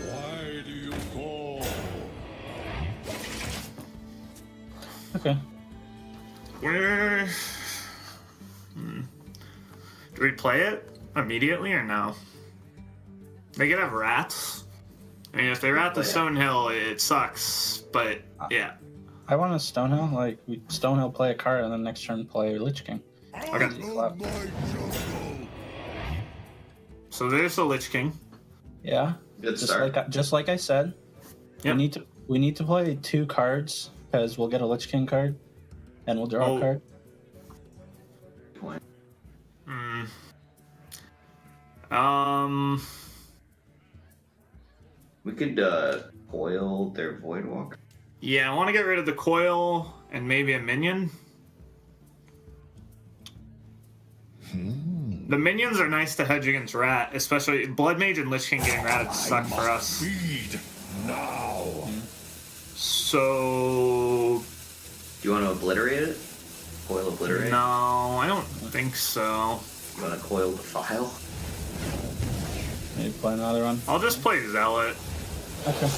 Why do you call? Okay. Where? Do we play it immediately or no? They could have rats. I mean, if they rat the Stonehill, it sucks. But yeah. I want a Stonehill. Like, we Stonehill play a card, and then next turn play Lich King. Okay. So there's the Lich King. Yeah. Good just start. Just like I said. Yep. We need to play 2 cards because we'll get a Lich King card, and we'll draw a card. Point. We could coil their Void Walker. Yeah, I want to get rid of the coil and maybe a minion. The minions are nice to hedge against rat, especially Blood Mage and Lich King getting ratted suck for us. Feed now. So, Do you want to obliterate it? Coil obliterate? no, I don't think so. You want to coil Defile? Maybe play another one. I'll just play Zealot. Okay.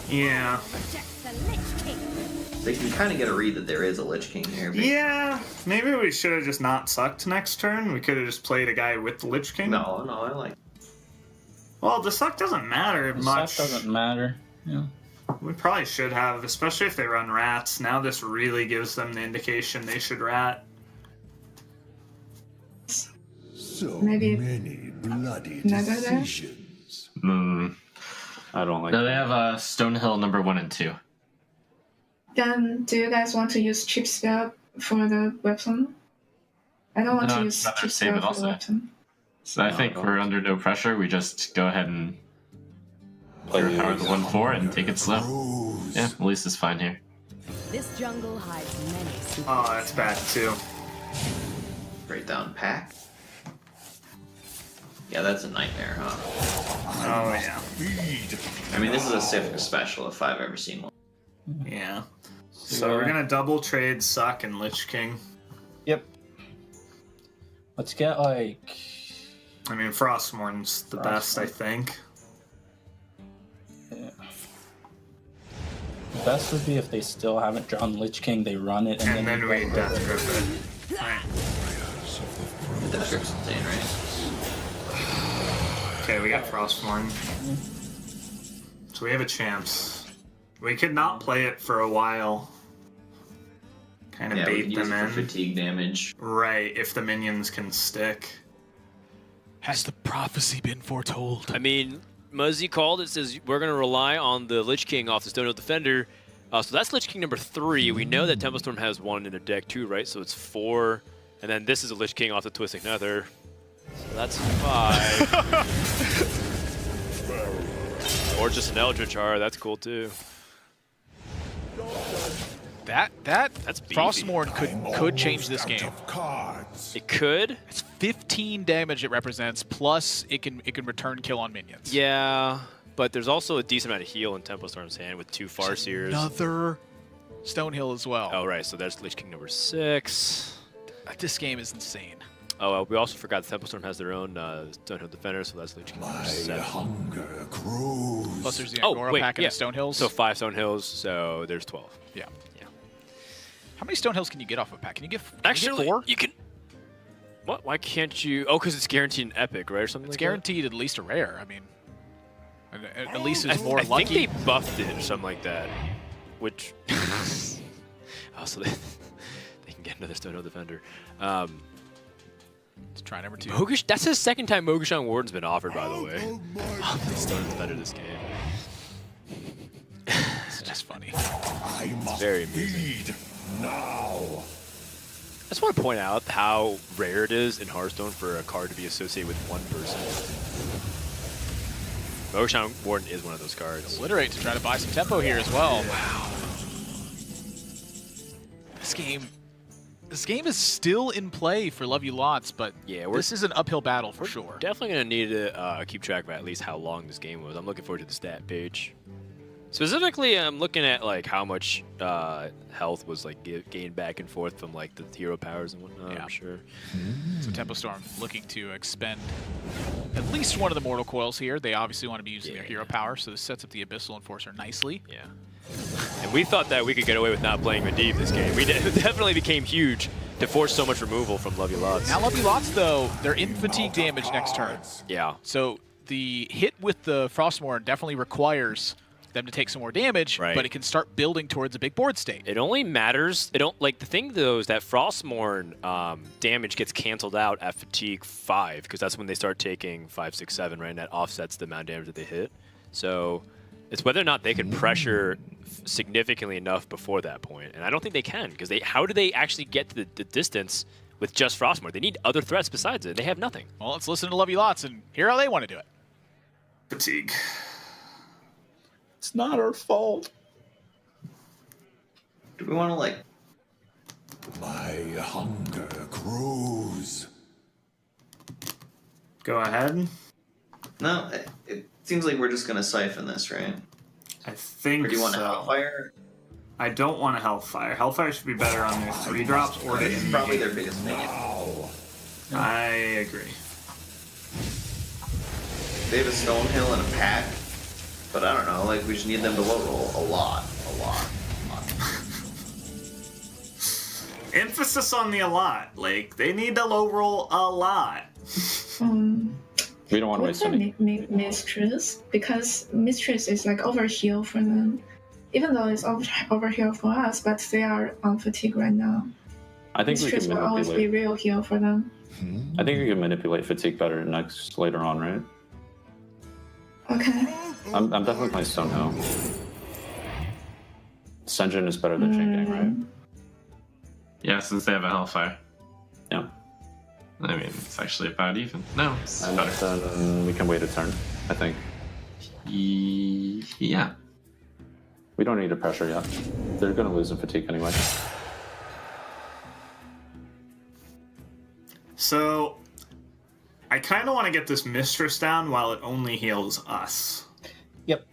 Yeah. They can kind of get a read that there is a Lich King here. But Yeah, maybe we should have just not sucked next turn. We could have just played a guy with the Lich King. No, I like. Well, the suck doesn't matter The much. Suck doesn't matter. Yeah. We probably should have, especially if they run rats. Now this really gives them the indication they should rat. So Maybe many bloody another there? decisions. I don't like No, that. they have Stonehill number 1 and 2. Then, do you guys want to use cheap spell for the weapon? I don't want No, to I'd use rather cheap save spell it for also. the weapon. So I think we're under no pressure. We just go ahead and overpower the 1/4 and take it slow. Yeah, at least it's fine here. This jungle hides many secrets. Oh, that's bad too. Break down pack. Yeah, that's a nightmare, huh? Oh yeah. I mean, this is a Civic special if I've ever seen one. Yeah. So we're gonna double trade Suck and Lich King. Yep. Let's get like. I mean, Frostmourne's the best, I think. Yeah. The best would be if they still haven't drawn Lich King, they run it, And then we go Death over. Grip it. Alright. Death Grip's insane, right? Okay, we got Frostmourne. So we have a chance. We could not play it for a while. Kind of Yeah, we bait can use them it for in. fatigue damage. Right, if the minions can stick. Has the prophecy been foretold? I mean, Muzzy called it, says we're going to rely on the Lich King off the Stonehill Defender. So that's Lich King number 3. We know that Temple Storm has 1 in their deck too, right? So it's 4. And then this is a Lich King off the Twisting Nether. So that's 5. Or just an Eldritch Horror, that's cool too. That's Frostmourne could change this game. It could. It's 15 damage it represents, plus it can return kill on minions. Yeah, but there's also a decent amount of heal in Tempo Storm's hand with 2 Farseers. Another Stonehill as well. Oh, right. So there's Lich King number 6. This game is insane. Oh, well, we also forgot Tempo Storm has their own Stonehill defender, so that's Lich King number 7. Hunger grows. Plus there's the Angora pack and the Stonehills. So 5 Stonehills, so there's 12. Yeah. How many Stonehills can you get off a pack? Can you get, Actually, 4? You can. What? Why can't you? Oh, because it's guaranteed an epic, right, or something. It's like guaranteed at least a rare. I mean, at least it's more I lucky. I think they buffed it or something like that, which. Oh, so they can get another Stonehill defender. Let's try number 2. Mogish, that's the second time Mogishon Warden's been offered, by the way. Oh, the Stonehill defender this game. It's just funny. It's very amusing. Now. I just want to point out how rare it is in Hearthstone for a card to be associated with one person. Mogishon Warden is one of those cards. Obliterate to try to buy some tempo here as well. Wow. This game is still in play for Love You Lots, but this is an uphill battle for sure. Definitely going to need to keep track of at least how long this game was. I'm looking forward to the stat page. Specifically, I'm looking at like how much health was like gained back and forth from like the hero powers and whatnot. Yeah. I'm sure. So Tempo Storm looking to expend at least one of the Mortal Coils here. They obviously want to be using their hero power, so this sets up the Abyssal Enforcer nicely. Yeah. And we thought that we could get away with not playing Medivh this game. We definitely became huge to force so much removal from Love You Lots. Now Love You Lots, though, they're in fatigue damage next turn. Yeah. So the hit with the Frostmourne definitely requires them to take some more damage, but it can start building towards a big board state. It only matters. The thing though is that Frostmourne damage gets canceled out at fatigue 5 because that's when they start taking 5, 6, 7, right? And that offsets the amount of damage that they hit. So it's whether or not they can pressure significantly enough before that point, and I don't think they can because how do they actually get to the distance with just Frostmourne? They need other threats besides it. They have nothing. Well, let's listen to Love You Lots and hear how they want to do it. Fatigue. It's not our fault. Do we want to like? My hunger grows. Go ahead. No, it seems like we're just gonna siphon this, right? I think. Or do you want so. a Hellfire? I don't want a Hellfire. Hellfire should be better on their 3 drops or This is probably their biggest minion. I agree. They have a Stonehill and a pack, but I don't know. Like we just need them to low roll a lot. Emphasis on the a lot. Like they need to low roll a lot. We don't want to waste any. Mistress, because Mistress is like overheal for them. Even though it's overheal for us, but they are on fatigue right now. I think we Mistress can will always be manipulate. real heal for them. I think we can manipulate fatigue better later on, right? Okay. I'm definitely playing Stonehill. Senjin is better than Chain Gang, right? Yeah, since they have a Hellfire. Yeah. I mean, it's actually about even. No, it's And better. then we can wait a turn, I think. Yeah. We don't need to pressure yet. They're going to lose in fatigue anyway. So, I kind of want to get this Mistress down while it only heals us. Yep.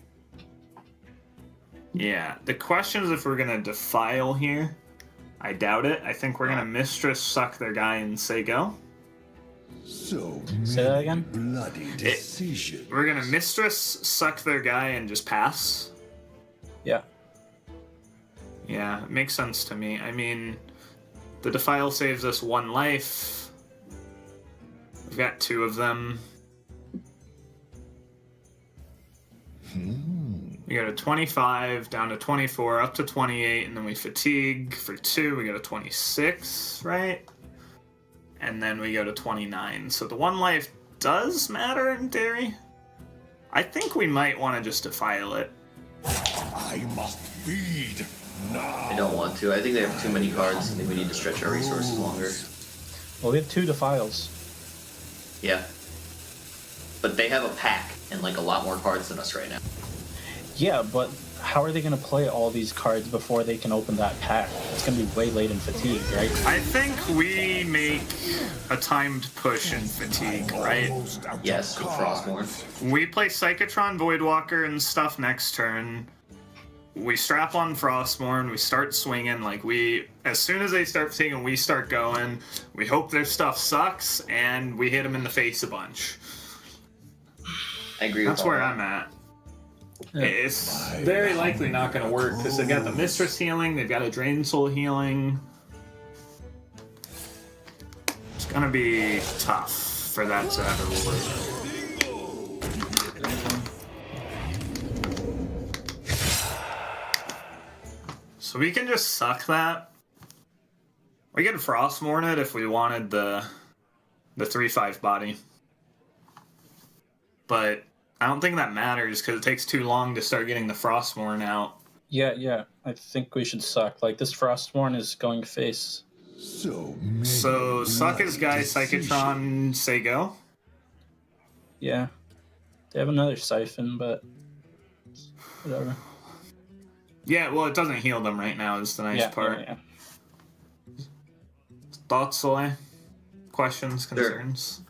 Yeah. The question is if we're going to Defile here. I doubt it. I think we're going to Mistress suck their guy and say go. So Say that again? bloody decision. We're going to Mistress suck their guy and just pass. Yeah. Yeah, it makes sense to me. I mean, the Defile saves us 1 life. We've got 2 of them. We go to 25, down to 24, up to 28, and then we fatigue for 2. We go to 26, right? And then we go to 29. So the 1 life does matter in theory. I think we might want to just Defile it. I must feed now. I don't want to. I think they have too many cards. I think we need to stretch our resources longer. Well, we have 2 Defiles. Yeah. But they have a pack and like a lot more cards than us right now. Yeah, but how are they going to play all these cards before they can open that pack? It's going to be way late in Fatigue, right? I think we make a timed push in Fatigue, right? Yes, with Frostmourne. We play Psychotron, Voidwalker, and stuff next turn. We strap on Frostmourne, we start swinging, like as soon as they start fatiguing, we start going. We hope their stuff sucks, and we hit them in the face a bunch. I agree That's with where that. I'm at. It's very likely not going to work because they've got the Mistress healing, they've got a Drain Soul healing. It's going to be tough for that to ever work. So we can just suck that. We can Frostmourne it if we wanted the 3/5 body. But I don't think that matters because it takes too long to start getting the Frostmourne out. Yeah. I think we should suck. Like, this Frostmourne is going face. So suck his guy, Psychotron, say go? Yeah. They have another Siphon, but whatever. Yeah, well, it doesn't heal them right now is the nice part. Yeah. Thoughts, Soleil? Questions, concerns?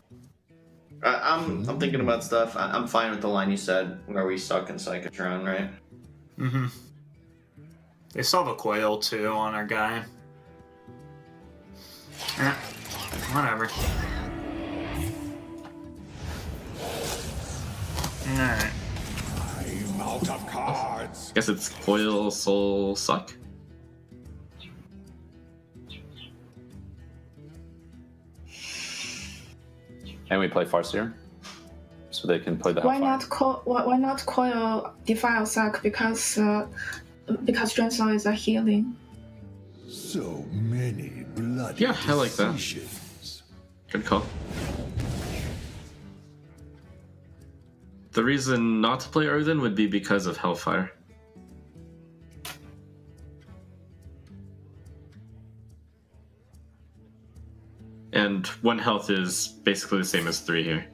I'm thinking about stuff. I'm fine with the line you said where we suck in Psychotron, right? Mm-hmm. They still have a coil, too, on our guy. Whatever. Alright. I'm out of cards. Guess it's Coil, Soul, Suck. And we play Farseer, so they can play the Why Hellfire. not why not coil defile suck because Drain Soul is a healing. So many bloody Yeah, I like that. decisions. Good call. The reason not to play Earthen would be because of Hellfire. And 1 health is basically the same as 3 here.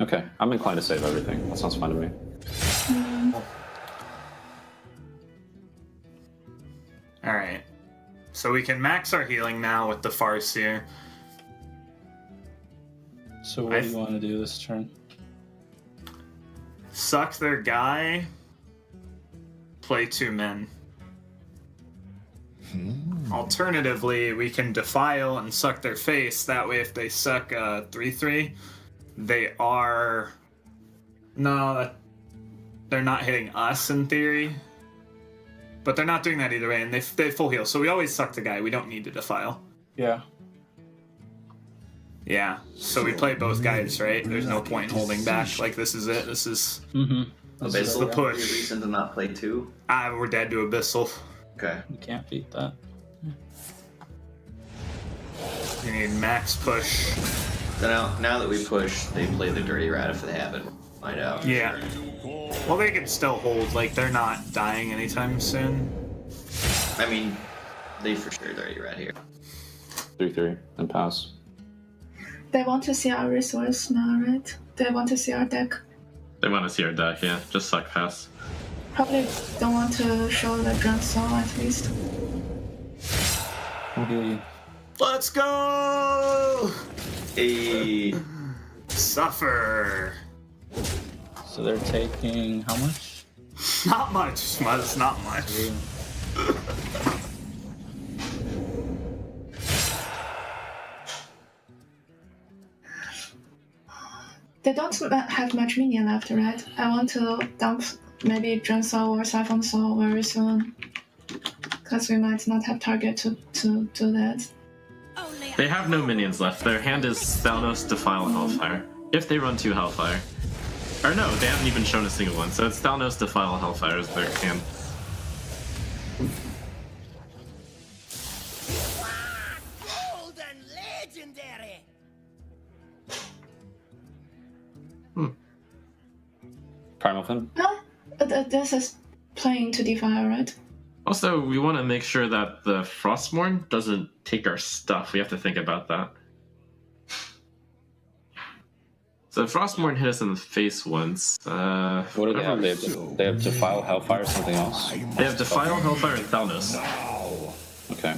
Okay, I'm inclined to save everything. That sounds fine to me. Alright. So we can max our healing now with the Farseer. So what do you want to do this turn? Suck their guy. Play 2 men. Alternatively, we can defile and suck their face. That way, if they suck 3/3, they are... No, they're not hitting us in theory. But they're not doing that either way, and they full heal. So we always suck the guy. We don't need to defile. Yeah. Yeah. So we play both guys, right? There's no point in holding back. Like, this is it. This is Abyssal, the any push. reason to not play 2? We're dead to Abyssal. Okay. You can't beat that. You need max push. So now that we push, they play the Dirty Rat if they haven't. Find out. Yeah. Well, they can still hold. Like, they're not dying anytime soon. I mean, they for sure Dirty Rat here. 3/3 and pass. They want to see our resource now, right? They want to see our deck. They want to see our deck, yeah. Just suck pass. Probably don't want to show the Drain Soul at least. Let's go! Hey. Suffer. So they're taking how much? Not much, Smuzz, not much. They don't have much minion left, right? I want to dump maybe Drain Soul or Siphon Soul very soon. Because we might not have target to do that. They have no minions left. Their hand is Thalnos, Defile, Hellfire. If they run 2 Hellfire. Or no, they haven't even shown a single one. So it's Thalnos, Defile, Hellfire is their hand. Primal Fin? This is playing to Defile, right? Also, we want to make sure that the Frostmourne doesn't take our stuff. We have to think about that. So Frostmourne hit us in the face once. What do they have? They have Defile, Hellfire, something else? They have Defile, Hellfire, and Thalnos. Okay.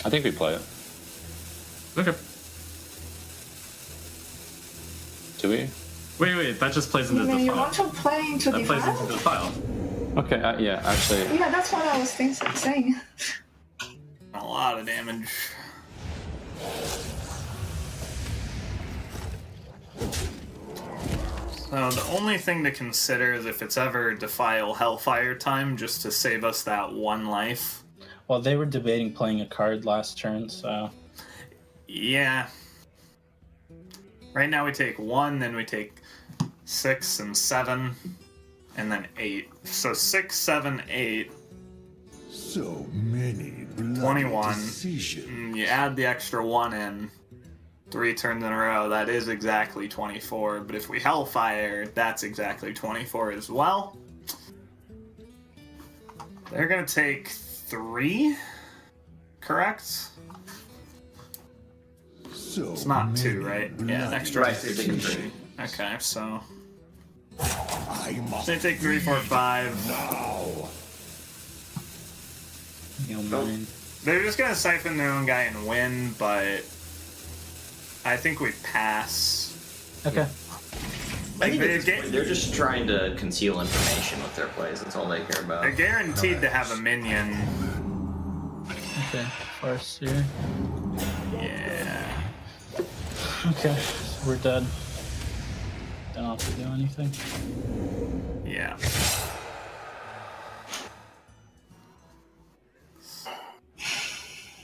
I think we play it. Okay. Do we? Wait, that just plays into You mean you Defile. want to play into That plays into Defile? Defile. Okay, yeah, actually. Yeah, that's what I was saying. A lot of damage. So the only thing to consider is if it's ever Defile Hellfire time, just to save us that one life. Well, they were debating playing a card last turn, so... Yeah. Right now we take 1, then we take 6 and 7, and then 8. So 6, 7, 8. So many bloody 21. decisions. You add the extra 1 in 3 turns in a row, that is exactly 24. But if we Hellfire, that's exactly 24 as well. They're going to take 3, correct? So it's not 2, right? Yeah, an extra Right, 6 taking and 3. 3. Okay, so... I must They take 3, 4, 5. now. You don't mind. They're just going to siphon their own guy and win, but... I think we pass. Okay. I think they're just trying to conceal information with their plays. That's all they care about. They're guaranteed to have a minion. Okay, first here. Yeah. Okay, so we're dead. Don't have to do anything. Yeah.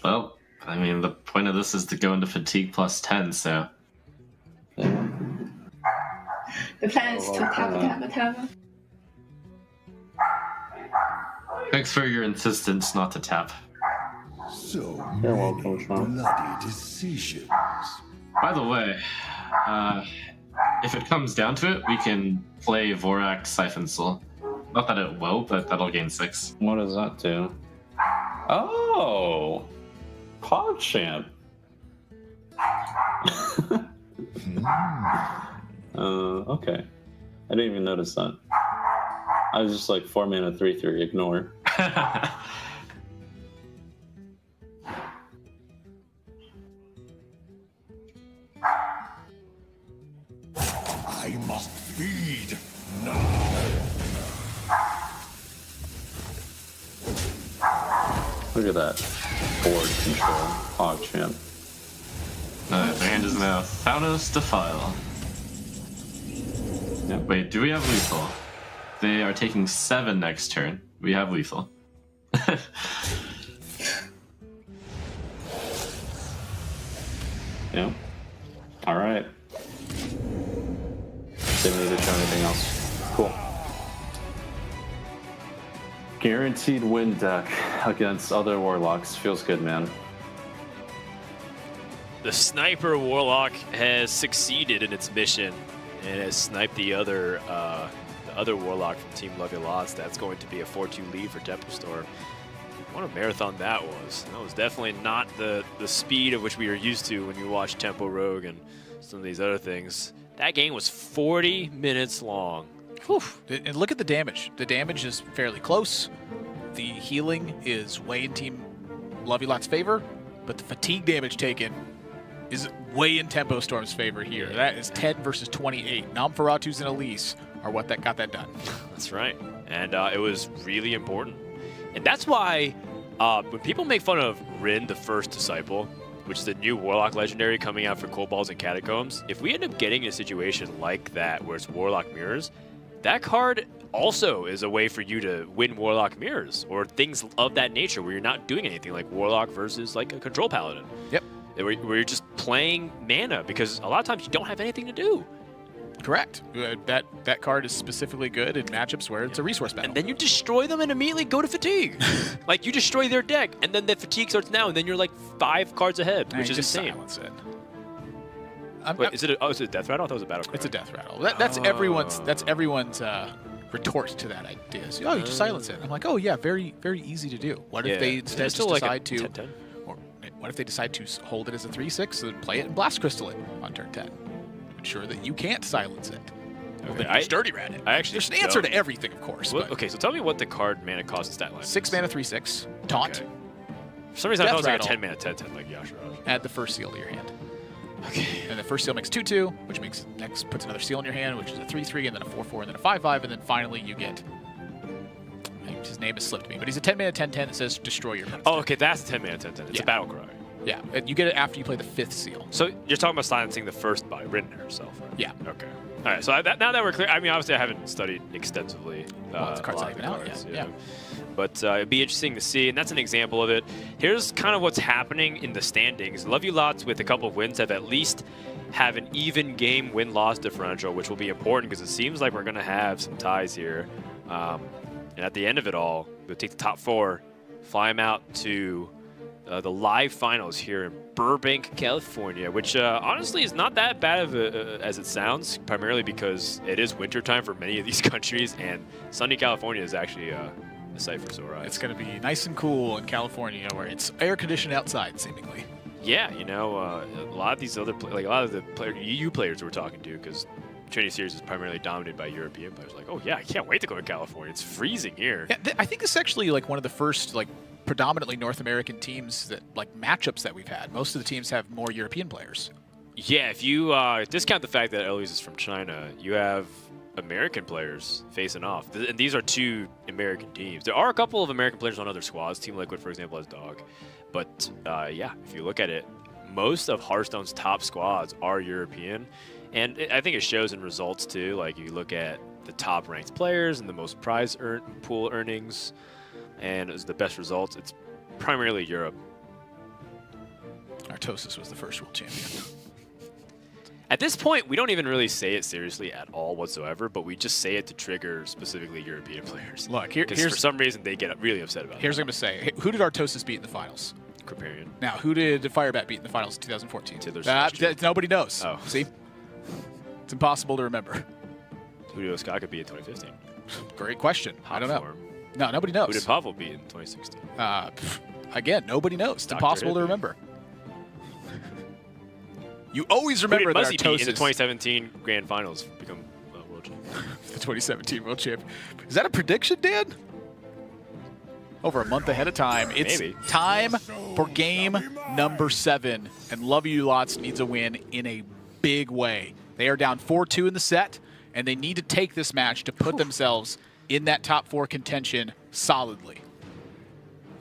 Well, I mean, the point of this is to go into fatigue plus 10, so... The plan is to tap. Thanks for your insistence not to tap. So You're many welcome, Sean. bloody decisions. By the way, if it comes down to it, we can play Vorak Siphon Soul. Not that it will, but that'll gain 6. What does that do? Oh! PogChamp! Okay. I didn't even notice that. I was just like 4 mana 3/3, ignore. I must feed now. Look at that. Board control. PogChamp. Their hand is now Thalnos Defile. Yep. Wait, do we have lethal? They are taking 7 next turn. We have lethal. Yeah. Alright. Didn't need to show anything else. Cool. Guaranteed win deck against other warlocks. Feels good, man. The Sniper Warlock has succeeded in its mission and has sniped the other Warlock from Team Love Your Lots. That's going to be a 4-2 lead for Tempo Storm. What a marathon that was. That was definitely not the speed of which we are used to when you watch Tempo Rogue and some of these other things. That game was 40 minutes long. Whew. And look at the damage. The damage is fairly close. The healing is way in Team Love You Lot's favor, but the fatigue damage taken is way in Tempo Storm's favor here. That is 10 versus 28. Nosferatus and Elise are what that got that done. That's right. And it was really important. And that's why when people make fun of Rin, the First Disciple, which is the new Warlock Legendary coming out for Kobolds and Catacombs, if we end up getting a situation like that where it's Warlock Mirrors, that card also is a way for you to win Warlock Mirrors or things of that nature where you're not doing anything like Warlock versus like a Control Paladin. Yep. Where you're just playing mana because a lot of times you don't have anything to do. Correct. That card is specifically good in matchups where it's a resource battle. And then you destroy them and immediately go to fatigue. Like you destroy their deck, and then the fatigue starts now, and then you're like 5 cards ahead, which is just insane. silence it. Wait, is it a death rattle? I thought it was a battle card. It's a death rattle. That's everyone's retort to that idea. So, oh, you just silence it. I'm like, oh yeah, very, very easy to do. What if they instead just decide to, or what if they decide to hold it as a 3/6 and play it and blast crystal it on turn 10? Ensure that you can't silence it. Okay, I dirty rat it. I actually There's an answer to everything, of course. Well, okay, so tell me what the card mana cost and stat line. 6 mana 3/6 taunt. Okay. For some reason, I Death thought it was like a rattle. 10 mana 10/10 like Yashiraj. Add the first seal to your hand. Okay. And the first seal makes 2/2, which makes next puts another seal in your hand, which is a 3/3, and then a 4/4, and then a 5/5, and then finally you get. His name has slipped me, but he's a 10 mana 10/10 that says destroy your monster. Oh, okay, that's 10 mana 10/10. It's a battle cry. Yeah, and you get it after you play the 5th seal. So you're talking about silencing the first by Ridden herself, right? Yeah. Okay. All right. So now that we're clear, I mean, obviously I haven't studied extensively. Well, the card's a not lot of even out cards, yet. you Yeah. know. But it'd be interesting to see, and that's an example of it. Here's kind of what's happening in the standings. Love You Lots, with a couple of wins, have at least have an even game win-loss differential, which will be important because it seems like we're going to have some ties here. And at the end of it all, we'll take the top 4, fly them out to the live finals here in Burbank, California, which honestly is not that bad of as it sounds, primarily because it is wintertime for many of these countries, and sunny California is actually a sight for sore eyes. It's going to be nice and cool in California, where it's air conditioned outside, seemingly. Yeah, you know, a lot of these other, like a lot of the EU players we're talking to, because Trinity Series is primarily dominated by European players. Like, oh yeah, I can't wait to go to California. It's freezing here. Yeah, I think this is actually like one of the first like predominantly North American teams that like matchups that we've had. Most of the teams have more European players. Yeah, if you discount the fact that Eloise is from China, you have American players facing off. And these are 2 American teams. There are a couple of American players on other squads. Team Liquid, for example, has Dog. But yeah, if you look at it, most of Hearthstone's top squads are European. And I think it shows in results too. Like you look at the top ranked players and the most prize pool earnings, and it was the best results. It's primarily Europe. Artosis was the first world champion. At this point, we don't even really say it seriously at all whatsoever, but we just say it to trigger specifically European players. Look, because here's for some reason they get really upset about it. Here's what I'm going to say. Hey, who did Artosis beat in the finals? Kripparrian. Now, who did Firebat beat in the finals in 2014? Tiddler's Nobody knows. Oh. See? It's impossible to remember. Who did Osaka beat in 2015? Great question. I don't know. Form. No, nobody knows. Who did Pavel beat in 2016? Again, nobody knows. It's Dr. impossible to Hippie. remember. You always remember Who did that Muzzy beat in the Artosis... 2017 Grand Finals become world champion? The 2017 world champion. Is that a prediction, Dan? Over a month ahead of time. It's Maybe. time for game number 7, and Love You Lots needs a win in a big way. They are down 4-2 in the set, and they need to take this match to put themselves in that top 4 contention solidly.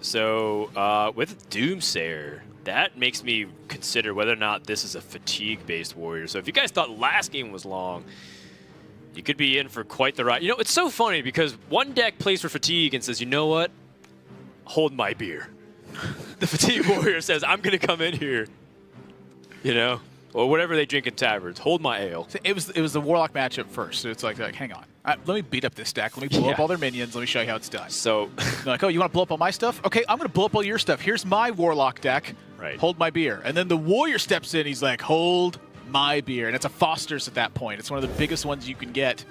So with Doomsayer, that makes me consider whether or not this is a fatigue-based warrior. So if you guys thought last game was long, you could be in for quite the ride. You know, it's so funny because one deck plays for fatigue and says, you know what? Hold my beer. The fatigue warrior says, I'm going to come in here, you know, or whatever they drink in taverns. Hold my ale. It was the Warlock matchup first. So it's like hang on. Let me beat up this deck. Let me blow up all their minions. Let me show you how it's done. So they're like, oh, you want to blow up all my stuff? Okay, I'm going to blow up all your stuff. Here's my Warlock deck. Right. Hold my beer. And then the warrior steps in. He's like, hold my beer. And it's a Foster's at that point. It's one of the biggest ones you can get,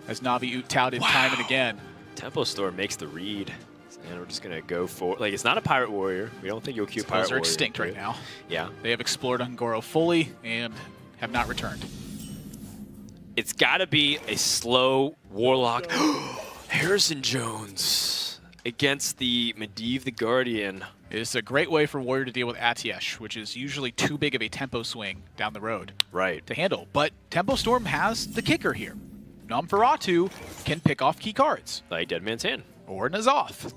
as Navi touted time and again. Tempo Store makes the read. And we're just going to go for, like, it's not a Pirate Warrior. We don't think you'll queue Pirate Warrior. Those are extinct right now. Yeah. They have explored Ungoro fully and have not returned. It's got to be a slow Warlock. Harrison Jones against the Medivh the Guardian. It's a great way for Warrior to deal with Atiesh, which is usually too big of a tempo swing down the road to handle. But Tempo Storm has the kicker here. Nosferatu can pick off key cards. Like Dead Man's Hand. Or N'Zoth.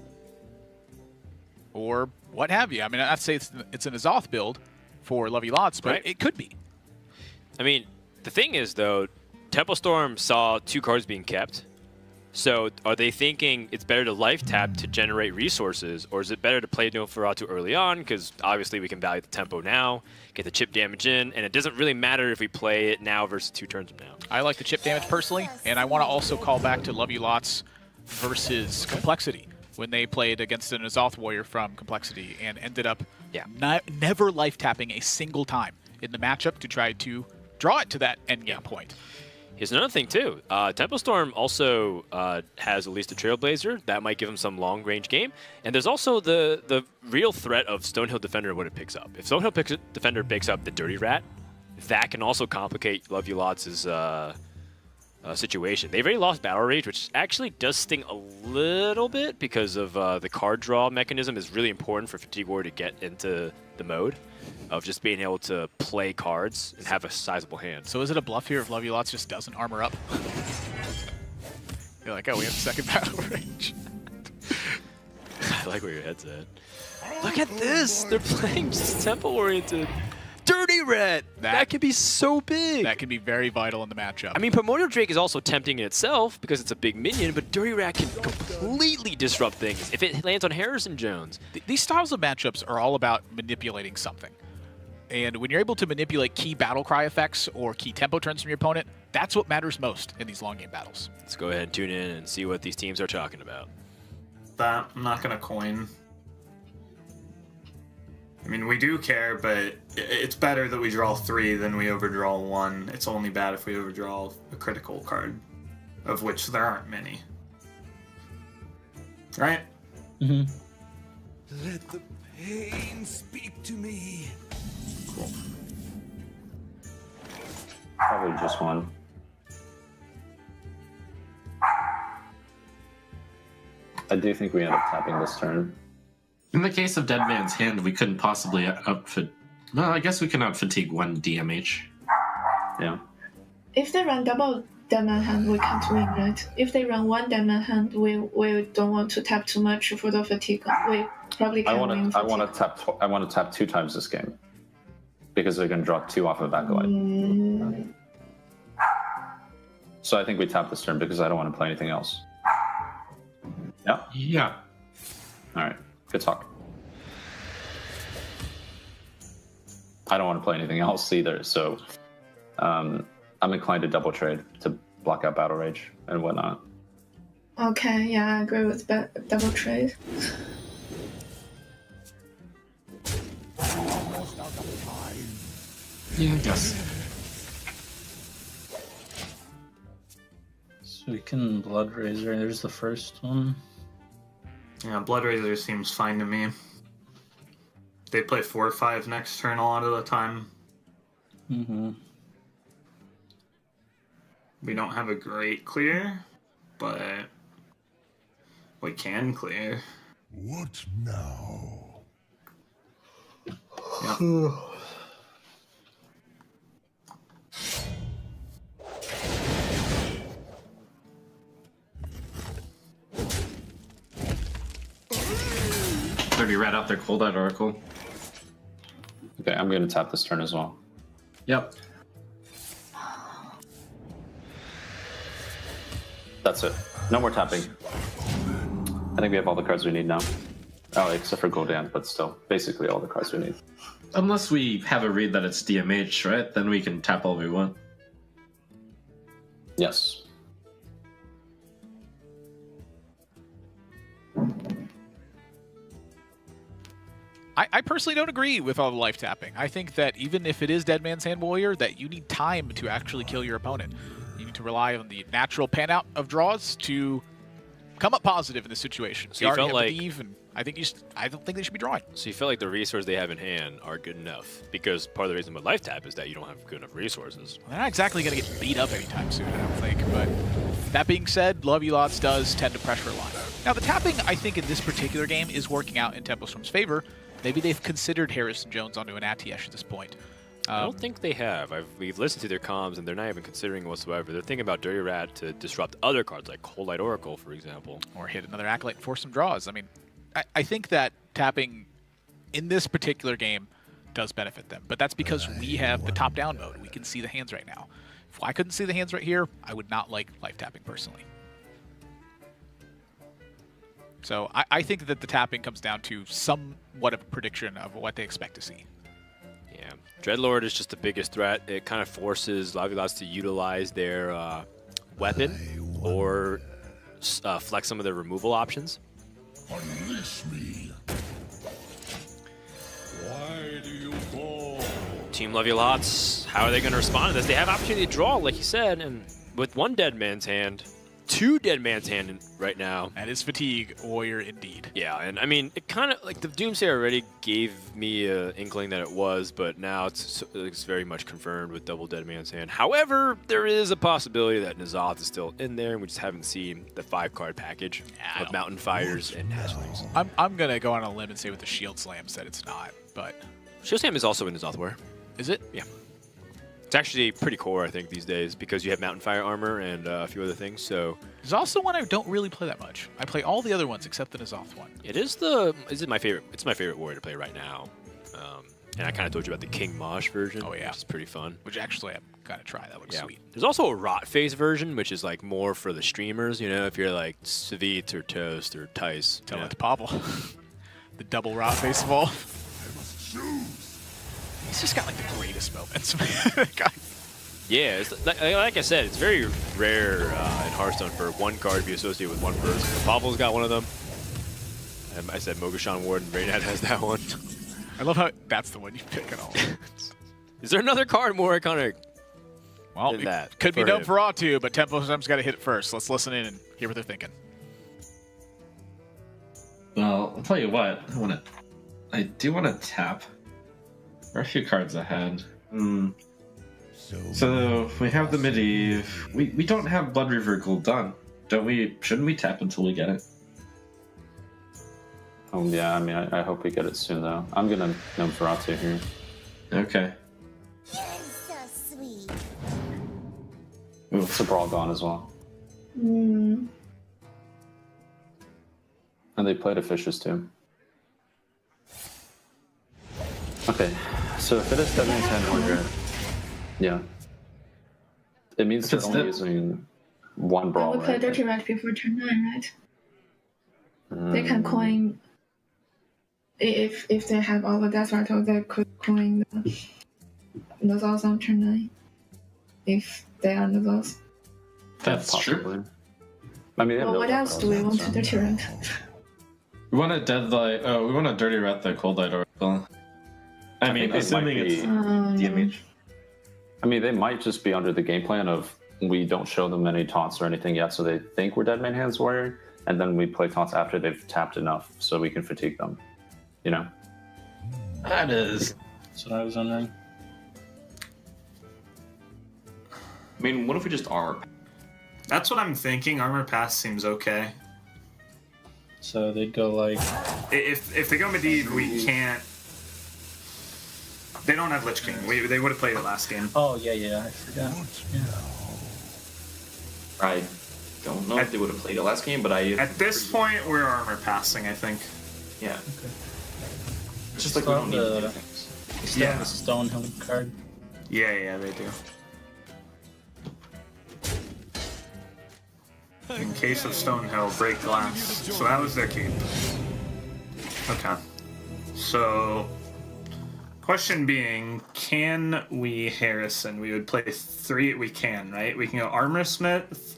Or what have you. I mean, I'd say it's an N'Zoth build for Love You Lots, but it could be. I mean, the thing is, though, Tempo Storm saw 2 cards being kept. So are they thinking it's better to life tap to generate resources, or is it better to play Nosferatu early on? Because obviously we can value the tempo now, get the chip damage in, and it doesn't really matter if we play it now versus 2 turns from now. I like the chip damage personally, and I want to also call back to Love You Lots versus Complexity when they played against an N'Zoth Warrior from Complexity and ended up never life tapping a single time in the matchup to try to draw it to that endgame point. Here's another thing too. Tempo Storm also has at least a Trailblazer that might give him some long-range game, and there's also the real threat of Stonehill Defender when it picks up. If Stonehill Defender picks up the Dirty Rat, that can also complicate Love You Lots' situation. They've already lost Battle Rage, which actually does sting a little bit because of the card draw mechanism is really important for Fatigue Warrior to get into the mode of just being able to play cards and have a sizable hand. So is it a bluff here if Love You Lots just doesn't armor up? You're like, oh, we have the second battle range. I like where your head's at. Look at this! They're playing just tempo-oriented. Dirty Rat! That could be so big! That can be very vital in the matchup. I mean, Primordial Drake is also tempting in itself because it's a big minion, but Dirty Rat can completely disrupt things if it lands on Harrison Jones. These styles of matchups are all about manipulating something. And when you're able to manipulate key battle cry effects or key tempo turns from your opponent, that's what matters most in these long game battles. Let's go ahead and tune in and see what these teams are talking about. I'm not going to coin. I mean, we do care, but it's better that we draw 3 than we overdraw 1. It's only bad if we overdraw a critical card, of which there aren't many. Right? Let the pain speak to me. Cool. Probably just 1. I do think we end up tapping this turn. In the case of Dead Man's Hand, we couldn't possibly well, I guess we can out-fatigue 1 DMH. Yeah. If they run double Dead Man Hand, we can't win, right? If they run 1 Dead Man Hand, we don't want to tap too much for the fatigue. We probably can win. I want to tap 2 times this game because they're going to draw 2 off of Acolyte. So I think we tap this turn because I don't want to play anything else. Yeah. Yeah. All right. Good talk. I don't want to play anything else either, so I'm inclined to double trade to block out Battle Rage and whatnot. Okay, yeah, I agree with double trade. Yeah, I guess. So we can Blood Razor. There's the first one. Yeah, Blood Razor seems fine to me. They play 4 or 5 next turn a lot of the time. Mm-hmm. We don't have a great clear, but we can clear. What now? Yeah. Dirty Rat out there, cold out Oracle. Okay, I'm going to tap this turn as well. Yep. That's it. No more tapping. I think we have all the cards we need now. Oh, except for Gul'dan, but still, basically all the cards we need. Unless we have a read that it's DMH, right? Then we can tap all we want. Yes. I personally don't agree with all the life tapping. I think that even if it is Dead Man's Hand Warrior, that you need time to actually kill your opponent. You need to rely on the natural pan out of draws to come up positive in this situation. So you felt like Eve, and I don't think they should be drawing. So you feel like the resources they have in hand are good enough because part of the reason with life tap is that you don't have good enough resources. Well, they're not exactly going to get beat up anytime soon, I don't think. But that being said, Love You Lots does tend to pressure a lot. Now the tapping, I think, in this particular game is working out in Tempo Storm's favor. Maybe they've considered Harrison Jones onto an Atiesh at this point. I don't think they have. We've listened to their comms, and they're not even considering it whatsoever. They're thinking about Dirty Rat to disrupt other cards, like Cold Light Oracle, for example. Or hit another Acolyte and force some draws. I mean, I think that tapping in this particular game does benefit them. But that's because we have the top-down mode. We can see the hands right now. If I couldn't see the hands right here, I would not like life tapping personally. So I think that the tapping comes down to somewhat of a prediction of what they expect to see. Yeah, Dreadlord is just the biggest threat. It kind of forces Love You Lots to utilize their weapon or flex some of their removal options. Unleash me. Why do you call? Team Love You Lots, how are they going to respond to this? They have opportunity to draw, like you said, and with one dead man's hand, 2 dead man's hand right now. That is fatigue warrior indeed. Yeah, and I mean, it kind of like the Doomsayer already gave me an inkling that it was, but now it's very much confirmed with double dead man's hand. However, there is a possibility that N'Zoth is still in there, and we just haven't seen the 5-card package of Mountain Fires and Hazards. I'm gonna go on a limb and say with the Shield Slam said it's not, but Shield Slam is also in N'Zoth Warrior. Is it? Yeah. It's actually pretty core, I think, these days because you have Mountain Fire armor and a few other things. So there's also one I don't really play that much. I play all the other ones except the N'Zoth one. It's my favorite warrior to play right now. And I kind of told you about the King Mosh version. Oh yeah, which is pretty fun. Which actually I'm gonna try. That looks sweet. There's also a Rot Phase version, which is like more for the streamers. You know, if you're like Savit or Toast or Tice. Tell it to Popple. The double Rot Face of all. He's just got like the greatest moments. Yeah, it's, like I said, it's very rare in Hearthstone for one card to be associated with one person. Popple's got one of them. And I said Mogashan Warden. Reynad has that one. I love how that's the one you pick at all. Is there another card more iconic? Well, than that could be for done him? for Raw too, but Tempo sometimes got to hit it first. Let's listen in and hear what they're thinking. Well, I'll tell you what. I do want to tap. There are a few cards ahead. So we have the Medivh. We don't have Blood River Gul'dan, don't we? Shouldn't we tap until we get it? Yeah, I mean, I hope we get it soon, though. I'm gonna Nosferatu here. Okay. It's a Brawl gone as well. Mm. And they played a Fishes, too. Okay, so if it is 7-10 yeah. It means they're only using one Brawl, They will play right? Dirty Rat before turn 9, right? They can coin... If they have all the Death Rattle, they could coin the N'Zoth on turn 9. If they are N'Zoth. That's true. I mean, Well, what else do we want to Dirty Rat? We want a Deadlight. Oh, we want a Dirty Rat the Cold Light Oracle. I mean, assuming it's DMH. I mean, they might just be under the game plan of we don't show them any taunts or anything yet, so they think we're Dead Man Hands Warrior, and then we play taunts after they've tapped enough so we can fatigue them. You know? That is. That's what I was wondering. I mean, what if we just armor? That's what I'm thinking. Armor pass seems okay. So they'd go like... If they go Medivh, we can't... They don't have Lich King. They would have played it last game. Oh, yeah, I forgot. Yeah. I don't know if they would have played it last game, but At this point, we're armor passing, I think. Yeah. Okay. It's just like we don't need to do things. Yeah. The Stonehill card. Yeah, they do. In case of Stonehill, break glass. So that was their keep. Okay. So, question being, can we Harrison? We would play 3. We can, right? We can go Armorsmith,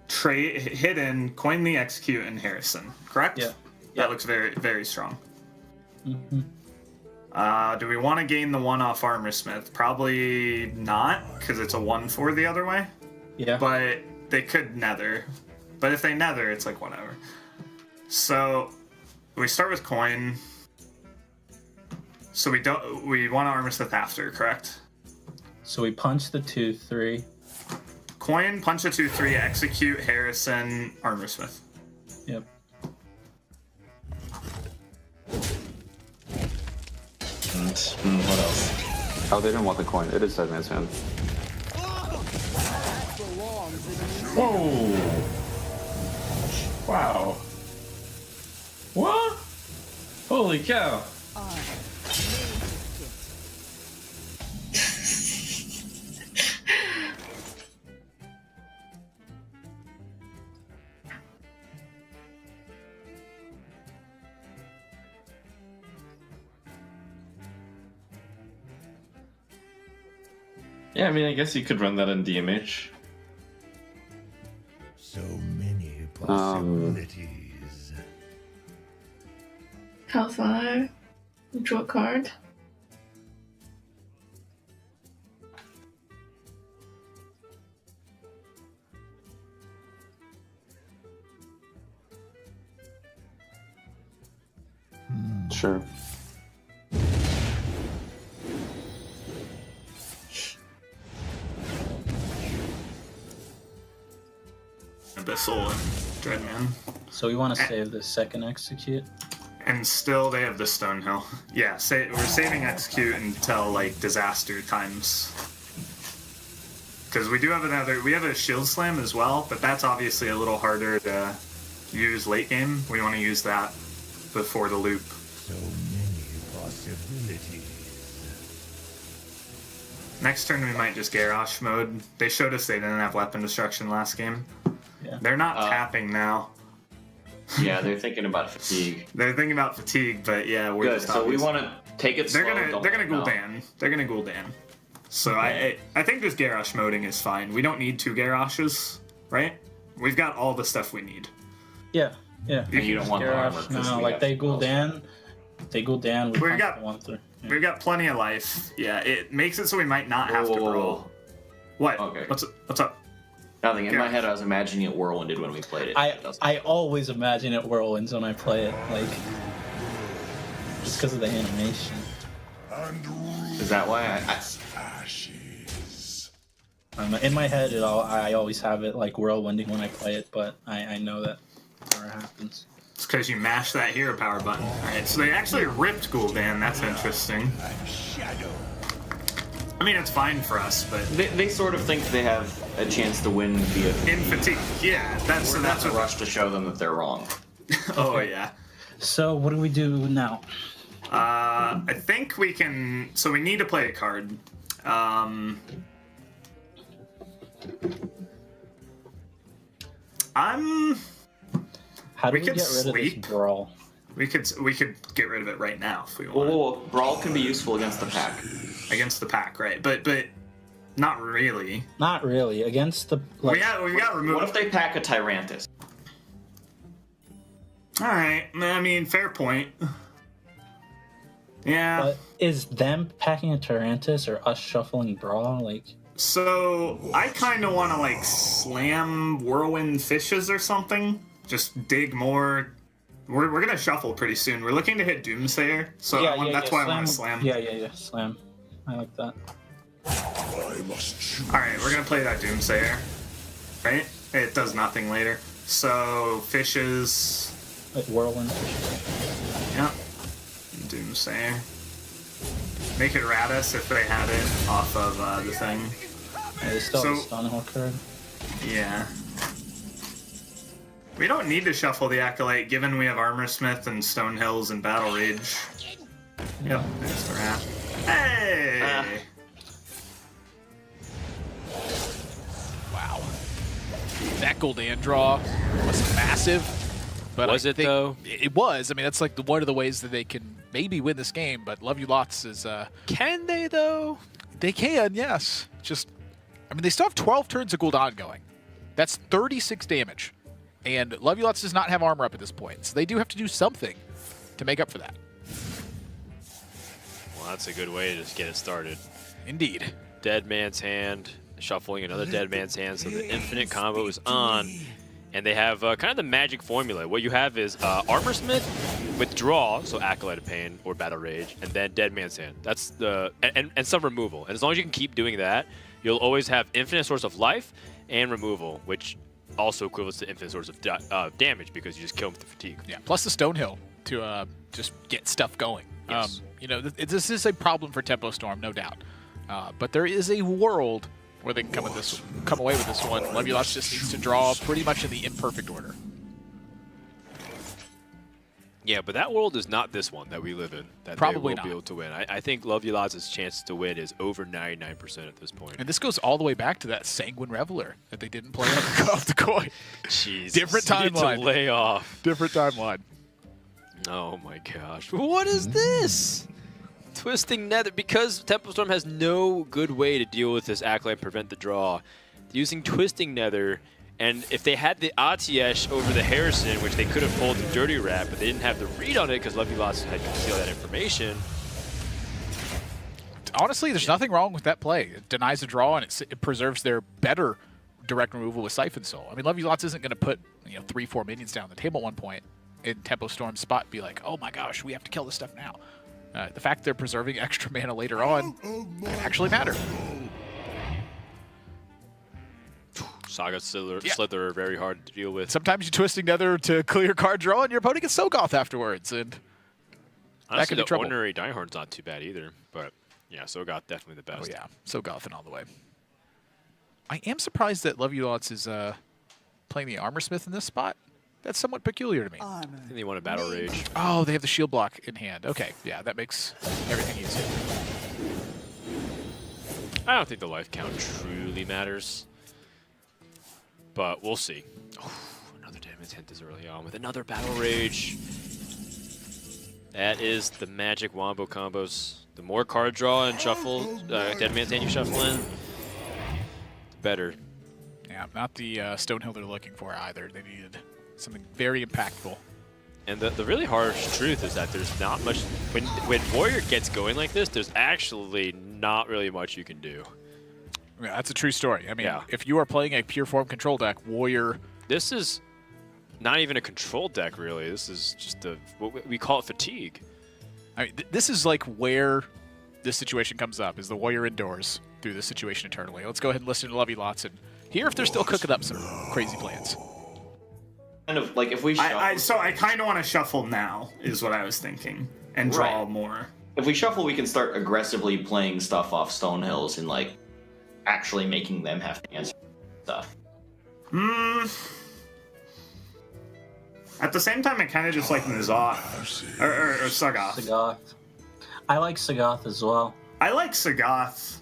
trade, Hidden, Coin the Execute, and Harrison. Correct? Yeah. That looks very, very strong. Mm-hmm. Do we want to gain the 1 off Armorsmith? Probably not, because it's a 1-4 the other way. Yeah. But they could nether. But if they nether, it's like whatever. So we start with coin. So we want to Armorsmith after, correct? So we punch the 2-3. Coin, punch a 2-3, execute, Harrison, Armorsmith. Yep. And what else? Oh, they didn't want the coin. It is Dead Man's Hand. Whoa! Wow. What? Holy cow. Yeah, I mean, I guess you could run that in DMH. So many possibilities. Hellfire. Draw a card. Sure. Abyssal and Dreadman. So we want to save the second execute. And still, they have the Stonehill. Yeah, we're saving execute until like disaster times. Because we do have we have a Shield Slam as well, but that's obviously a little harder to use late game. We want to use that before the loop. So many possibilities. Next turn we might just Garrosh mode. They showed us they didn't have weapon destruction last game. Yeah. They're not tapping now. Yeah, they're thinking about fatigue. They're thinking about fatigue, but yeah, we're Good. just So we want to take it slow. They're gonna Gul'dan. They're gonna Gul'dan. So I think just Garrosh moding is fine. We don't need 2 Garroshes, right? We've got all the stuff we need. Yeah, yeah. And you don't want the armor. No, like they Gul'dan. They Gul'dan. We've got 1 through. Yeah. We've got plenty of life. Yeah, it makes it so we might not have to brawl. What? Okay. What's up? Nothing. In my head, I was imagining it whirlwinded when we played it. I always imagine it whirlwinds when I play it, like just because of the animation. Is that why In my head, I always have it like whirlwinding when I play it, but I know that never happens. It's because you mash that hero power button. Alright, so they actually ripped Gul'dan. That's interesting. I mean, it's fine for us, but they sort of think they have a chance to win via in fatigue. Yeah, that's a rush to show them that they're wrong. Oh yeah. So what do we do now? I think we can. So we need to play a card. How do we get rid of this brawl? We could get rid of it right now if we want. Whoa. Brawl can be useful against the pack. Against the pack, right? But not really. Not really against the. We got removed. What if they pack a Tyrantus? All right. I mean, fair point. Yeah. But is them packing a Tyrantus or us shuffling brawl like? So I kind of want to like slam Whirlwind Fishes or something. Just dig more. We're gonna shuffle pretty soon. We're looking to hit Doomsayer, so that's why I want to slam. Yeah, slam. I like that. All right, we're gonna play that Doomsayer. Right? It does nothing later. So Fishes. Like Whirlwind Fishes. Yeah. Doomsayer. Make it Radis if they had it off of the thing. Yeah, they still have a Stonehill card. Yeah. We don't need to shuffle the Acolyte, given we have Armorsmith and Stonehills and Battle Rage. Yep, there's the rat. Hey! Wow. That Gul'dan draw was massive. But was it, though? It was. I mean, that's like one of the ways that they can maybe win this game, but Love You Lots is... Can they, though? They can, yes. Just, I mean, they still have 12 turns of Gul'dan going. That's 36 damage. And Love You Lots does not have armor up at this point, so they do have to do something to make up for that. Well, that's a good way to just get it started. Indeed. Dead Man's Hand, shuffling another Dead Man's Hand, so the infinite combo is on. And they have kind of the magic formula. What you have is Armorsmith with draw, so Acolyte of Pain or Battle Rage, and then Dead Man's Hand. That's the and some removal. And as long as you can keep doing that, you'll always have infinite source of life and removal, which also equivalents to infinite source of damage because you just kill them with the fatigue. Yeah, plus the Stonehill to just get stuff going. Yes. You know, this is a problem for Tempo Storm, no doubt. But there is a world where they can come away with this one. Love You Lots just needs to draw pretty much in the imperfect order. Yeah, but that world is not this one that we live in. That Probably they will not. be able to win. I think Love You Lots' chance to win is over 99% at this point. And this goes all the way back to that Sanguine Reveler that they didn't play off the coin. Jeez. Different timeline. To lay off. Different timeline. Oh my gosh. What is this? Twisting Nether. Because Tempo Storm has no good way to deal with this Acolyte and prevent the draw. Using Twisting Nether, and if they had the Atiesh over the Harrison, which they could have pulled the Dirty Rat, but they didn't have the read on it because Love You Lots had concealed that information. Honestly, there's nothing wrong with that play. It denies a draw, and it preserves their better direct removal with Siphon Soul. I mean, Love You Lots isn't going to put 3-4 minions down the table at one point. in Tempo Storm's spot be like, oh my gosh, we have to kill this stuff now. The fact they're preserving extra mana later on could actually matter. Saga Slither are very hard to deal with. Sometimes you're twisting Nether to clear card draw, and your opponent gets Sogoth afterwards, and Honestly, that could be the trouble. ordinary Diehard's not too bad either, but yeah, Sogoth definitely the best. Oh yeah, Sogothin all the way. I am surprised that Love You Lots is playing the Armor Smith in this spot. That's somewhat peculiar to me. I think they want a Battle Rage. Oh, they have the shield block in hand. Okay, yeah, that makes everything easier. I don't think the life count truly matters, but we'll see. Oh, another Damage Hint is early on with another Battle Rage. That is the magic wombo combos. The more card draw and shuffle, Dead Man's Hand you shuffle in, the better. Yeah, not the Stonehill they're looking for either. They needed something very impactful. And the really harsh truth is that there's not much, when Warrior gets going like this, there's actually not really much you can do. Yeah, that's a true story. I mean, Yeah. if you are playing a pure form control deck, Warrior... This is not even a control deck, really. This is just what we call it fatigue. I mean, this is like where this situation comes up, is the Warrior indoors through this situation eternally. Let's go ahead and listen to Lovey Lots and hear if they're still cooking up some crazy plans. Kind of like if we shuffle, So I kind of want to shuffle now, is what I was thinking, and draw Right. more. if we shuffle, we can start aggressively playing stuff off Stonehills and like actually making them have to answer stuff. At the same time, I kind of just like N'Zoth or Sagoth. Sagoth. I like Sagoth as well. I like Sagoth.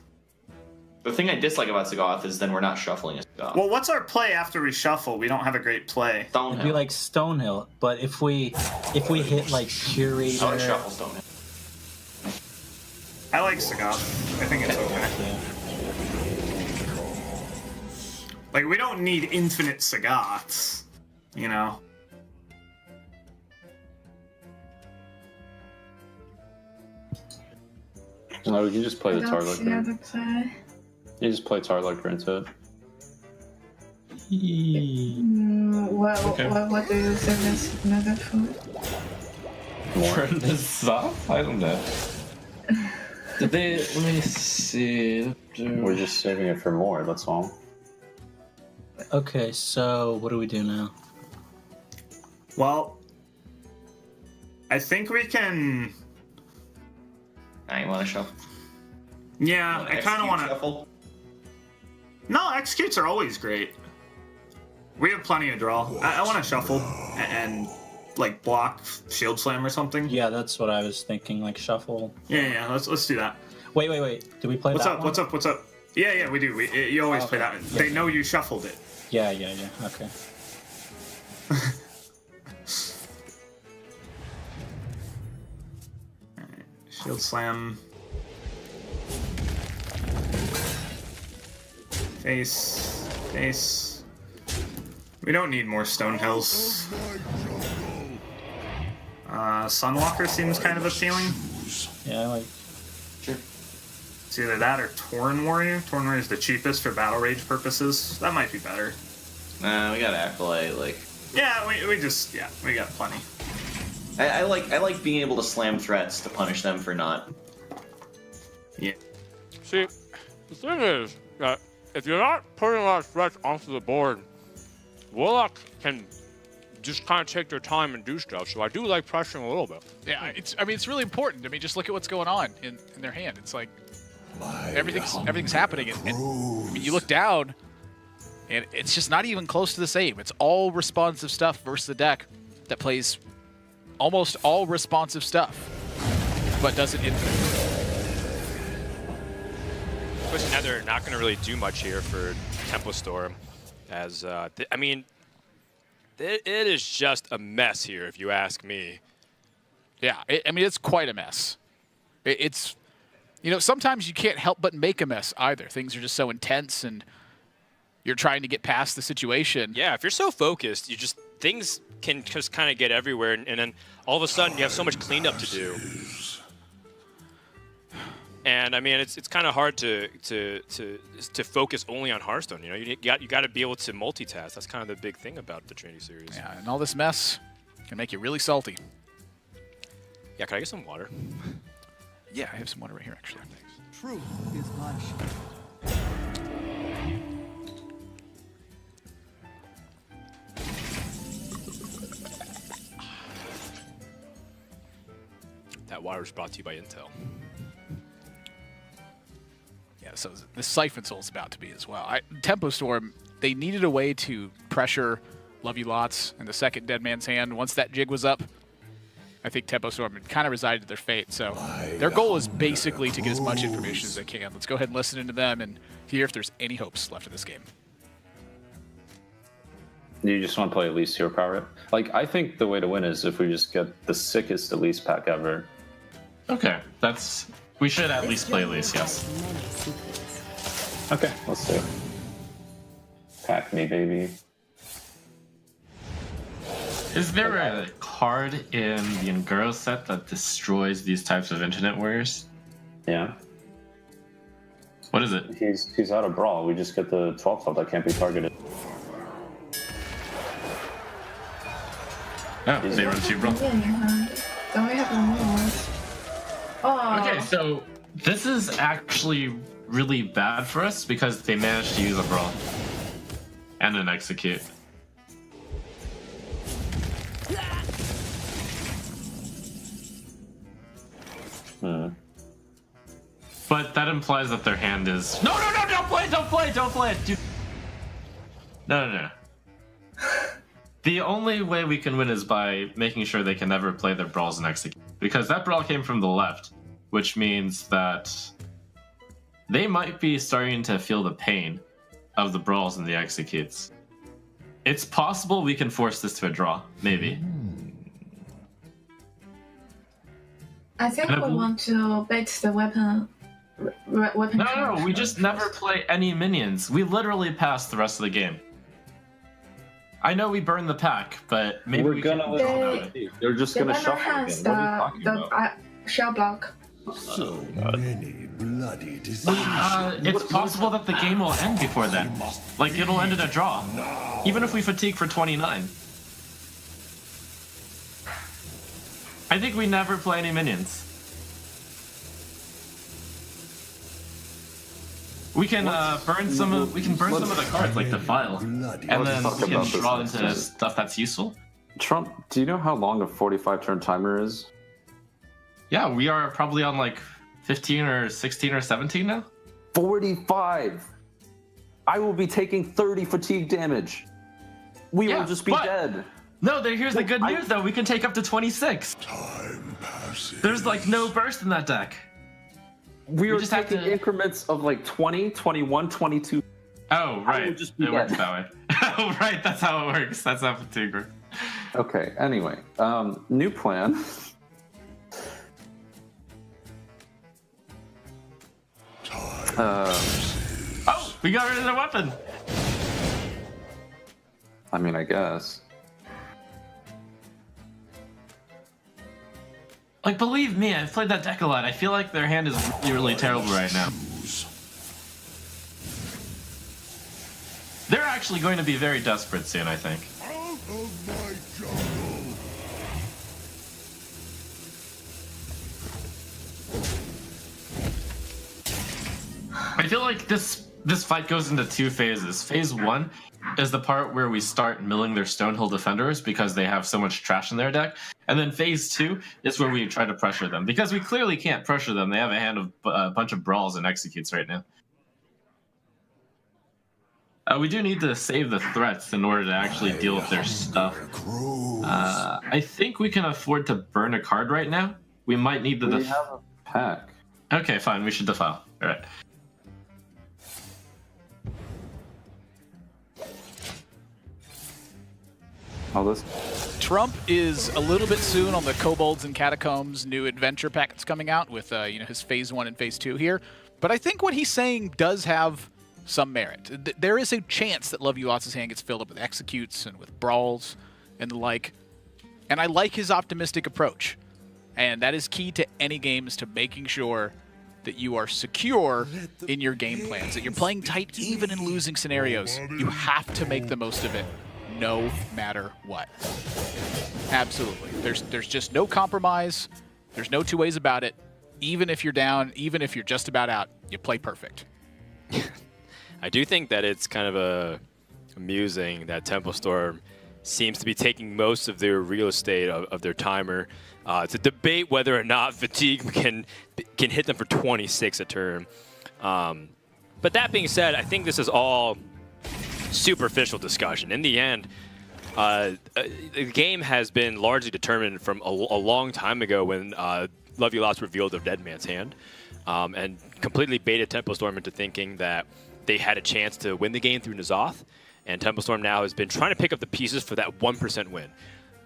The thing I dislike about Sagoth is then we're not shuffling a Sagoth. Well, what's our play after we shuffle? We don't have a great play. It'd be like Stonehill, but if we hit like Curator, I would shuffle Stonehill. I like Sagoth. I think it's okay. Like, we don't need infinite Sagoths, you know? No, we can just play the I don't see Tarlicker. other play. You just play Tarlicker into it. What do you think is mega food? Turn this off? I don't know. Did they? Let me see. We're just saving it for more, that's all. Okay, so what do we do now? Well, I think we can... Now you want to shuffle? Yeah, I kind of want to... Shuffle? No, executes are always great. We have plenty of draw. I want to shuffle and like block Shield Slam or something. Yeah, that's what I was thinking. Like shuffle. Yeah. Let's do that. Wait. Do we play What's that up? one? What's up? Yeah, we do. You always play that. Yeah. They know you shuffled it. Yeah. Okay. Shield Slam. Face. We don't need more Stonehills. Sunwalker seems kind of appealing. Yeah, I like. Sure. It's either that or Tauren Warrior. Tauren Warrior is the cheapest for Battle Rage purposes. That might be better. Nah, we got Acolyte. Like, Yeah, we got plenty. I like being able to slam threats to punish them for not. Yeah. See, the thing is that if you're not putting a lot of threats onto the board, Warlock can just kind of take their time and do stuff. So I do like pressuring a little bit. Yeah, it's really important. I mean, just look at what's going on in their hand. It's like everything's happening, and I mean, you look down, and it's just not even close to the same. It's all responsive stuff versus the deck that plays almost all responsive stuff, but does it infinite. But now they're not going to really do much here for Tempo Storm, as I mean, it is just a mess here, if you ask me. Yeah, it's quite a mess. It's, sometimes you can't help but make a mess either. Things are just so intense, and you're trying to get past the situation. Yeah, if you're so focused, things can just kind of get everywhere, and then all of a sudden you have so much cleanup to do. And I mean, it's kind of hard to focus only on Hearthstone. You got to be able to multitask. That's kind of the big thing about the Trinity series. Yeah, and all this mess Can make you really salty. Yeah, can I get some water? Yeah, I have some water right here, actually. Truth is my shield. That water was brought to you by Intel. Yeah, so the Siphon Soul is about to be as well. Tempo Storm, they needed a way to pressure Love You Lots in the second Dead Man's Hand. Once that jig was up, I think Tempo Storm had kind of resided to their fate. So their goal is basically to get as much information as they can. Let's go ahead and listen into them and hear if there's any hopes left in this game. You just want to play Elise Hero Power It? Like, I think the way to win is if we just get the sickest Elise pack ever. Okay, we should at least play Elise, yes. Okay, let's do it. Pack me, baby. Is there a card in the Enguro set that destroys these types of internet warriors? Yeah. What is it? He's out of Brawl. We just get the 12 that can't be targeted. Oh, they run 2 Brawl. Don't we have one more? Oh. Okay, so this is actually really bad for us because they managed to use a Brawl and an Execute. But that implies that their hand is... No, don't play it, dude. No. The only way we can win is by making sure they can never play their Brawls and Execute. Because that Brawl came from the left, which means that they might be starting to feel the pain of the Brawls and the Executes. It's possible we can force this to a draw, maybe. I think we want to bait the weapon. No, we just never play any minions. We literally pass the rest of the game. I know we burn the pack, but maybe we can... They're just gonna shuffle again. What are you talking about? Shell block. So many bloody diseases. It's possible that the game will end before then. Like, it'll end in a draw. Even if we fatigue for 29. I think we never play any minions. We can burn some of the cards, like the file, and then we can draw into stuff that's useful. Trump, do you know how long a 45-turn timer is? Yeah, we are probably on like 15 or 16 or 17 now. 45. I will be taking 30 fatigue damage. We will just be dead. No, here's the good news though. We can take up to 26. Time passes. There's like no burst in that deck. We are just taking increments of like 20, 21, 22. Oh, right. It works that way. Oh, right. That's how it works. That's how fatigue works. Okay, anyway. New plan. Oh, we got rid of the weapon. I mean, I guess. Like, believe me, I've played that deck a lot. I feel like their hand is really, really terrible right now. They're actually going to be very desperate soon, I think. Out of my jungle. I feel like this fight goes into 2 phases. Phase 1 is the part where we start milling their Stonehill defenders because they have so much trash in their deck. And then phase 2 is where we try to pressure them. Because we clearly can't pressure them. They have a hand of a bunch of Brawls and Executes right now. We do need to save the threats in order to actually deal with their stuff. I think we can afford to burn a card right now. We might need the... We have a pack. Okay, fine. We should defile. All right. Trump is a little bit soon on the Kobolds and Catacombs new adventure pack that's coming out with his phase 1 and phase 2 here. But I think what he's saying does have some merit. There is a chance that Love You Lots' hand gets filled up with Executes and with Brawls and the like. And I like his optimistic approach. And that is key to any games, to making sure that you are secure in your game plans, that you're playing tight even in losing scenarios. You have to make the most of it, no matter what. Absolutely. There's just no compromise. There's no two ways about it. Even if you're down, even if you're just about out, you play perfect. I do think that it's kind of amusing that Temple Storm seems to be taking most of their real estate of their timer to debate whether or not Fatigue can hit them for 26 a turn. But that being said, I think this is all superficial discussion. In the end, the game has been largely determined from a long time ago when Lovely Lots revealed their Dead Man's Hand and completely baited Temple Storm into thinking that they had a chance to win the game through N'Zoth. And Temple Storm now has been trying to pick up the pieces for that 1% win.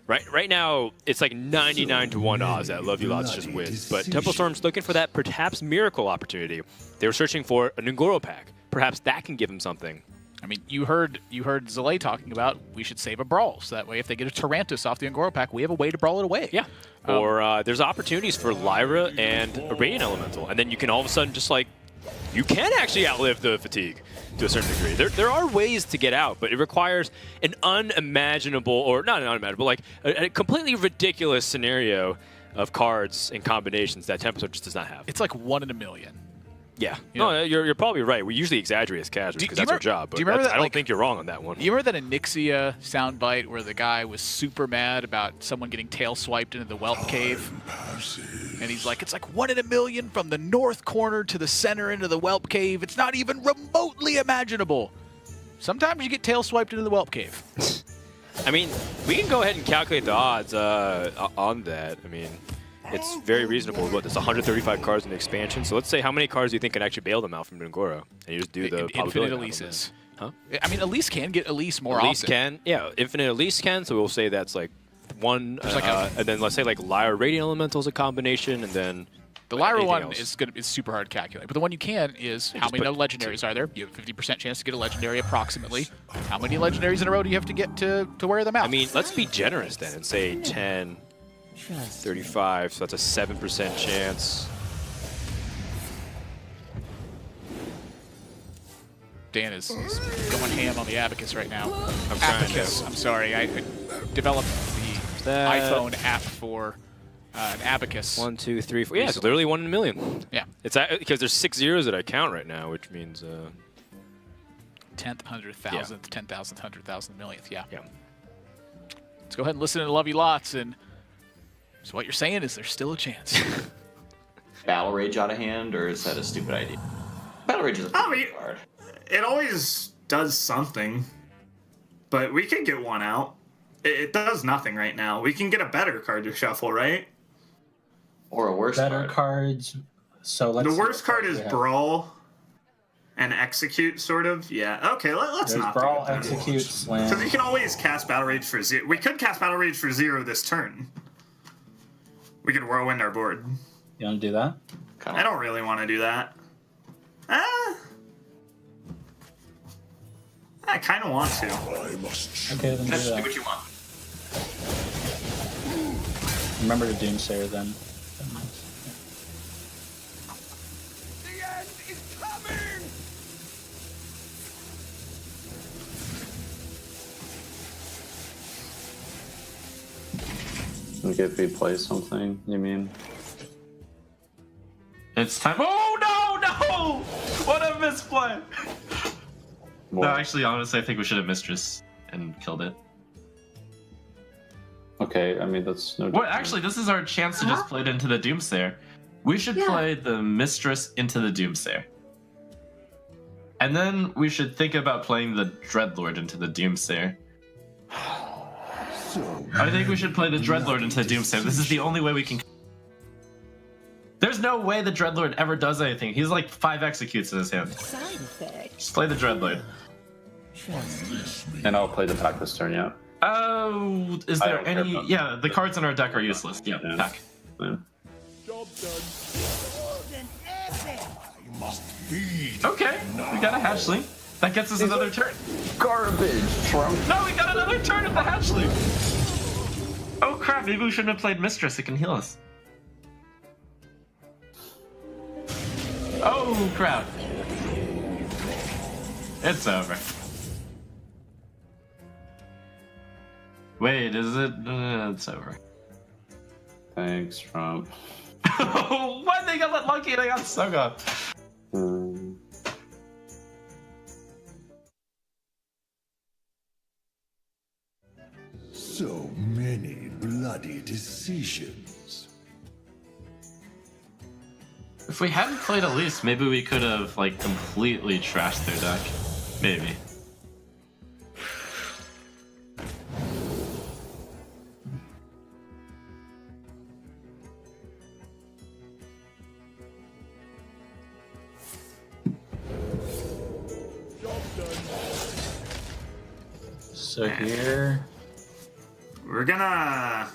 Right now, it's like 99 to 1 odds that Lovely Lots just wins. But Temple Storm's looking for that perhaps miracle opportunity. They were searching for an Ngoro pack. Perhaps that can give them something. I mean, you heard Zalay talking about we should save a brawl, so that way if they get a Tarantus off the Ngoro pack, we have a way to brawl it away. Yeah. Or there's opportunities for Lyra and a Radiant Elemental, and then you can all of a sudden just like, you can actually outlive the Fatigue to a certain degree. There are ways to get out, but it requires an unimaginable, or not an unimaginable, like a completely ridiculous scenario of cards and combinations that Temple Storm just does not have. It's like 1 in a million. Yeah. No, you're probably right. We usually exaggerate as casuals because that's our job. But I don't think you're wrong on that one. You remember that Onyxia soundbite where the guy was super mad about someone getting tail swiped into the Whelp Cave? And he's like, it's like 1 in a million from the north corner to the center into the Whelp Cave. It's not even remotely imaginable. Sometimes you get tail swiped into the Whelp Cave. I mean, we can go ahead and calculate the odds on that. I mean, it's very reasonable. What, there's 135 cards in the expansion. So let's say how many cards do you think can actually bail them out from Ngoro? And you just do the Infinite Elises. Huh? I mean, Elise can get Elise more Elise often. can. Yeah, Infinite Elise can. So we'll say that's like one. And then let's say like Lyra Radiant Elemental is a combination. And then the Lyra one else. is super hard to calculate. But the one you can is how many legendaries are there? You have a 50% chance to get a legendary approximately. How many legendaries in a row do you have to get to wear them out? I mean, let's be generous then and say 10. 35, so that's a 7% chance. Dan is going ham on the Abacus right now. I'm trying Abacus, to. I'm sorry. I developed the iPhone app for an Abacus. 1, 2, 3, 4. Yeah, it's literally 1 in a million. Yeah. It's because there's 6 zeros that I count right now, which means 10th, 100,000th, 10,000th, 100,000th, millionth. Yeah. Yeah. Let's go ahead and listen to Lovey Lots. And so what you're saying is there's still a chance. Battle Rage out of hand, or is that a stupid idea? Battle Rage is a pretty good card. It always does something, but we can get one out. It does nothing right now. We can get a better card to shuffle, right? Or a worse better card. cards. So let's. The worst card is Brawl and Execute, sort of. Yeah. Okay. Let's There's not. Brawl, Execute, Slam. Because you can always cast Battle Rage for 0. We could cast Battle Rage for 0 this turn. We could whirlwind our board. You want to do that? I don't really want to do that. I kind of want to. Okay, then do Just do that. what you want. Remember to Doomsayer then. Like if we play something, you mean? It's time. Oh no! What a misplay! No, actually, honestly, I think we should have Mistress and killed it. Okay, I mean that's no. What? Actually, this is our chance to just play it into the Doomsayer. We should play the Mistress into the Doomsayer. And then we should think about playing the Dreadlord into the Doomsayer. I think we should play the Dreadlord into the Doomsayer. This is the only way we can... There's no way the Dreadlord ever does anything. He's like 5 executes in his hand. Just play the Dreadlord. And I'll play the pack this turn, yeah. Oh, is I there don't care any... about Yeah, the cards in our deck are useless. Yeah, pack. Yeah. Okay, we got a hatchling. That gets us another turn. Garbage, Trump. No, we got another turn of the hatchling. Oh crap, maybe we shouldn't have played Mistress. It can heal us. Oh crap. It's over. Wait, is it? It's over. Thanks, Trump. Why they got that lucky and I got Soga? So many bloody decisions. If we hadn't played Elise, maybe we could have like completely trashed their deck. Maybe. So here, We're gonna.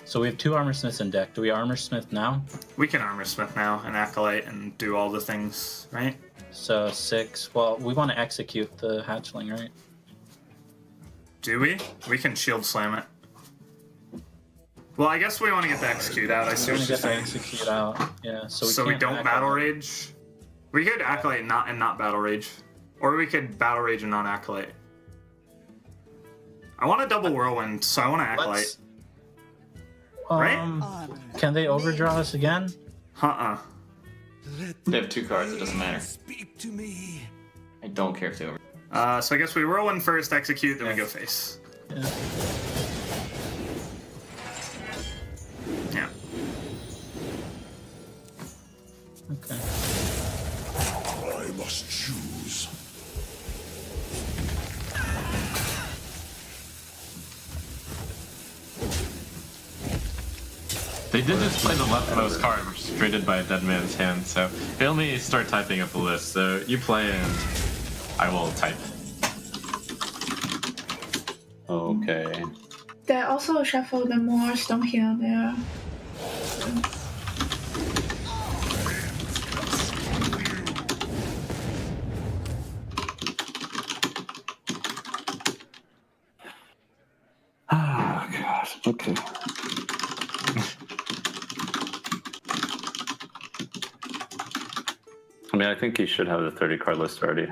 so we have 2 Armor Smiths in deck. Do we Armor Smith now? We can Armor Smith now and Acolyte and do all the things, right? So 6. Well, we want to execute the hatchling, right? Do we? We can Shield Slam it. Well, I guess we want to get the Execute out. I see We what want you're to get the saying. execute out. Yeah. So So we can't don't Acolyte. Battle Rage. We could Acolyte and not Battle Rage. Or we could Battle Rage and not Acolyte. I want a double Whirlwind, so I want to Acolyte. Let's- Right? Can they overdraw us again? Uh-uh. They have 2 cards, it doesn't matter. Speak to me. I don't care if they over. So I guess we Whirlwind first, Execute, then we go face. Yeah. Yeah. Okay. I must choose. They did just play the leftmost card, which is created by a dead man's hand, so let me start typing up the list. So you play and I will type. Okay. They also shuffle the more stone here there. Ah, God. Okay. I mean, I think you should have the 30 card list already.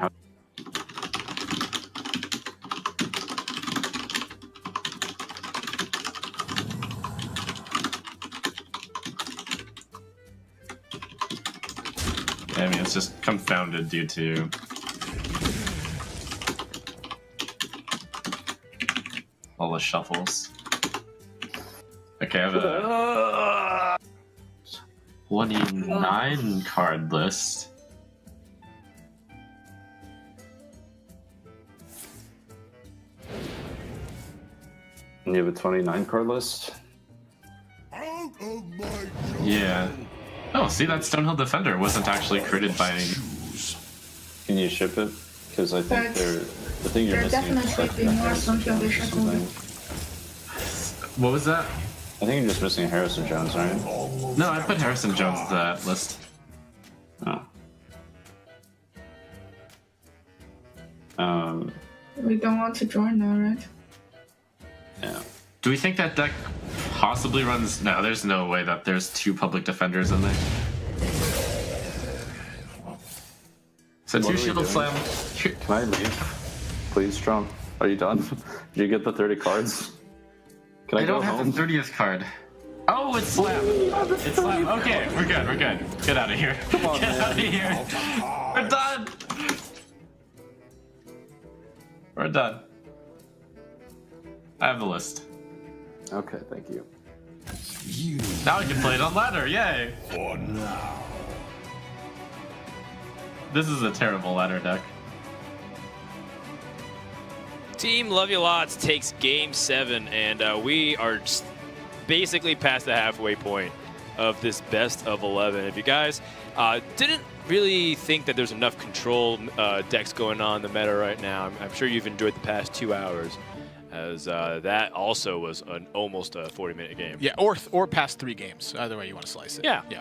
I mean, it's just confounded due to all the shuffles. Okay, I have a 29 card list. You have a 29 card list? Out of my Yeah. Oh, see, that Stonehill Defender wasn't actually created by any... Can you ship it? Because I think But the thing you're there missing is definitely be more Stonehill they shuffle. What was that? I think you're just missing Harrison Jones, right? No, I put Harrison Jones to that list. Oh. We don't want to join now, right? Yeah. Do we think that deck possibly runs... No, there's no way that there's 2 public defenders in there. So What 2 are we Shield doing? Slam. Can I leave? Please, Trump. Are you done? Did you get the 30 cards? Can I, I go don't have home? the 30th card. Oh, it's Slam. It's Slam. Okay, we're good, we're good. Get out of here. Come on, Get out of man. here. We're done. We're done. I have the list. Okay, thank you. You Now I can play it on ladder, yay! for now. This is a terrible ladder deck. Team Love You Lots takes Game 7, and we are just basically past the halfway point of this best of 11. If you guys didn't really think that there's enough control decks going on in the meta right now, I'm sure you've enjoyed the past 2 hours, as that also was an almost a 40-minute game. Yeah, or past 3 games. Either way you want to slice it. Yeah. Yeah.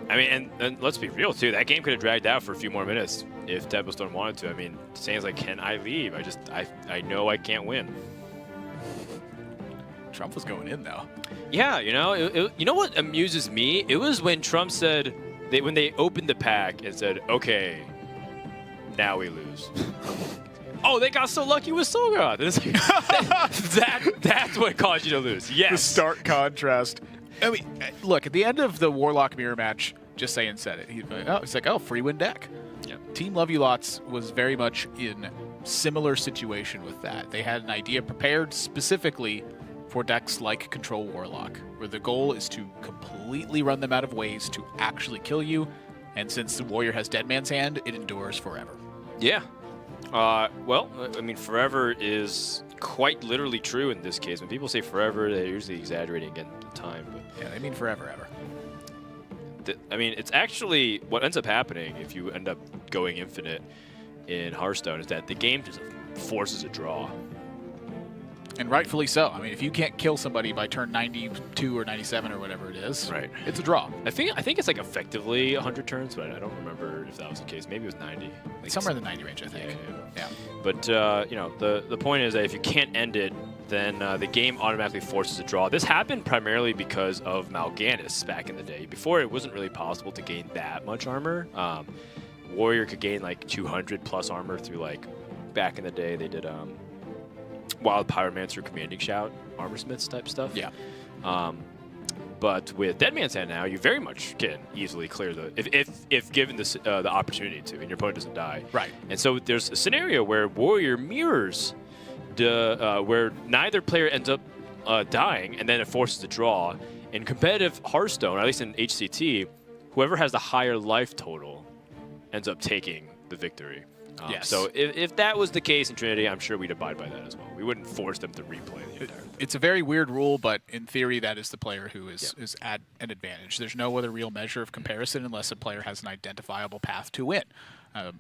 I mean, and let's be real, too. That game could have dragged out for a few more minutes if Deadstone wanted to. I mean, Sane's like, can I leave? I know I can't win. Trump was going in, though. Yeah, you know, you know what amuses me? It was when Trump said, when they opened the pack and said, okay, now we lose. oh, they got so lucky with Solgaroth. It's like, that's what caused you to lose. Yes. The stark contrast. I mean, look, at the end of the Warlock mirror match, Just Saying said it. He's like, oh, free win deck. Yeah. Team Love You Lots was very much in similar situation with that. They had an idea prepared specifically for decks like Control Warlock, where the goal is to completely run them out of ways to actually kill you. And since the Warrior has Dead Man's Hand, it endures forever. Yeah. Well, I mean, forever is quite literally true in this case. When people say forever, they're usually exaggerating again the time. But yeah, they mean forever, ever. I mean, it's actually what ends up happening if you end up going infinite in Hearthstone is that the game just forces a draw. And rightfully so. I mean, if you can't kill somebody by turn 92 or 97 or whatever it is, right, it's a draw. I think it's like effectively 100 turns, but I don't remember if that was the case. Maybe it was 90. Like somewhere in the 90 range, I think. Yeah. But you know, the point is that if you can't end it, then the game automatically forces a draw. This happened primarily because of Mal'Ganis back in the day. Before, it wasn't really possible to gain that much armor. Warrior could gain like 200 plus armor through like back in the day. They did Wild Pyromancer, Commanding Shout, Armorsmiths type stuff. Yeah. But with Dead Man's Hand now, you very much can easily clear the if given this the opportunity to, and your opponent doesn't die. Right. And so there's a scenario where Warrior mirrors where neither player ends up dying, and then it forces a draw. In competitive Hearthstone, or at least in HCT, whoever has the higher life total ends up taking the victory. Yes. So if that was the case in Trinity, I'm sure we'd abide by that as well. We wouldn't force them to replay the entire thing. It's a very weird rule, but in theory, that is the player who is at an advantage. There's no other real measure of comparison unless a player has an identifiable path to win,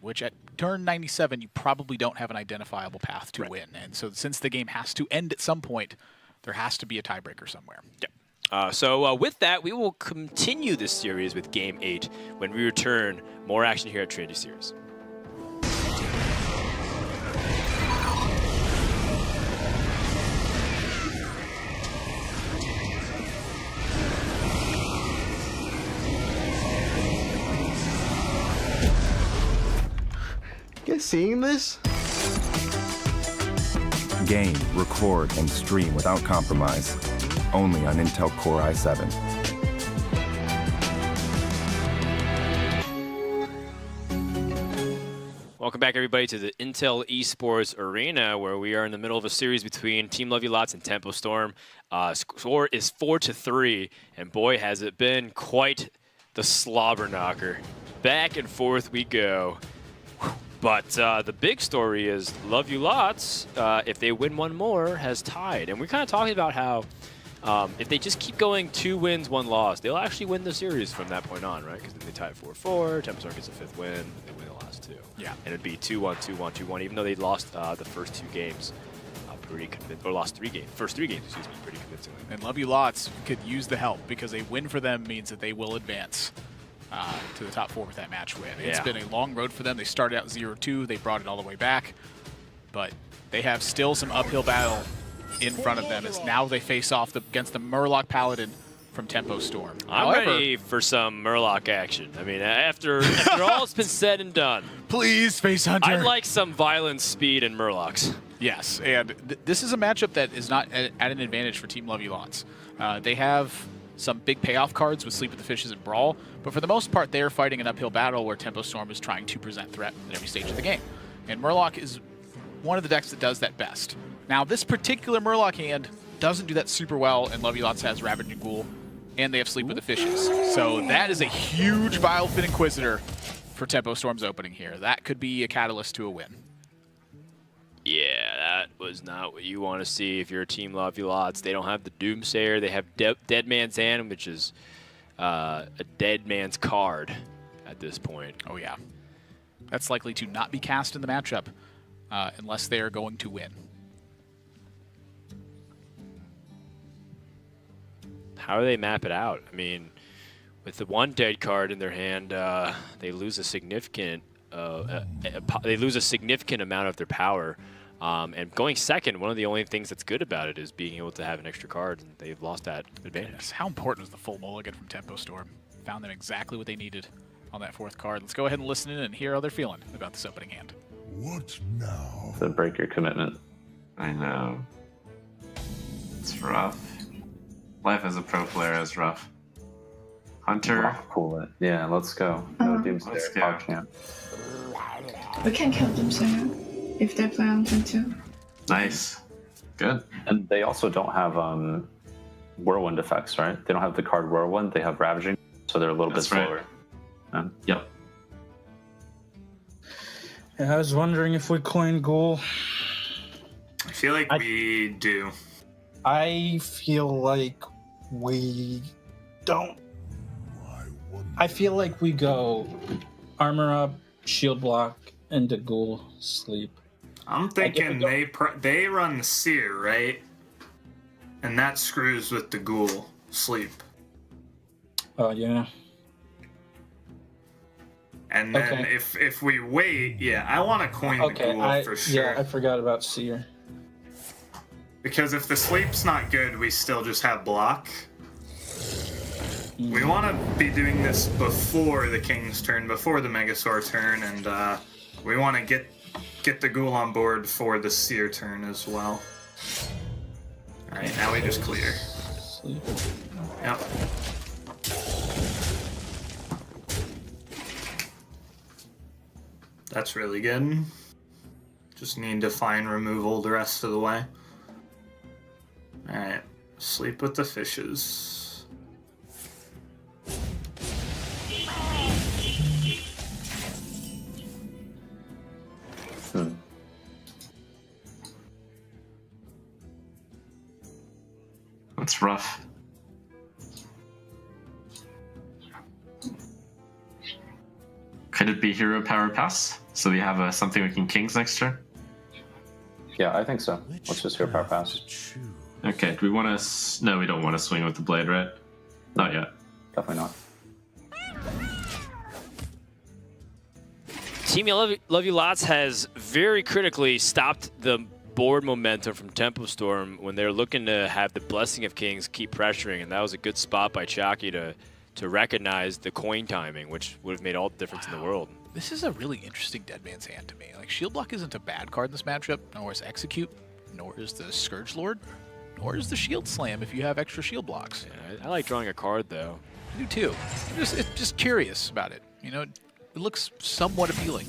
which at turn 97, you probably don't have an identifiable path to win. And so since the game has to end at some point, there has to be a tiebreaker somewhere. Yep. So with that, we will continue this series with Game 8 when we return. More action here at Trinity Series. You guys seeing this? Game, record, and stream without compromise. Only on Intel Core i7. Welcome back, everybody, to the Intel Esports Arena, where we are in the middle of a series between Team Love You Lots and Tempo Storm. Score is 4-3, and boy, has it been quite the slobber knocker. Back and forth we go. But the big story is Love You Lots, if they win one more, has tied. And we're kind of talking about how if they just keep going 2 wins, 1 loss, they'll actually win the series from that point on, right? Because then they tie at 4-4, Tempo Storm gets a 5th win, they win the last 2. Yeah. And it'd be 2-1, 2-1, 2-1, even though they lost the first 2 games pretty convincing, or lost 3 games, first 3 games, excuse me, pretty convincingly. And Love You Lots could use the help because a win for them means that they will advance to the top 4 with that match win. It's been a long road for them. They started out 0-2. They brought it all the way back. But they have still some uphill battle in front of them as now they face off against the Murloc Paladin from Tempo Storm. I'm ready for some Murloc action. I mean, after all's been said and done. Please, Face Hunter. I'd like some violence, speed, and Murlocs. Yes, and this is a matchup that is not at an advantage for Team Love You Lots. They have some big payoff cards with Sleep with the Fishes and Brawl, but for the most part, they are fighting an uphill battle where Tempo Storm is trying to present threat at every stage of the game. And Murloc is one of the decks that does that best. Now, this particular Murloc hand doesn't do that super well, and Love You Lots has Ravaging Ghoul, and they have Sleep with the Fishes. So that is a huge Vilefin Inquisitor for Tempo Storm's opening here. That could be a catalyst to a win. Yeah, that was not what you want to see if you're a Team Love You Lots. They don't have the Doomsayer. They have Dead Man's Hand, which is a dead man's card at this point. Oh, yeah. That's likely to not be cast in the matchup unless they are going to win. How do they map it out? I mean, with the 1 dead card in their hand, they lose a significant amount of their power. And going second, one of the only things that's good about it is being able to have an extra card, and they've lost that advantage. How important was the full mulligan from Tempo Storm? Found them exactly what they needed on that 4th card. Let's go ahead and listen in and hear how they're feeling about this opening hand. What now? To break your commitment. I know. It's rough. Life as a pro player is rough. Hunter. Cool it. Yeah, let's go. No Doomsday. Let's go. PogChamp. We can kill Doomsayer if they play on turn 2. Nice. Good. And they also don't have Whirlwind effects, right? They don't have the card Whirlwind. They have Ravaging, so they're a little That's bit right. slower. Yep. Yeah, I was wondering if we coin Ghoul. I feel like we do. I feel like we don't. I feel like we go armor up, shield block, into Ghoul, sleep. I'm thinking they run Seer, right? And that screws with the Ghoul, sleep. Oh, yeah. And then Okay. if we wait, yeah, I want to coin the Ghoul for sure. Yeah, I forgot about Seer. Because if the sleep's not good, we still just have block. We want to be doing this before the King's turn, before the Megasaur turn, and we want to get the Ghoul on board for the Seer turn as well. Alright, now we just clear. Sleep. Yep. That's really good. Just need to find removal the rest of the way. Alright, sleep with the fishes. That's rough. Could it be Hero Power Pass? So we have something we can Kings next turn? Yeah, I think so. Let's just Hero Power Pass. Okay, do we want to... No, we don't want to swing with the blade, right? Not yet. Definitely not. Team Love You Lots has very critically stopped the board momentum from Tempo Storm when they're looking to have the Blessing of Kings keep pressuring, and that was a good spot by Chalky to recognize the coin timing, which would have made all the difference in the world. This is a really interesting Dead Man's Hand to me. Like, Shield Block isn't a bad card in this matchup, nor is Execute, nor is the Scourge Lord, nor is the Shield Slam if you have extra shield blocks. Yeah, I like drawing a card, though. I do too. I'm just curious about it. You know, it looks somewhat appealing.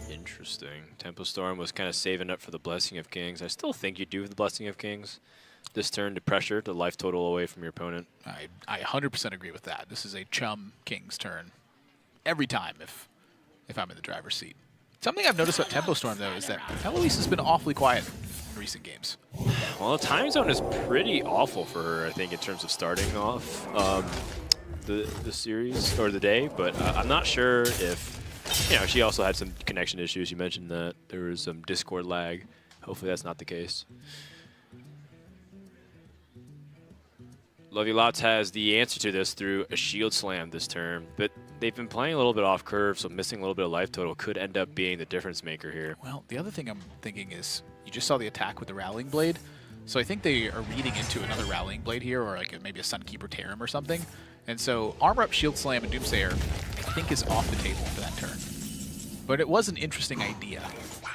Interesting. Tempo Storm was kind of saving up for the Blessing of Kings. I still think you do the Blessing of Kings this turn to pressure the life total away from your opponent. I 100% agree with that. This is a chum King's turn every time if I'm in the driver's seat. Something I've noticed about Tempo Storm, though, is that Eloise has been awfully quiet in recent games. Well, the time zone is pretty awful for her, I think, in terms of starting off the series or the day, but I'm not sure if, you know, she also had some connection issues. You mentioned that there was some Discord lag. Hopefully that's not the case. Love You Lots has the answer to this through a Shield Slam this turn, but they've been playing a little bit off curve, so missing a little bit of life total could end up being the difference maker here. Well, the other thing I'm thinking is you just saw the attack with the Rallying Blade, so I think they are reading into another Rallying Blade here, or like maybe a Sunkeeper Tarim or something. And so Armor Up, Shield Slam, and Doomsayer I think is off the table for that turn. But it was an interesting idea. Wow.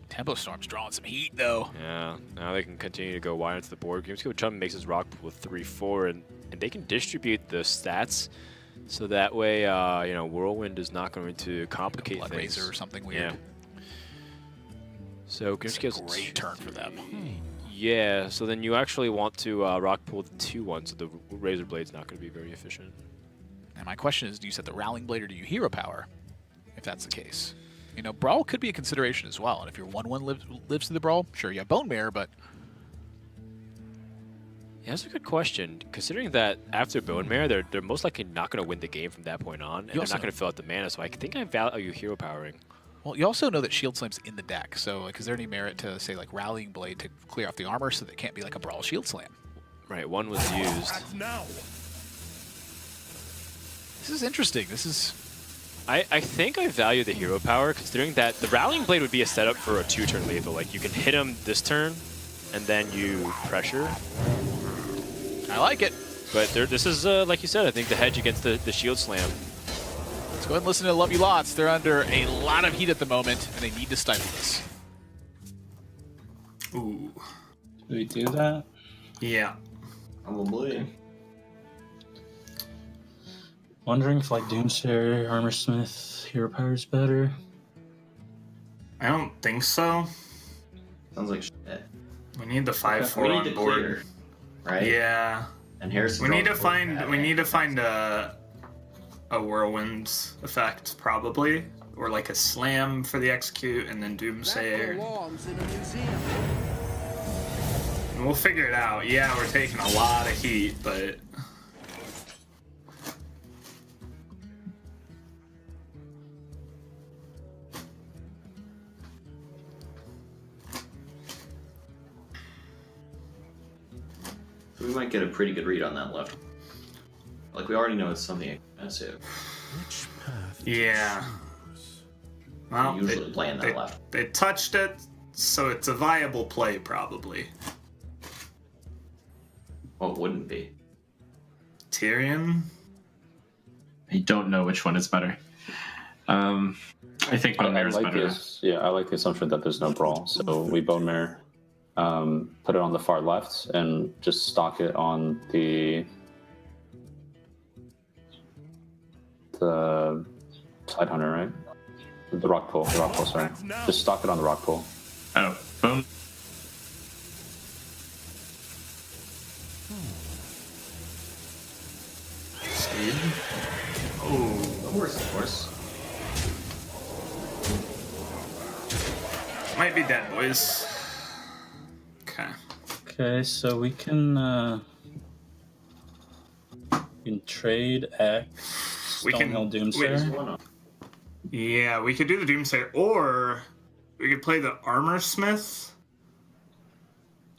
Tempo Storm's drawing some heat, though. Yeah, now they can continue to go wide into the board. Gamesco Chum makes his rock with 3-4, and they can distribute the stats so that way, you know, Whirlwind is not going to complicate like a things. Razor or something weird. Yeah. So It's a Gamesco's great turn for them. Yeah, so then you actually want to rock pull the 2-1, so the Razor Blade's not going to be very efficient. And my question is, do you set the Rallying Blade or do you Hero Power, if that's the case? You know, Brawl could be a consideration as well, and if your 1-1 lives through the Brawl, sure, you have Bone Mare, but... Yeah, that's a good question. Considering that after Bone Mare, they're most likely not going to win the game from that point on, and they're not going to fill out the mana, so I think I value Hero Powering. Well, you also know that Shield Slam's in the deck, so like, is there any merit to, say, like, Rallying Blade to clear off the armor so that it can't be like a Brawl Shield Slam? Right, one was used. This is interesting. This is... I think I value the Hero Power, considering that the Rallying Blade would be a setup for a 2-turn lethal. Like, you can hit him this turn, and then you pressure. I like it. But this is, like you said, I think the hedge against the Shield Slam. It's go ahead and listen to Love You Lots. They're under a lot of heat at the moment, and they need to stifle this. Ooh. Do we do that? Yeah. Probably. Wondering if like Doomsayer, Armorsmith, Hero Power is better. I don't think so. Sounds like shit. We need the 5/4 We on need to board. clear, right? Yeah. And here's We need to find a whirlwind effect probably, or like a slam for the execute, and then Doomsayer. And we'll figure it out. Yeah, we're taking a lot of heat, but we might get a pretty good read on that left. Like, we already know it's something expensive. yeah. Well, Usually playing that left. They touched it, so it's a viable play probably. Well, it wouldn't be. Tyrion? I don't know which one is better. I think Bone Mirror is better. I like the assumption that there's no brawl. So we Bone Mirror, put it on the far left, and just stock it on the Side Hunter, right? The rock pool, sorry. Just stock it on the rock pool. Oh, Bone. Steed? Oh. Of course. Might be dead, boys. Okay. Okay, so we can trade X. We can Stonehill Doomsayer. Yeah, we could do the Doomsayer, or we could play the Armorsmith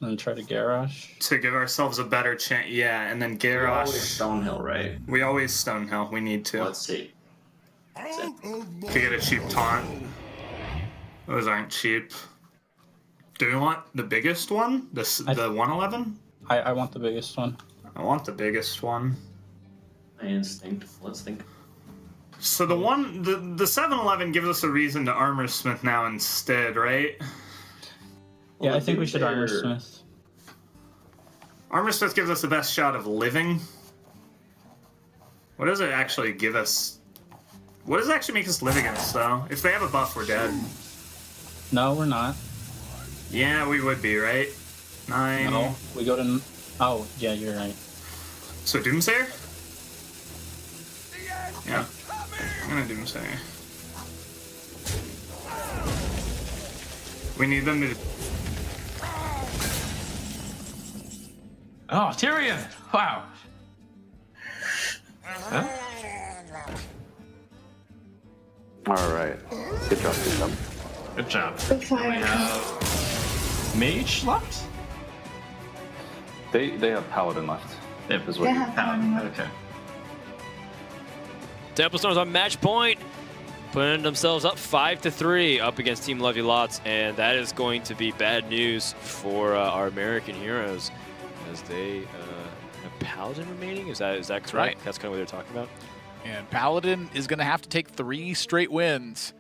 And try to Garrosh. to give ourselves a better chance. Yeah, and then We Garrosh. always Stonehill, right? We always Stonehill. We need to. Let's see. To get a cheap taunt. Those aren't cheap. Do we want the biggest one? The 111? I want the biggest one. I want the biggest one. My instinct. Let's think. So the 711 gives us a reason to Armorsmith now instead, right? Yeah, I think we should Armorsmith. Armorsmith gives us the best shot of living. What does it actually give us? What does it actually make us live against, though? If they have a buff, we're dead. No, we're not. Yeah, we would be, right? 9. No, we go to... Oh, yeah, you're right. So Doomsayer? Yeah. I'm gonna Doomsayer. We need them to... Oh, Tyrion! Wow. Huh? All right. Good job, good job. Good job. Good fire. We have Mage left? They have Paladin left. Yep. Is what They you- have Paladin. Okay. Templestorms on match point, putting themselves up 5-3 up against Team Love You Lots, and that is going to be bad news for our American heroes, as they have Paladin remaining. Is that correct? right. That's kind of what they're talking about. And Paladin is going to have to take 3 straight wins.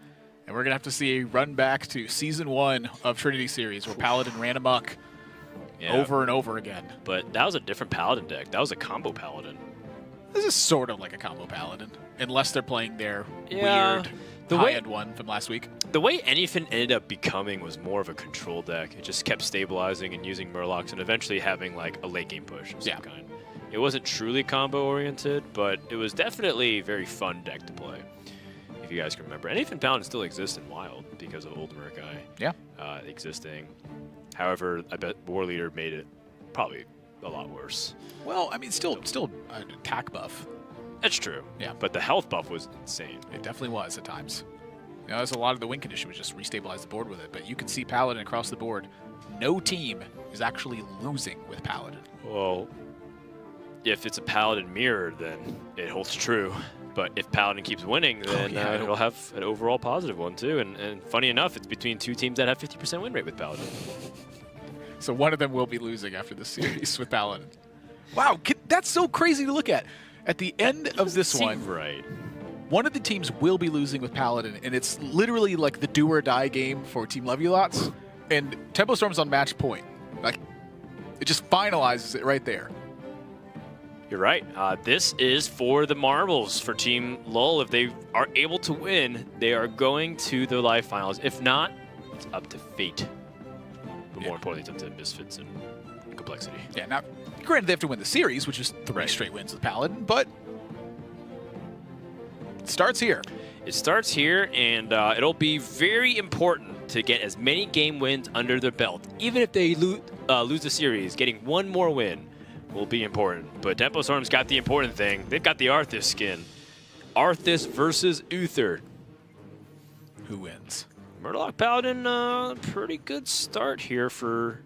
And we're going to have to see a run back to Season 1 of Trinity Series, where Paladin ran amok over and over again. But that was a different Paladin deck. That was a combo Paladin. This is sort of like a combo Paladin, unless they're playing their weird The high-end one from last week. The way Anyfin ended up becoming was more of a control deck. It just kept stabilizing and using Murlocs and eventually having like a late game push of some kind. It wasn't truly combo oriented, but it was definitely a very fun deck to play. If you guys can remember. Anyfin Paladin still exists in Wild because of Old Murkai existing. However, I bet War Leader made it probably a lot worse. Well, I mean, still an attack buff. That's true. Yeah. But the health buff was insane. It definitely was at times. You know, there's a lot of the win condition was just restabilize the board with it, but you can see Paladin across the board. No team is actually losing with Paladin. Well, if it's a Paladin mirror, then it holds true. But if Paladin keeps winning, then it'll have an overall positive one too. And funny enough, it's between 2 teams that have 50% win rate with Paladin. So one of them will be losing after this series with Paladin. Wow, that's so crazy to look at. At the end of this one, right? one of the teams will be losing with Paladin, and it's literally like the do or die game for Team Levulots, and Tempo Storm's on match point. Like, it just finalizes it right there. You're right. This is for the marbles for Team Lull. If they are able to win, they are going to the live finals. If not, it's up to fate. But more importantly, it's up to Misfits and Complexity. Yeah, now, granted, they have to win the series, which is 3 straight wins with Paladin, but it starts here. It starts here, and it'll be very important to get as many game wins under their belt. Even if they lose the series, getting one more win will be important. But Tempo Storm's got the important thing. They've got the Arthas skin. Arthas versus Uther. Who wins? Murloc Paladin, pretty good start here for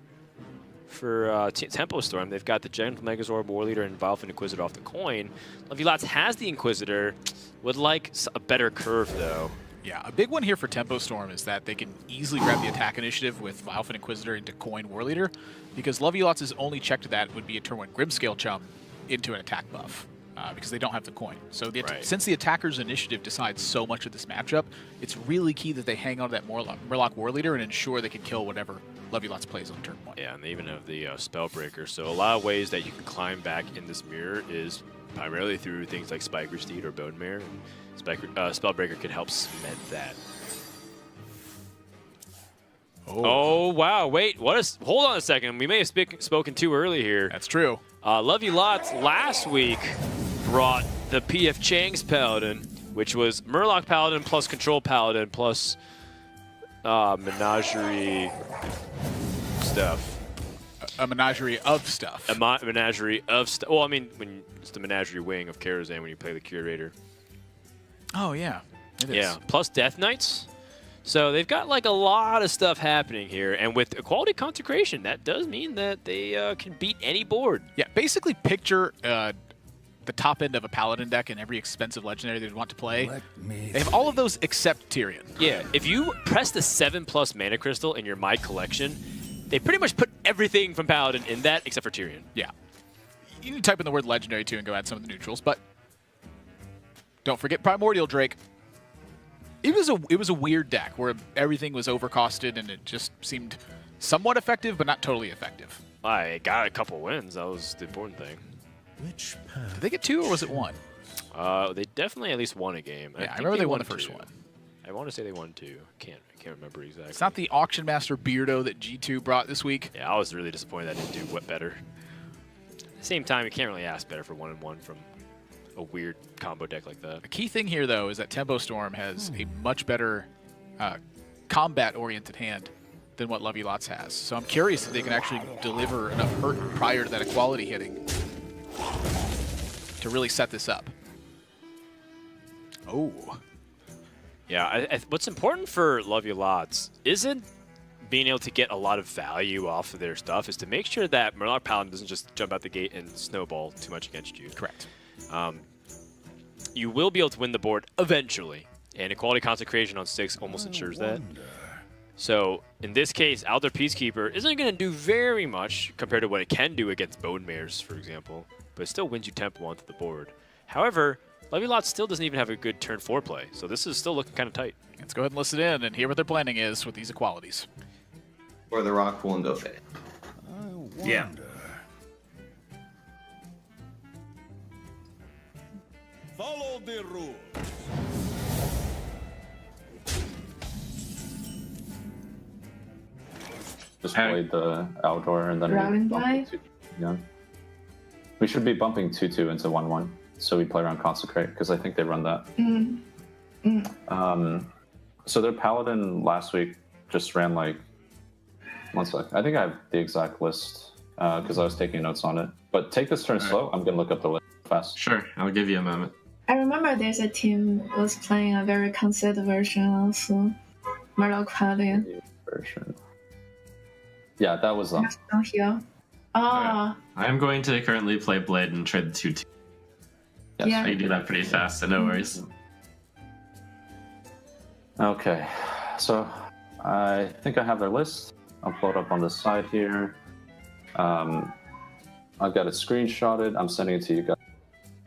Tempo Storm. They've got the Gentle Megazord, War Leader, and Vilephan Inquisitor off the coin. Levulots has the Inquisitor. Would like a better curve, though. Yeah, a big one here for Tempo Storm is that they can easily grab the attack initiative with Vilephan Inquisitor into Coin War Leader, because Levulots' only check to that would be a turn 1 Grimscale Chum into an attack buff, because they don't have the coin. So since the attacker's initiative decides so much of this matchup, it's really key that they hang on to that Murloc War Leader and ensure they can kill whatever Levulots plays on turn 1. Yeah, and they even have the Spellbreaker. So a lot of ways that you can climb back in this mirror is primarily through things like Spiker Steed or Bone Mare. And Spellbreaker can help cement that. Oh wow! Wait, hold on a second. We may have spoken too early here. That's true. Levulots last week brought the PF Chang's Paladin, which was Murloc Paladin plus Control Paladin plus Menagerie stuff. A menagerie of stuff. A menagerie of stuff. Well, I mean, when it's the Menagerie wing of Karazhan when you play the Curator. Oh, yeah. It is. Yeah, plus Death Knights. So they've got like a lot of stuff happening here. And with Equality Consecration, that does mean that they can beat any board. Yeah, basically picture the top end of a Paladin deck and every expensive legendary they'd want to play. They have all of those except Tyrion. Yeah, if you press the 7+ mana crystal in your My Collection, they pretty much put everything from Paladin in that except for Tyrion. Yeah. You can type in the word legendary too and go add some of the neutrals, but don't forget Primordial Drake. It was a weird deck where everything was overcosted and it just seemed somewhat effective, but not totally effective. I got a couple wins. That was the important thing. Which path? Did they get 2 or was it 1? They definitely at least won a game. Yeah, I remember they won the first one. I want to say they won 2. I can't remember exactly. It's not the Auction Master Beardo that G2 brought this week. Yeah, I was really disappointed that didn't do better. At the same time, you can't really ask better for 1-1 from a weird combo deck like that. The key thing here, though, is that Tempo Storm has a much better combat-oriented hand than what Levulots has. So I'm curious if they can actually deliver enough hurt prior to that equality hitting to really set this up. Oh. Yeah, what's important for Levulots isn't being able to get a lot of value off of their stuff, is to make sure that Murloc Paladin doesn't just jump out the gate and snowball too much against you. Correct. You will be able to win the board eventually, and Equality Consecration on 6 almost ensures that. So in this case, Elder Peacekeeper isn't going to do very much compared to what it can do against Bone Mares, for example, but it still wins you tempo onto the board. However, Levulots still doesn't even have a good turn 4 play, so this is still looking kind of tight. Let's go ahead and listen in and hear what their planning is with these equalities. Or the rock pool and go fit. Yeah. Follow the rules. Just played the outdoor and then Round we and bumped buy? the 2-2. Yeah. We should be bumping 2-2 into 1-1, so we play around Consecrate, because I think they run that. So their Paladin last week just ran like, one sec. I think I have the exact list, because I was taking notes on it. But take this turn slow. I'm going to look up the list fast. Sure, I'll give you a moment. I remember there's a team was playing a very considered version of Murloc Paladin. Version. Yeah, that was them. Down here. Ah, I am going to currently play Blade and trade the 2-2. Yes. Yeah. I can do that pretty fast, so no worries. Okay, so I think I have their list. I'll pull it up on the side here. I've got it screenshotted. I'm sending it to you guys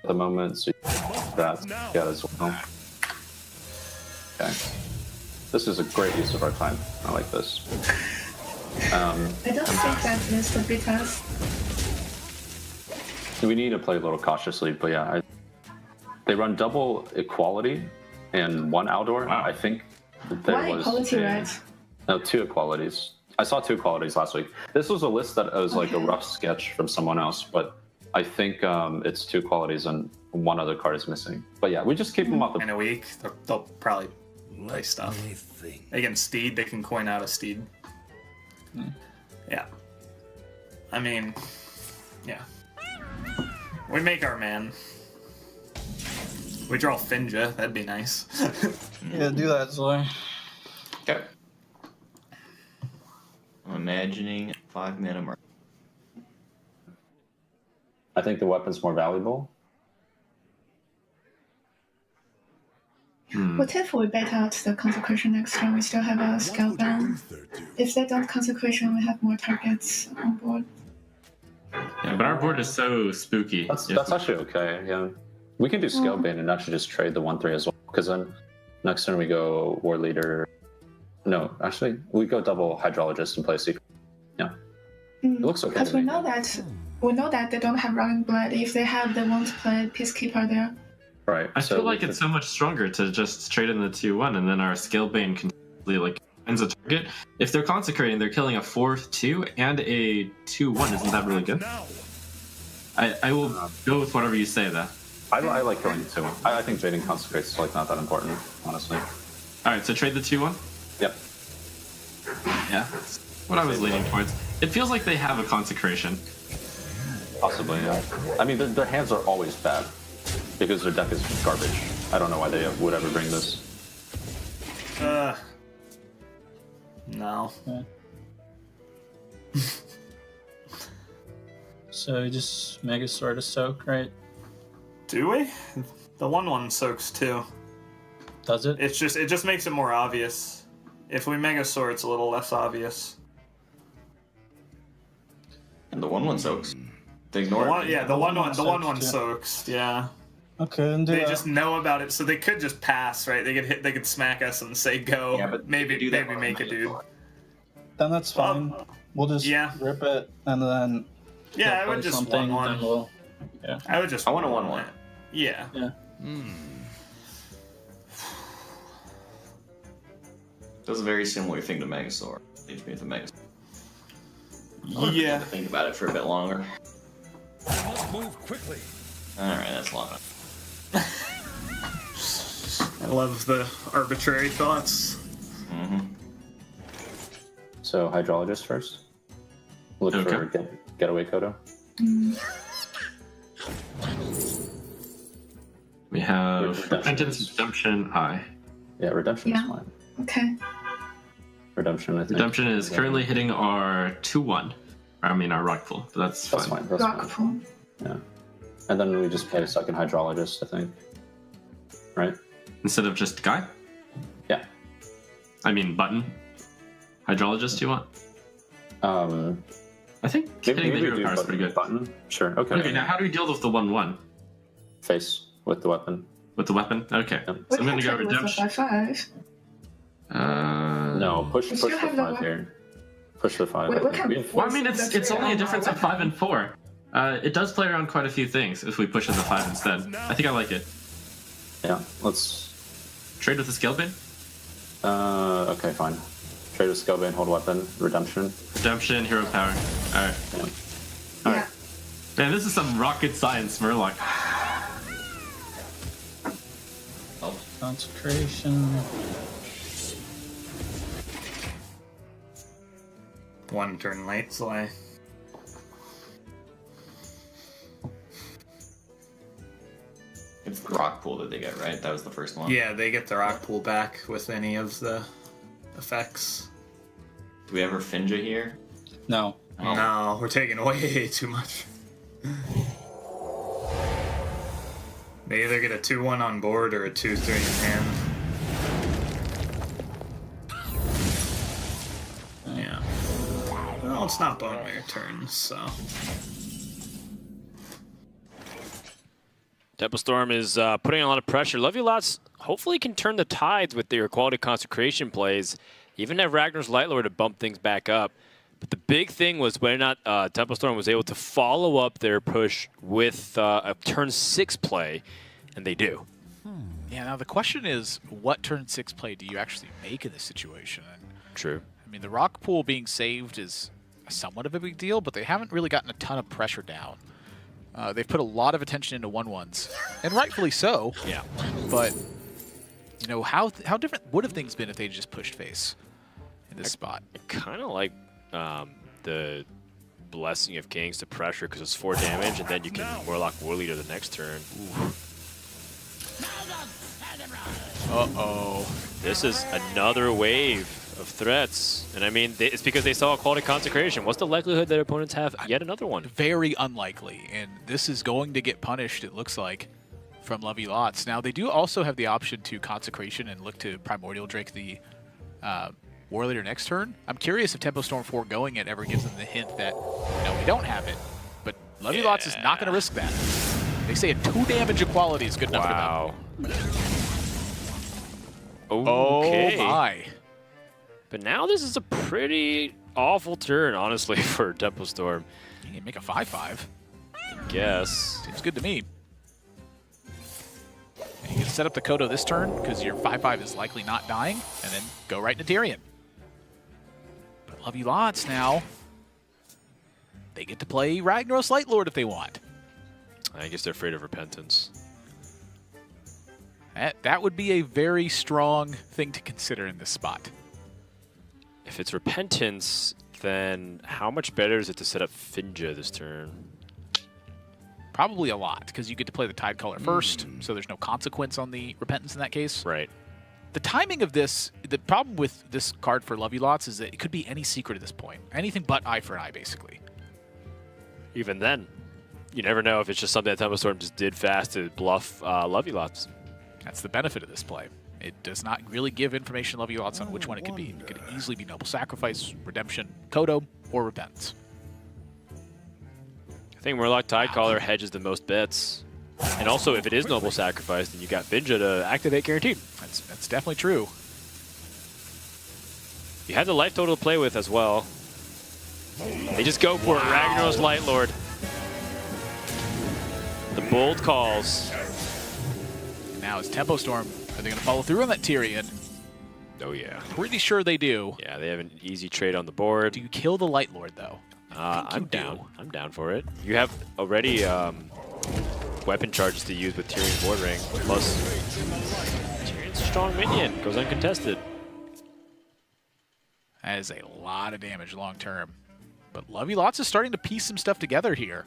at the moment, so you can that as well. Okay. This is a great use of our time. I like this. I don't think that is the biggest. We need to play a little cautiously, but yeah, they run double equality and 1 outdoor. Wow. I think there Why was equality, right? no 2 equalities. I saw 2 equalities last week. This was a list that was like a Okay. rough sketch from someone else, but I think it's 2 qualities and 1 other card is missing. But yeah, we just keep them up. In a week, they'll probably play stuff. I think. They can Steed, they can coin out a Steed. Yeah. I mean, yeah. We make our man. We draw Finja, that'd be nice. Yeah, do that, Zoe. Okay. I'm imagining 5 mana mark. I think the weapon's more valuable. What if we bet out the consecration next turn? We still have a scale ban. If they don't consecration, we have more targets on board. Yeah, but our board is so spooky. That's actually okay. Yeah, we can do scale bait and actually just trade the 1/3 as well. Because then next turn we go war leader. No, actually we go double hydrologist and play secret. Yeah, it looks okay. Because to we me. know that they don't have running blood. If they have, they won't play peacekeeper there. Right. I so feel like we it's so much stronger to just trade in the 2/1 and then our Scalebane can like ends a target. If they're consecrating, they're killing a 4/2 and a 2/1. Isn't that really good? I will go with whatever you say there. I like killing the 2/1. I think trading consecrates is like not that important, honestly. All right, so trade the 2/1. Yep. Yeah, that's what I was leaning towards. It feels like they have a consecration. Possibly, yeah. I mean, their hands are always bad because their deck is garbage. I don't know why they would ever bring this. No. So you just Mega Sword of Soak, right? Do we? The 1/1 soaks too. Does it? It just makes it more obvious. If we Mega Sword, it's a little less obvious. And the 1/1 soaks. They ignore it. The 1/1 soaks, yeah. soaks, yeah. Okay, and do They that. just know about it, so they could just pass, right? They could smack us and say go. Yeah, but maybe do that make a dude. Then that's fine. We'll just yeah. rip it and then Yeah, I play would just something, 1/1. then we'll- yeah. I would just. I want a 1/1. Yeah. Yeah. Does a very similar thing to Megasaur. Leaves me with a Megasaur. Yeah. To think about it for a bit longer. Let's move quickly. Alright, that's long enough. I love the arbitrary thoughts. So hydrologist first. Look for getaway Kodo. We have Repentance, Redemption, High. Yeah, Redemption is Yeah. fine. Okay. Redemption, I think. Redemption is currently hitting our 2/1. I mean our rock pool, but that's That's fine. fine. That's Rock fine. pool. Yeah. And then we just play a second hydrologist, I think. Right? Instead of just Guy? Yeah. I mean button. Hydrologist you want? I think hitting the hero card is pretty good. Button. Sure. Okay. Okay, now how do we deal with the 1/1? Face with the weapon. With the weapon? Okay. Yep. So I'm gonna go With the Redemption. 5/5. No, push We for still have the 5 here. Push for 5. We I think. can- We have Well, I mean, it's only a difference of 5 and 4. It does play around quite a few things if we push in the 5 instead. I think I like it. Yeah, let's Trade with the Scalebane? okay, fine. Trade with Scalebane, hold weapon, redemption. Redemption, hero power. Alright. Yeah. Yeah. Man, this is some rocket science, Murloc. Consecration. One turn late, Slay. It's the rock pool that they get, right? That was the first one. Yeah, they get the rock pool back with any of the effects. Do we ever Finja here? No. Oh. No, we're taking away too much. They either get a 2/1 on board or a 2/3 in hand. Yeah. Well, it's not Bone Mirror turn, so. Temple Storm is putting a lot of pressure. Love You Lot's hopefully can turn the tides with their quality consecration plays. Even have Ragnar's Lightlord to bump things back up. But the big thing was whether or not Tempo Storm was able to follow up their push with a turn 6 play, and they do. Yeah, now the question is, what turn 6 play do you actually make in this situation? And, True. I mean, the rock pool being saved is somewhat of a big deal, but they haven't really gotten a ton of pressure down. They've put a lot of attention into 1/1s, and rightfully so. Yeah. But, you know, how different would have things been if they just pushed face in this spot? Kind of like the Blessing of Kings to pressure, because it's 4 damage, and then you can Warlock War Leader the next turn. Ooh. Uh-oh. This is another wave of threats. And I mean, it's because they saw a quality consecration. What's the likelihood that opponents have yet another one? Very unlikely. And this is going to get punished, it looks like, from Lovey Lots. Now, they do also have the option to consecration and look to Primordial Drake the War Leader next turn. I'm curious if Tempo Storm foregoing it ever gives them the hint that, no, we don't have it. But Lovey Lots is not going to risk that. They say a 2 damage equality is good enough for them. Okay. Oh my. But now this is a pretty awful turn, honestly, for Tempo Storm. You can make a 5/5. I guess. Seems good to me. And you can set up the Kodo this turn because your 5/5 is likely not dying, and then go right into Tyrion. But Lovey Lots now, they get to play Ragnaros Lightlord if they want. I guess they're afraid of Repentance. That would be a very strong thing to consider in this spot. If it's Repentance, then how much better is it to set up Finja this turn? Probably a lot, because you get to play the Tidecaller first, so there's no consequence on the Repentance in that case. Right. The timing of this, the problem with this card for Lovey Lots is that it could be any secret at this point. Anything but eye for an eye, basically. Even then, you never know if it's just something that Tempo Storm just did fast to bluff Lovey Lots. That's the benefit of this play. It does not really give information Lovey Lots on which one it could be. It could easily be Noble Sacrifice, Redemption, Kodo, or Repentance. I think Murloc Tidecaller hedges the most bets. And also, if it is Noble Sacrifice, then you got Finja to activate Guaranteed. That's definitely true. You have the life total to play with as well. They just go for it. Ragnaros Lightlord. The bold calls. Now it's Tempo Storm. Are they going to follow through on that Tyrion? Oh, yeah. Pretty sure they do. Yeah, they have an easy trade on the board. Do you kill the Lightlord, though? I'm down. I'm down for it. You have already weapon charges to use with Tyrion's Ward Ring. Plus, Tyrion's a strong minion. Goes uncontested. That is a lot of damage long term. But Lovey Lots is starting to piece some stuff together here.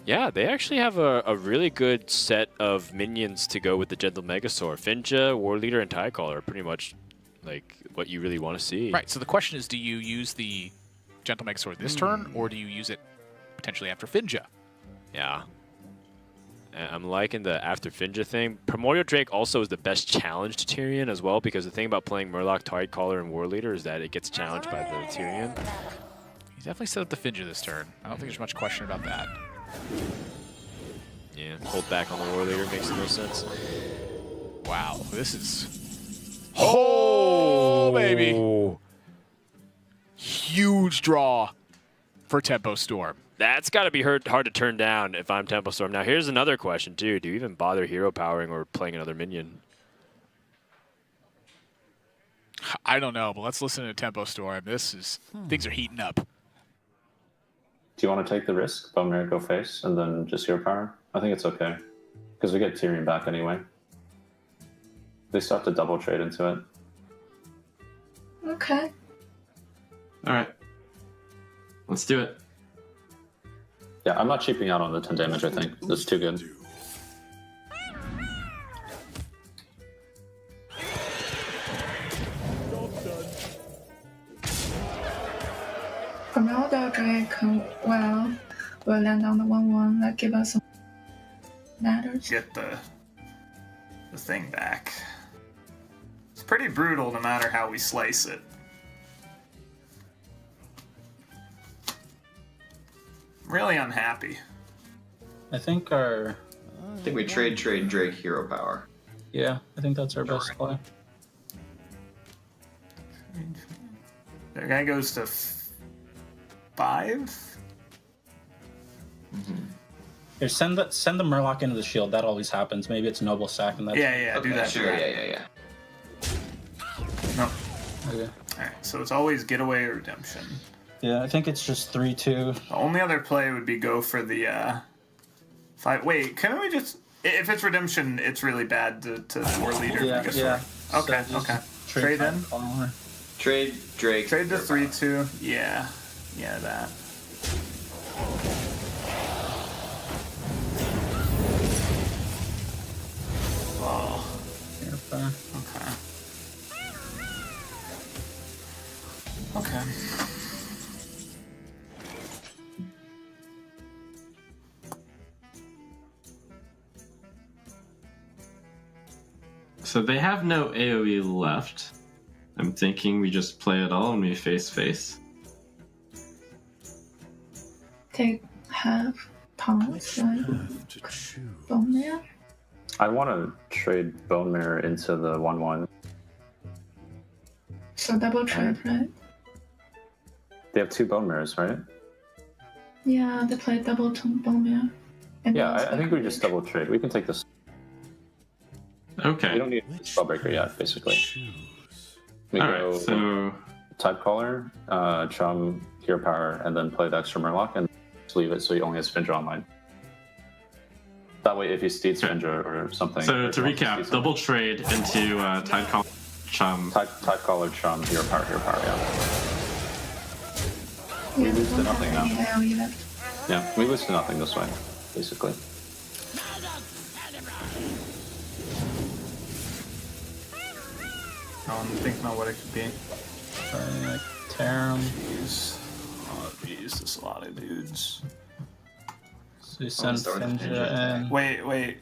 Yeah, they actually have a really good set of minions to go with the Gentle Megasaur. Finja, War Leader, and Tidecaller are pretty much like what you really want to see. Right, so the question is, do you use the Gentle Megasaur this turn, or do you use it potentially after Finja? Yeah. I'm liking the after Finja thing. Primordial Drake also is the best challenge to Tyrion as well, because the thing about playing Murloc, Tidecaller, and War Leader is that it gets challenged by the Tyrion. He definitely set up the Finja this turn. I don't think there's much question about that. Yeah, hold back on the War Leader makes no sense. Wow, this is... Oh, baby! Huge draw for Tempo Storm. That's got to be hard to turn down if I'm Tempo Storm. Now, here's another question, too. Do you even bother hero powering or playing another minion? I don't know, but let's listen to Tempo Storm. This is... Things are heating up. Do you want to take the risk, Bone Mirror, go face, and then just hero power? I think it's okay. Because we get Tyrion back anyway. They start to double trade into it. Okay. Alright. Let's do it. Yeah, I'm not cheaping out on the 10 damage, I think. That's too good. Primordial Drake, well, will land on the 1/1 that give us some matters. Get the thing back. It's pretty brutal no matter how we slice it. Really unhappy. I think I think we trade Drake hero power. Yeah, I think that's our best play. The guy goes to 5. Here, send the Murloc into the shield. That always happens. Maybe it's noble sack and that's Yeah, do that. Sure, yeah. No. Okay. Alright, so it's always getaway or redemption. Yeah, I think it's just 3-2. The only other play would be go for the 5. Wait, can we just? If it's redemption, it's really bad to war leader. Yeah, because yeah. Okay, So okay. Trade then. Trade Drake. Trade the 3-2. Yeah, that. Oh. Okay. So they have no AoE left. I'm thinking we just play it all and we face. Take half pounds, right? Bone Mirror? I want to trade Bone Mirror into the 1/1. So double trade, right? They have 2 Bone Mirrors, right? Yeah, they play double Bone Mirror. And Yeah, also I think we just double trade. We can take this. Okay. We don't need Spellbreaker yet, basically. We go so Type Caller, Chum, Hero Power, and then play the extra Murloc, and just leave it so he only has Findra online. That way, if he steeds Findra or something. So to recap, double trade into Tide Caller, Chum. Type Caller, Chum, Hero Power, yeah. We lose to nothing now. Yeah, we lose to nothing this way, basically. I'm thinking about what it could be. Like tear him. Jeez, there's a lot of dudes. So you send Findra in. Wait.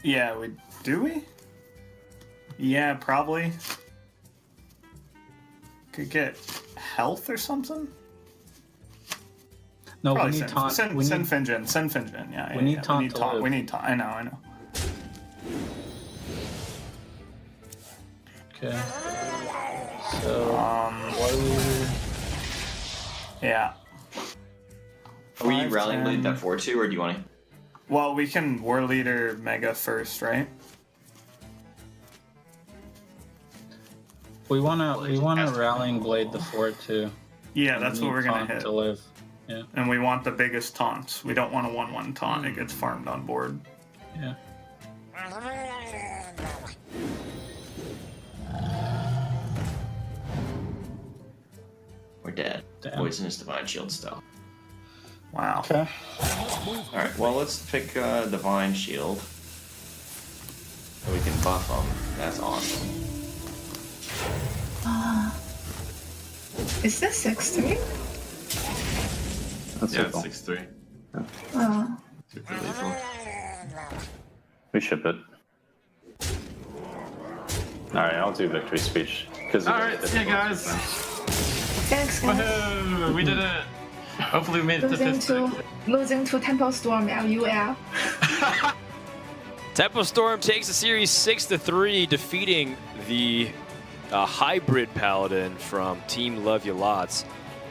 Yeah, do we? Yeah, probably. Could get health or something? No, Probably we need taunt. Send Findra in. Send Findra in. Yeah, We need taunt We need to taunt. live. We need taunt. I know. Okay. So, what do we... Yeah. Are we rallying blade that 4-2, or do you want to? Well, we can war leader mega first, right? We wanna rallying blade the 4-2. Yeah, that's what we're gonna hit. To live. Yeah. And we want the biggest taunts. We don't want a 1/1 taunt. It gets farmed on board. Yeah. We're dead. Damn. Poisonous Divine Shield still. Wow. Okay. Alright, well, let's pick Divine Shield. So we can buff them. That's awesome. Is this 6-3? That's yeah, simple. it's 6-3. Oh. Super lethal. We ship it. Alright, I'll do victory speech. Alright, see ya guys. Thanks, guys. Woohoo! We did it! Hopefully we made it to 5th. Losing to Temple Storm, LUL. Tempo Storm takes the series 6-3, defeating the hybrid paladin from Team Love Ya Lots.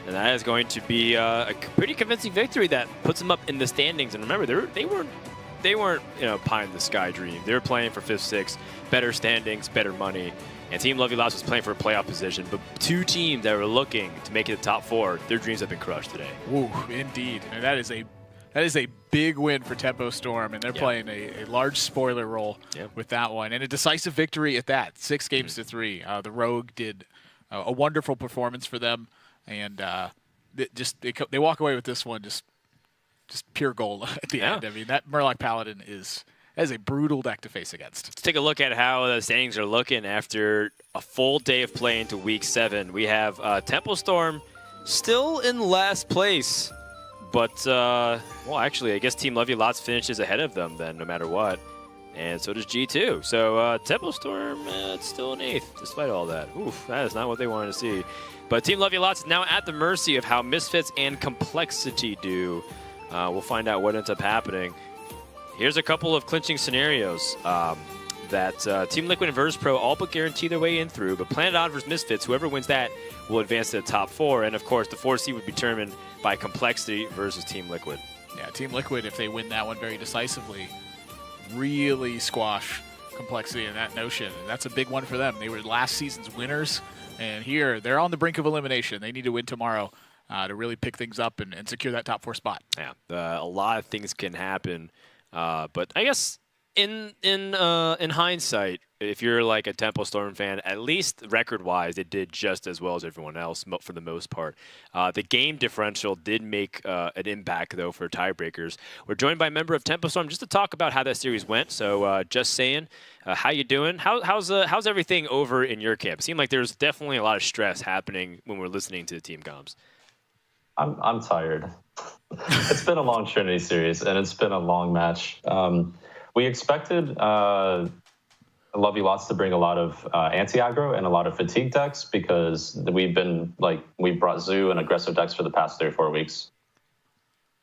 And that is going to be a pretty convincing victory that puts them up in the standings. And remember, they weren't pie in the sky dream. They were playing for 5th, 6th, better standings, better money. And Team Love Ya Lots was playing for a playoff position. But 2 teams that were looking to make it the top 4, their dreams have been crushed today. Woo, indeed. And that is a big win for Tempo Storm, and they're playing a large spoiler role with that one. And a decisive victory at that, 6 games to 3. The Rogue did a wonderful performance for them, and they walk away with this one just pure gold at the end. I mean, that Murloc Paladin is a brutal deck to face against. Let's take a look at how the standings are looking after a full day of play into Week 7. We have Tempo Storm still in last place. But, well, actually, I guess Team Love Ya Lots finishes ahead of them then, no matter what. And so does G2. So, Tempo Storm, it's still in 8th, despite all that. Oof, that is not what they wanted to see. But Team Love Ya Lots is now at the mercy of how Misfits and Complexity do. We'll find out what ends up happening. Here's a couple of clinching scenarios. that Team Liquid and Virtus Pro all but guarantee their way in through, but Planet Odd versus Misfits, whoever wins that will advance to the top 4, and of course the 4th seed would be determined by Complexity versus Team Liquid. Yeah, Team Liquid, if they win that one very decisively, really squash Complexity in that notion, and that's a big one for them. They were last season's winners, and here they're on the brink of elimination. They need to win tomorrow to really pick things up and secure that top 4 spot. Yeah, a lot of things can happen, but I guess in hindsight, if you're like a Tempo Storm fan, at least record-wise, they did just as well as everyone else for the most part. The game differential did make an impact, though, for tiebreakers. We're joined by a member of Tempo Storm just to talk about how that series went. So, just saying, how you doing? How's everything over in your camp? It seemed like there's definitely a lot of stress happening when we're listening to the team comms. I'm tired. It's been a long Trinity series, and it's been a long match. We expected Lovely Lots to bring a lot of anti-aggro and a lot of fatigue decks because we brought Zoo and aggressive decks for the past 3 or 4 weeks.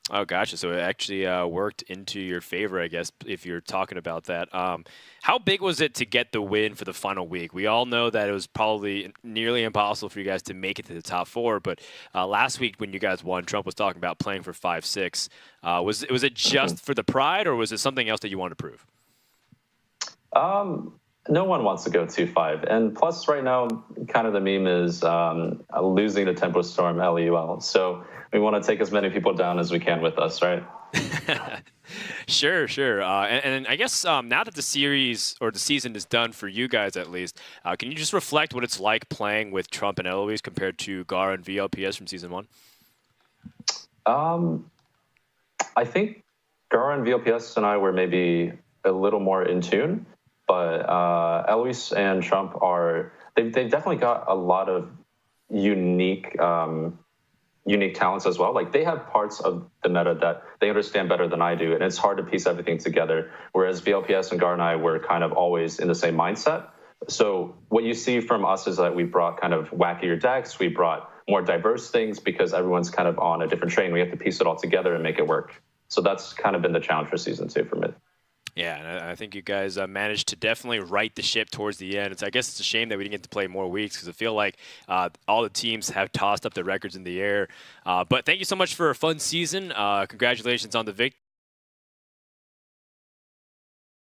Oh, gotcha. So it actually worked into your favor, I guess, if you're talking about that. How big was it to get the win for the final week? We all know that it was probably nearly impossible for you guys to make it to the top 4, but last week when you guys won, Trump was talking about playing for 5-6. Was it just for the pride, or was it something else that you wanted to prove? No one wants to go 2-5. And plus, right now, kind of the meme is losing to Tempo Storm LUL. So we want to take as many people down as we can with us, right? Sure. And I guess now that the series or the season is done for you guys at least, can you just reflect what it's like playing with Trump and Eloise compared to Gar and VLPS from Season 1? I think Gar and VLPS and I were maybe a little more in tune. But Eloise and Trump they've definitely got a lot of unique talents as well. Like, they have parts of the meta that they understand better than I do, and it's hard to piece everything together. Whereas VLPS and Gar and I were kind of always in the same mindset. So what you see from us is that we brought kind of wackier decks, we brought more diverse things because everyone's kind of on a different train. We have to piece it all together and make it work. So that's kind of been the challenge for Season 2 for me. Yeah, and I think you guys managed to definitely right the ship towards the end. I guess it's a shame that we didn't get to play more weeks because I feel like all the teams have tossed up their records in the air. But thank you so much for a fun season. Congratulations on the victory.